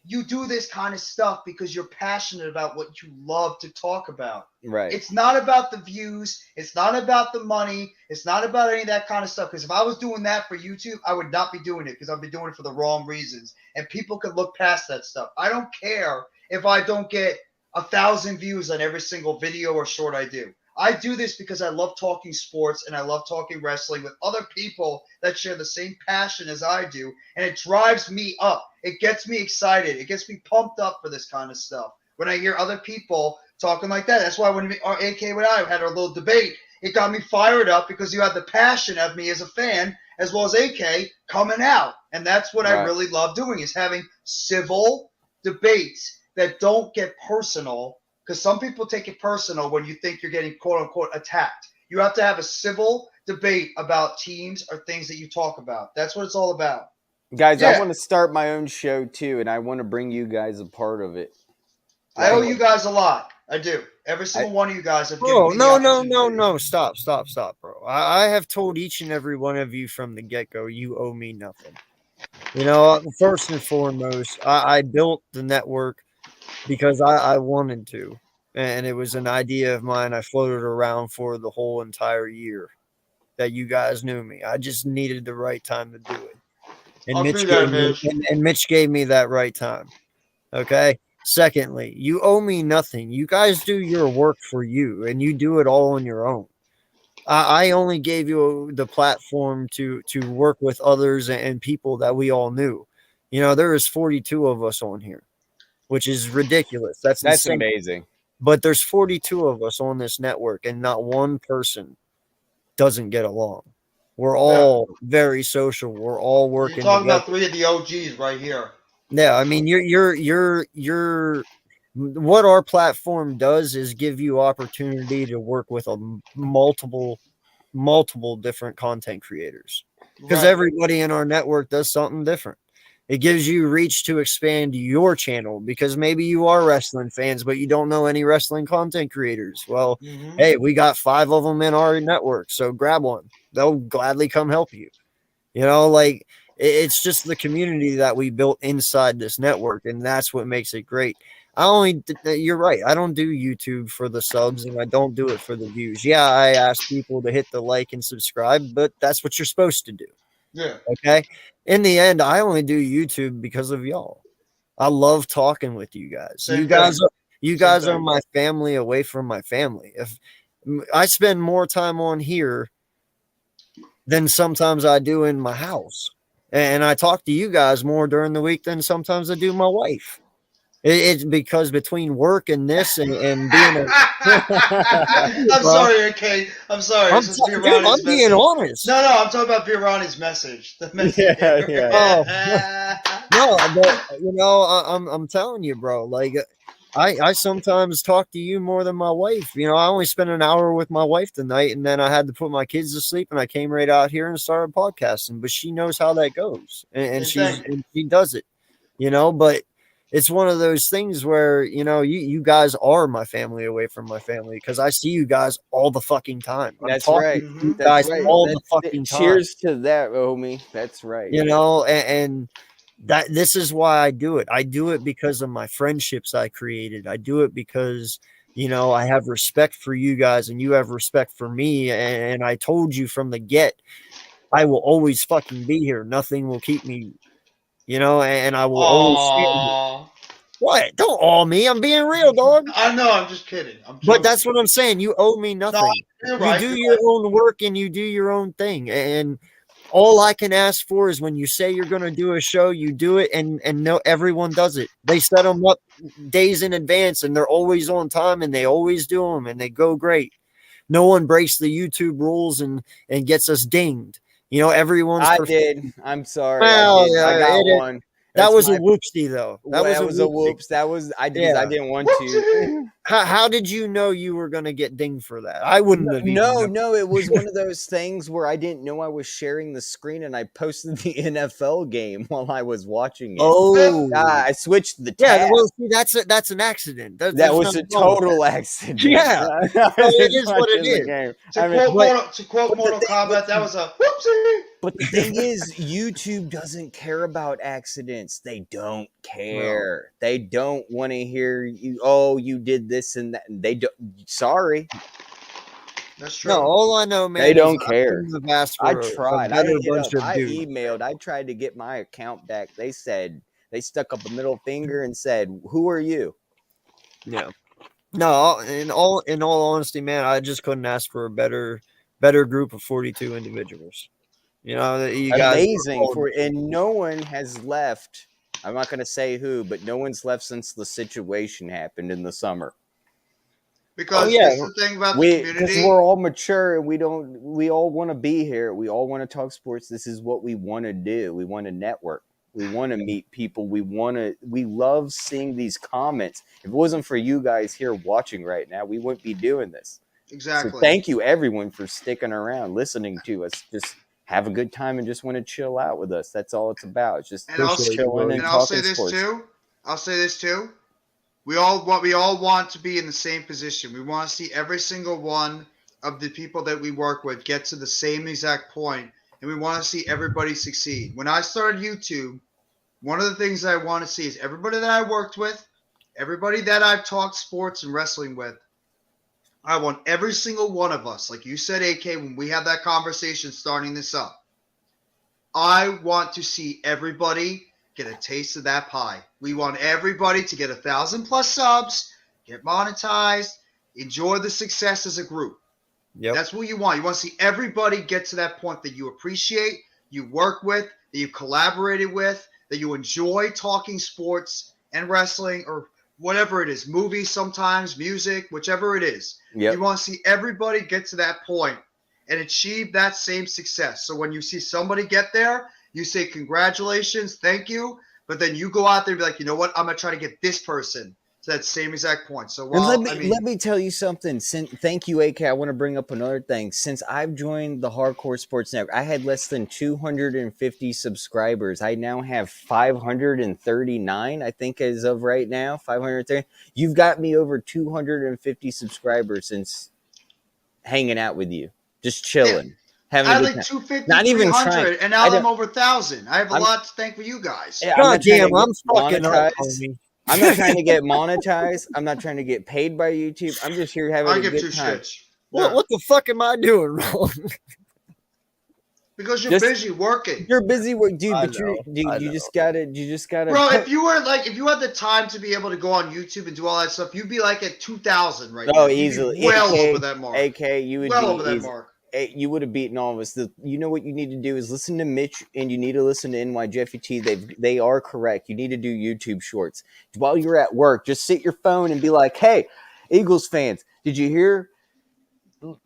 S8: You do this kind of stuff because you're passionate about what you love to talk about.
S10: Right.
S8: It's not about the views. It's not about the money. It's not about any of that kind of stuff. Because if I was doing that for YouTube, I would not be doing it, because I'd be doing it for the wrong reasons. And people could look past that stuff. I don't care if I don't get 1,000 views on every single video or short I do. I do this because I love talking sports and I love talking wrestling with other people that share the same passion as I do. And it drives me up. It gets me excited. It gets me pumped up for this kind of stuff when I hear other people talking like that. That's why when AK and I had our little debate, it got me fired up, because you had the passion of me as a fan as well as AK coming out. And that's what I really love doing, is having civil debates that don't get personal, because some people take it personal when you think you're getting quote unquote attacked. You have to have a civil debate about teams or things that you talk about. That's what it's all about.
S10: Guys,
S8: Yeah.
S10: I want to start my own show too, and I want to bring you guys a part of it.
S8: I owe you guys a lot. I do. Every single one of you guys have given
S4: Bro,
S8: me the
S4: no,
S8: opportunity.
S4: stop, bro. I have told each and every one of you from the get-go, you owe me nothing. You know, first and foremost, I built the network because I wanted to, and it was an idea of mine. I floated around for the whole entire year that you guys knew me. I just needed the right time to do it. And
S8: I'll
S4: Mitch
S8: do that,
S4: gave me,
S8: Mitch.
S4: and Mitch gave me that right time. Okay. Secondly, you owe me nothing. You guys do your work for you, and you do it all on your own. I only gave you the platform to work with others and people that we all knew. You know, there is 42 of us on here, which is ridiculous. That's insane.
S10: amazing.
S4: But there's 42 of us on this network, and not one person doesn't get along. We're all very social. We're all working.
S8: You're talking
S4: together.
S8: about 3 of the OGs right here.
S4: Yeah, I mean, you're what our platform does is give you opportunity to work with multiple different content creators, because
S8: Right.
S4: everybody in our network does something different. It gives you reach to expand your channel, because maybe you are wrestling fans, but you don't know any wrestling content creators. Well, hey, we got 5 of them in our network, so grab one. They'll gladly come help you. You know, like it's just the community that we built inside this network, and that's what makes it great. You're right. I don't do YouTube for the subs, and I don't do it for the views. Yeah, I ask people to hit the like and subscribe, but that's what you're supposed to do.
S8: Yeah.
S4: Okay. In the end, I only do YouTube because of y'all. I love talking with you guys.
S8: Same
S4: You guys are
S8: thing.
S4: my family away from my family. If I spend more time on here than sometimes I do in my house, and I talk to you guys more during the week than sometimes I do my wife. It's because between work and this and being a
S8: I'm sorry, okay. I'm sorry.
S4: I'm,
S8: This is
S4: dude,
S8: Pirani's
S4: I'm being
S8: message.
S4: honest.
S8: No, I'm talking about Pirani's message. The message.
S4: No, but you know, I'm telling you, bro. Like, I sometimes talk to you more than my wife. You know, I only spent an hour with my wife tonight, and then I had to put my kids to sleep, and I came right out here and started podcasting. But she knows how that goes, and she does it. You know, but it's one of those things where you guys are my family away from my family because I see you guys all the fucking time.
S10: That's
S4: talking
S10: right.
S4: to you
S10: That's
S4: guys
S10: right.
S4: all the fucking time.
S10: Cheers to that, homie. That's right.
S4: You know, and that this is why I do it. I do it because of my friendships I created. I do it because I have respect for you guys and you have respect for me. And I told you from the get, I will always fucking be here. Nothing will keep me, and I will always stand here. What? Don't awe me. I'm being real, dog.
S8: I know. I'm just kidding.
S4: But that's what I'm saying. You owe me nothing.
S8: No, you're right,
S4: you do
S8: you're
S4: your own work and you do your own thing. And all I can ask for is when you say you're going to do a show, you do it, and no, everyone does it. They set them up days in advance, and they're always on time, and they always do them, and they go great. No one breaks the YouTube rules and gets us dinged. Everyone's.
S10: I did. I'm sorry.
S4: Well,
S10: I got one.
S4: That was a whoopsie, though.
S10: That was a whoops. That was I did. I didn't want to.
S4: How did you know you were going to get dinged for that? I wouldn't have.
S10: No. It was one of those things where I didn't know I was sharing the screen, and I posted the NFL game while I was watching it.
S4: Oh,
S10: I switched the tab.
S4: Yeah, well, see, that's an accident.
S10: That was a total accident.
S4: Yeah, it is what it is.
S8: To quote Mortal Kombat, that was a whoopsie.
S10: But the thing is, YouTube doesn't care about accidents. They don't care. No. They don't want to hear you. Oh, you did this and that. They don't. Sorry.
S8: That's true.
S4: No, all I know, man.
S10: They don't care.
S4: I
S10: tried. I emailed. I tried to get my account back. They said they stuck up a middle finger and said, "Who are you?"
S4: Yeah. No, in all honesty, man, I just couldn't ask for a better group of 42 individuals. You guys
S10: amazing and no one has left. I'm not going to say who, but no one's left since the situation happened in the summer.
S8: Because that's the thing about the community.
S10: Because we're all mature and we all want to be here. We all want to talk sports. This is what we want to do. We want to network. We want to meet people. We love seeing these comments. If it wasn't for you guys here watching right now, we wouldn't be doing this.
S8: Exactly.
S10: So thank you everyone for sticking around, listening to us. Just have a good time and just want to chill out with us. That's all it's about. It's just chilling and
S8: I'll
S10: talking
S8: say this
S10: sports.
S8: too. I'll say this too. We all want to be in the same position. We want to see every single one of the people that we work with get to the same exact point, and we want to see everybody succeed. When I started YouTube, one of the things that I want to see is everybody that I worked with, everybody that I've talked sports and wrestling with. I want every single one of us, like you said, AK, when we have that conversation starting this up, I want to see everybody get a taste of that pie. We want everybody to get 1,000+ subs, get monetized, enjoy the success as a group.
S4: Yep.
S8: That's what you want. You want to see everybody get to that point that you appreciate, you work with, that you collaborated with, that you enjoy talking sports and wrestling or whatever it is, movies sometimes, music, whichever it is.
S10: Yep.
S8: You want to see everybody get to that point and achieve that same success. So when you see somebody get there, you say, congratulations, thank you. But then you go out there and be like, you know what? I'm going to try to get this person to that same exact point. So
S10: let me tell you something. Thank you, AK. I want to bring up another thing. Since I've joined the Hardcore Sports Network, I had less than 250 subscribers. I now have 539, I think, as of right now. 530. You've got me over 250 subscribers since hanging out with you, just chilling. having
S8: I
S10: a
S8: had
S10: good
S8: like
S10: time.
S8: 250,
S10: Not even
S8: 300,
S10: trying.
S8: and now
S10: I
S8: I'm
S10: don't-
S8: over 1,000. I have a
S10: I'm-
S8: lot to thank for you guys.
S10: Yeah, I'm
S4: God
S10: not trying to
S4: damn,
S10: get
S4: I'm fucking up,
S10: monetized.
S4: homie.
S10: I'm not trying to get monetized. I'm not trying to get paid by YouTube. I'm just here having
S8: I
S10: a
S8: give
S10: good
S8: two
S10: time.
S8: shits.
S4: What,
S8: Yeah.
S4: what the fuck am I doing wrong?
S8: Because you're
S10: Just-
S8: busy working.
S10: You're busy with dude,
S4: I
S10: but you're
S4: know,
S10: dude.
S4: I
S10: You
S4: know.
S10: just gotta.
S8: Bro,
S10: cut-
S8: if you had the time to be able to go on YouTube and do all that stuff, you'd be like at 2,000 right now.
S10: Oh,
S8: You'd be
S10: easily.
S8: well
S10: AK,
S8: over that mark.
S10: AK, you would
S8: Well
S10: be
S8: over that
S10: easy.
S8: mark.
S10: You would have beaten all of us. You know what you need to do is listen to Mitch, and you need to listen to NY Jeffy T. They are correct. You need to do YouTube Shorts while you're at work. Just sit your phone and be like, "Hey, Eagles fans, did you hear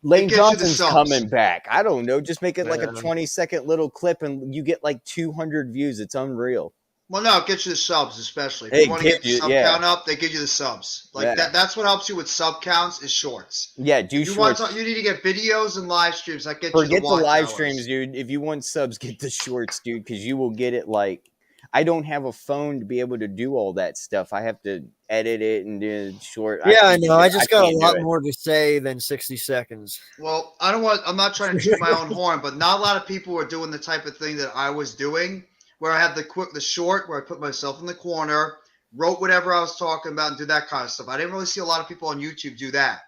S10: Lane
S8: gets you the
S10: Johnson's
S8: subs.
S10: coming back?" I don't know. Just make it like a
S4: Man.
S10: 20-second little clip, and you get like 200 views. It's unreal.
S8: Well, no, it gets you the subs, especially. If
S10: It
S8: you want to get
S10: gives
S8: your
S10: you-
S8: sub
S10: yeah.
S8: count up, they give you the subs. Like
S10: Yeah.
S8: that's what helps you with sub counts is shorts.
S10: Yeah, do
S8: You want
S10: shorts.
S8: you need to get videos and live streams. That get you
S10: Forget
S8: the
S10: the
S8: watch
S10: live
S8: hours.
S10: streams, dude. If you want subs, get the shorts, dude, because you will get it like. I don't have a phone to be able to do all that stuff. I have to edit it and do short.
S4: Yeah, I
S10: can't
S4: know.
S10: do
S4: I
S10: it.
S4: just got a
S10: can't do
S4: lot
S10: it.
S4: more to say than 60 seconds.
S8: Well, I'm not trying to toot my own horn, but not a lot of people are doing the type of thing that I was doing, where I had the short, where I put myself in the corner, wrote whatever I was talking about, and do that kind of stuff. I didn't really see a lot of people on YouTube do that.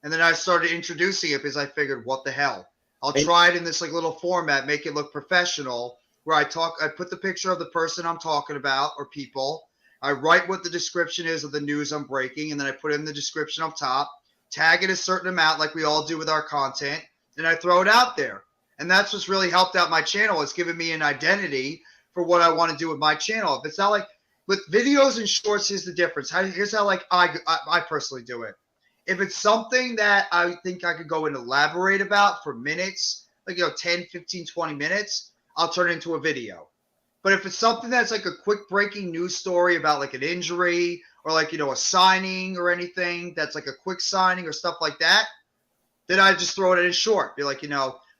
S8: And then I started introducing it because I figured, what the hell? I'll try it in this like little format, make it look professional, where I put the picture of the person I'm talking about or people. I write what the description is of the news I'm breaking, and then I put in the description up top, tag it a certain amount like we all do with our content, and I throw it out there. And that's what's really helped out my channel. It's given me an identity for what I want to do with my channel. If it's not like with videos and shorts, here's the difference. Here's how like I personally do it. If it's something that I think I could go and elaborate about for minutes, like 10, 15, 20 minutes, I'll turn it into a video. But if it's something that's like a quick breaking news story about like an injury or like, a signing or anything that's like a quick signing or stuff like that, then I just throw it in short. Be like,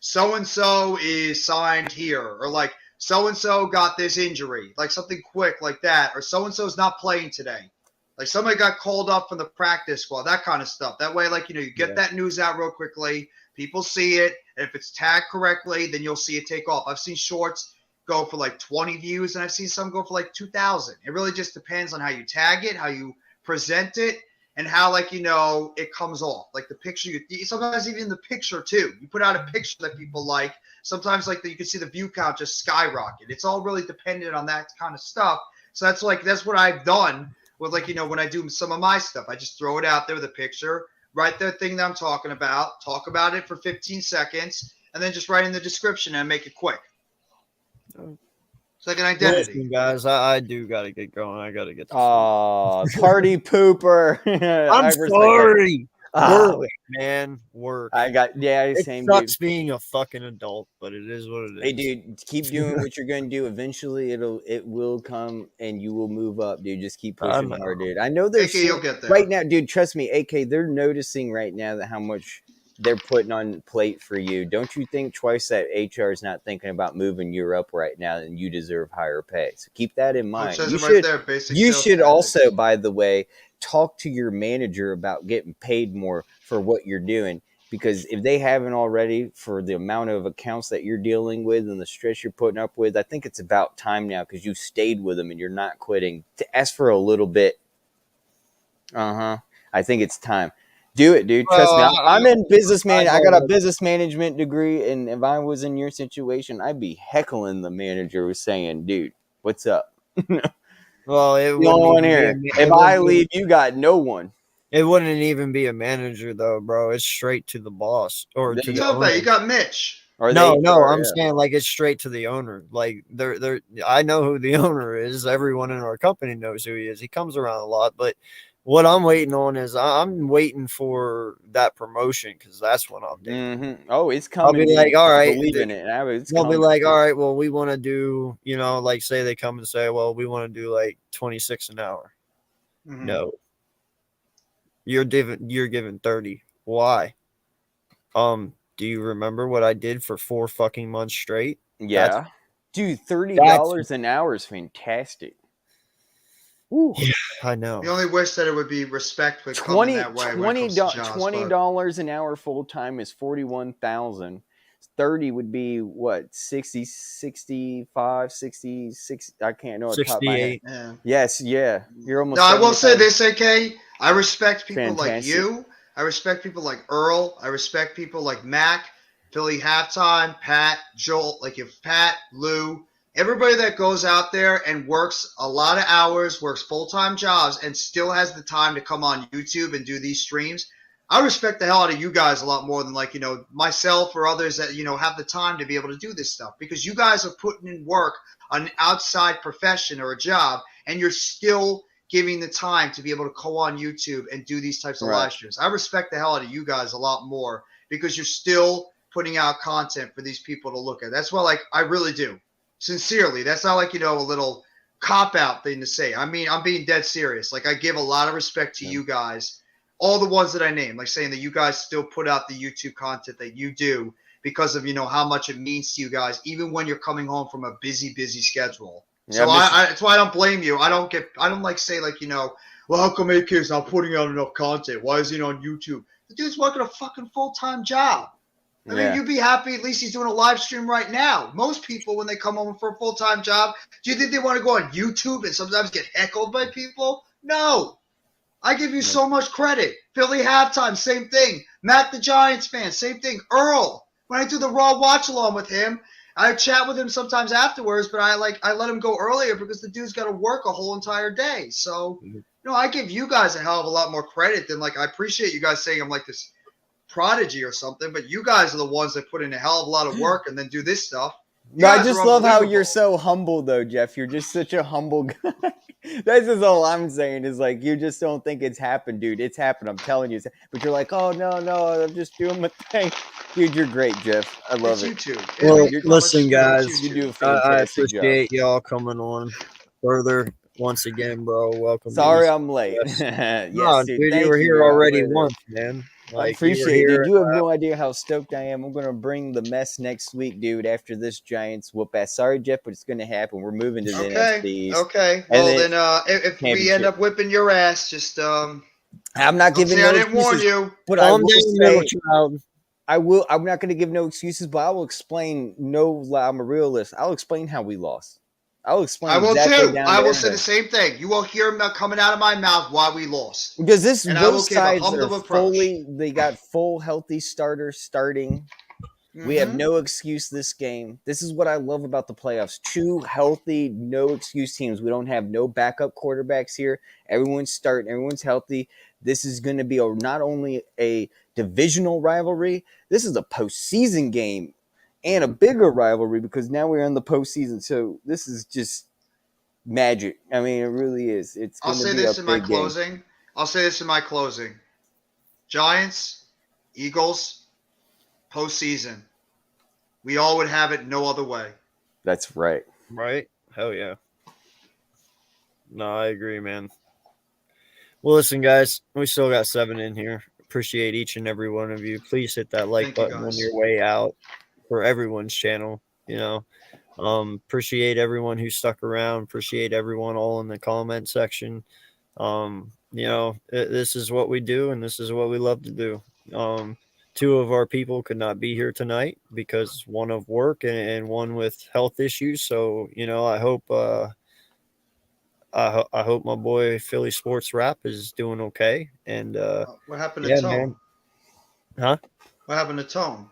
S8: so-and-so is signed here, or like so-and-so got this injury, like something quick like that, or so-and-so is not playing today. Like somebody got called up from the practice squad, that kind of stuff. That way, like, you get that news out real quickly. People see it. And if it's tagged correctly, then you'll see it take off. I've seen shorts go for like 20 views, and I've seen some go for like 2,000. It really just depends on how you tag it, how you present it, and how, like, it comes off. Like the picture, sometimes even the picture too. You put out a picture that people like. Sometimes like you can see the view count just skyrocket. It's all really dependent on that kind of stuff. So that's what I've done with when I do some of my stuff. I just throw it out there with a picture, write the thing that I'm talking about, talk about it for 15 seconds, and then just write in the description and make it quick. It's like an identity.
S4: Listen, guys, I do got to get going. I got to get to
S10: Oh, party pooper.
S4: I'm
S10: I respect
S4: sorry.
S10: that.
S4: Work, man. Work.
S10: It
S4: It
S10: same
S4: sucks
S10: dude.
S4: being a fucking adult, but it is what it is.
S10: Hey, dude, keep doing what you're gonna do. Eventually, it will come, and you will move up, dude. Just keep pushing
S4: know.
S10: hard, dude. I know there's
S8: AK, you'll get there.
S10: right now, dude. Trust me, AK. They're noticing right now that how much they're putting on plate for you. Don't you think twice that HR is not thinking about moving you up right now, and you deserve higher pay. So keep that in
S8: Oh, it
S10: mind.
S8: says
S10: You
S8: it right
S10: should.
S8: there, basic
S10: You
S8: sales
S10: should
S8: tactics.
S10: also, by the way, talk to your manager about getting paid more for what you're doing. Because if they haven't already, for the amount of accounts that you're dealing with and the stress you're putting up with, I think it's about time now, because you stayed with them and you're not quitting, to ask for a little bit. I think it's time. Do it, dude. Trust me. I'm in business man. I got a business management degree, and if I was in your situation, I'd be heckling the manager who's saying, "Dude, what's up?"
S4: Well, it
S10: The only one
S4: wouldn't
S10: here.
S4: even be
S10: If I leave, you got no one.
S4: It wouldn't even be a manager though, bro. It's straight to the boss or to
S8: You
S4: the
S8: got
S4: owner.
S8: that. You got Mitch.
S10: Or
S4: No,
S10: they-
S4: no,
S10: or,
S4: I'm
S10: yeah.
S4: saying like it's straight to the owner. Like they're I know who the owner is. Everyone in our company knows who he is. He comes around a lot, but what I'm waiting on is I'm waiting for that promotion, because that's what I'll do.
S10: Mhm. Oh, it's
S4: I'll
S10: coming.
S4: be like,
S10: dude.
S4: all right,
S10: Believe in it. It's
S4: They'll be
S10: coming.
S4: like, all right, well, we want to do, like say they come and say, well, we want to do like 26 an hour.
S8: Mhm.
S4: No. You're given 30. Why? Do you remember what I did for 4 fucking months straight?
S10: Yeah. Dude, $30 an hour is fantastic. Woo.
S4: Yeah, I know.
S8: You only wish that it would be respect would come in that way when it comes to jobs, but-
S10: $20 an hour full time is $41,000. 30 would be what? 60, 65, 66. I can't know. Top of my head.
S9: 68.
S8: Yeah.
S10: Yes, yeah. You're almost.
S8: No, I will say
S10: 75.
S8: this, AK. I respect people like
S10: Fantastic.
S8: you. I respect people like Earl. I respect people like Mac, Philly Halftime, Pat, Joel, like if Pat, Lou, everybody that goes out there and works a lot of hours, works full-time jobs, and still has the time to come on YouTube and do these streams. I respect the hell out of you guys a lot more than like, myself or others that, have the time to be able to do this stuff, because you guys are putting in work on an outside profession or a job, and you're still giving the time to be able to go on YouTube and do these types of live streams. I respect the hell out of you guys a lot more because you're still putting out content for these people to look at. That's why, like, I really do. Sincerely. That's not like, a little cop-out thing to say. I mean, I'm being dead serious. Like, I give a lot of respect to you guys, all the ones that I named, like saying that you guys still put out the YouTube content that you do because of, how much it means to you guys, even when you're coming home from a busy schedule.
S10: Yeah,
S8: So that's why I don't blame you. I don't like say like, well, how come AK's not putting out enough content? Why is he on YouTube? The dude's working a fucking full-time job. I mean, you'd be happy at least he's doing a live stream right now. Most people, when they come home for a full-time job, do you think they want to go on YouTube and sometimes get heckled by people? No. I give you so much credit. Philly Halftime, same thing. Matt the Giants fan, same thing. Earl, when I do the Raw watch-along with him, I chat with him sometimes afterwards, but I let him go earlier because the dude's got to work a whole entire day. So, I give you guys a hell of a lot more credit than like I appreciate you guys saying I'm like this prodigy or something, but you guys are the ones that put in a hell of a lot of work and then do this stuff.
S10: No, I just love how you're so humble, though, Jeff. You're just such a humble guy. That's just all I'm saying is like you just don't think it's happened, dude. It's happened. I'm telling you. But you're like, oh no, I'm just doing my thing, dude. You're great, Jeff. I love it.
S8: YouTube.
S4: Well, listen, guys.
S10: You do a
S4: I
S10: fantastic job.
S4: appreciate y'all coming on further once again, bro. Welcome.
S10: Sorry, I'm late. Yes,
S4: no,
S10: dude,
S4: dude,
S10: thank
S4: you were here
S10: bro.
S4: already once, man.
S10: I appreciate it, dude. You have no idea how stoked I am. I'm going to bring the mess next week, dude, after this Giants whoop ass. Sorry, Jeff, but it's going to happen. We're moving to the NFC.
S8: Okay. Well, then if we end up whipping your ass, just
S10: I'm not giving
S8: no
S10: no
S8: I didn't warn
S10: excuses,
S8: you.
S10: but I will say, I'm not going to give no excuses, but I will explain. I'm a realist. I'll explain how we lost. I'll explain.
S8: I will
S10: exactly
S8: too. I will say the same thing. You will hear coming out of my mouth why we lost.
S10: Because both sides are they got full healthy starters starting. Mm-hmm. We have no excuse this game. This is what I love about the playoffs. Two healthy, no excuse teams. We don't have no backup quarterbacks here. Everyone's starting. Everyone's healthy. This is going to be not only a divisional rivalry, this is a postseason game. And a bigger rivalry because now we're in the postseason. So this is just magic. I mean, it really is.
S8: I'll say this in my closing. I'll say this in my closing. Giants, Eagles, postseason. We all would have it no other way.
S10: That's right.
S4: Right? Hell yeah. No, I agree, man. Well, listen, guys, we still got 7 in here. Appreciate each and every one of you. Please hit that like button on your way out. For everyone's channel, appreciate everyone who stuck around. Appreciate everyone all in the comment section. This is what we do, and this is what we love to do. 2 of our people could not be here tonight because one of work and one with health issues. So, I hope my boy Philly Sports Rap is doing okay. And
S8: what happened to Tone?
S4: Man. Huh?
S8: What happened to Tone?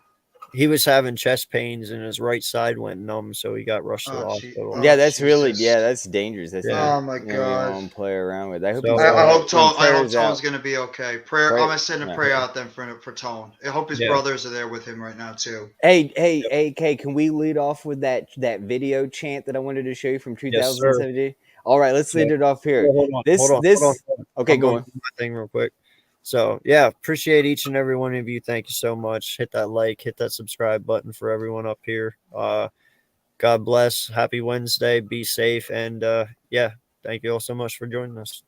S4: He was having chest pains and his right side went numb, so he got rushed to the hospital.
S10: That's that's dangerous. That's
S8: oh my god!
S10: Don't play around with. I hope
S8: Tone's gonna be okay. Prayer. I'm gonna send a prayer out then for Tone. I hope his brothers are there with him right now too.
S10: Hey, AK, can we lead off with that video chant that I wanted to show you from 2017? Yes, all right, let's lead it off here.
S4: Hold on.
S10: Okay, go on.
S4: My thing real quick. So, yeah, appreciate each and every one of you. Thank you so much. Hit that like, hit that subscribe button for everyone up here. God bless. Happy Wednesday. Be safe. And, thank you all so much for joining us.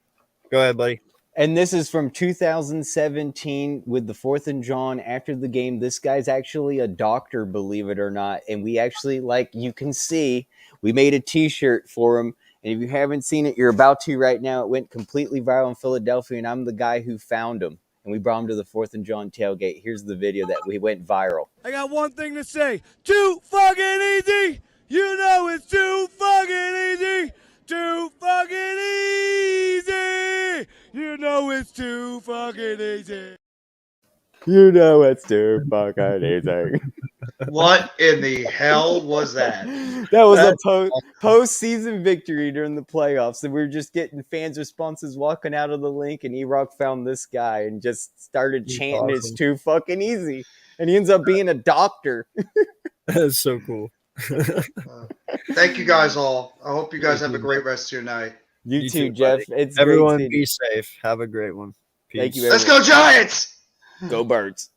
S4: Go ahead, buddy.
S10: And this is from 2017 with the 4th and John after the game. This guy's actually a doctor, believe it or not. And we actually, like you can see, we made a T-shirt for him. And if you haven't seen it, you're about to right now. It went completely viral in Philadelphia, and I'm the guy who found him. and we brought him to the 4th and John tailgate. Here's the video that we went viral.
S11: I got one thing to say. Too fucking easy. You know it's too fucking easy. Too fucking easy. You know it's too fucking easy.
S10: You know it's too fucking easy.
S8: What in the hell was that?
S10: That was a post-season victory during the playoffs, and we were just getting fans' responses walking out of the link, and E-Rock found this guy and just started chanting, "It's too fucking easy," and he ends up being a doctor.
S4: That's so cool.
S8: Thank you guys all. I hope you guys have a great rest of your night.
S10: You too, Jeff. It's
S4: Everyone
S10: great
S4: be safe. Have a great one. Peace.
S10: Thank you.
S8: Let's go Giants!
S10: Go Birds.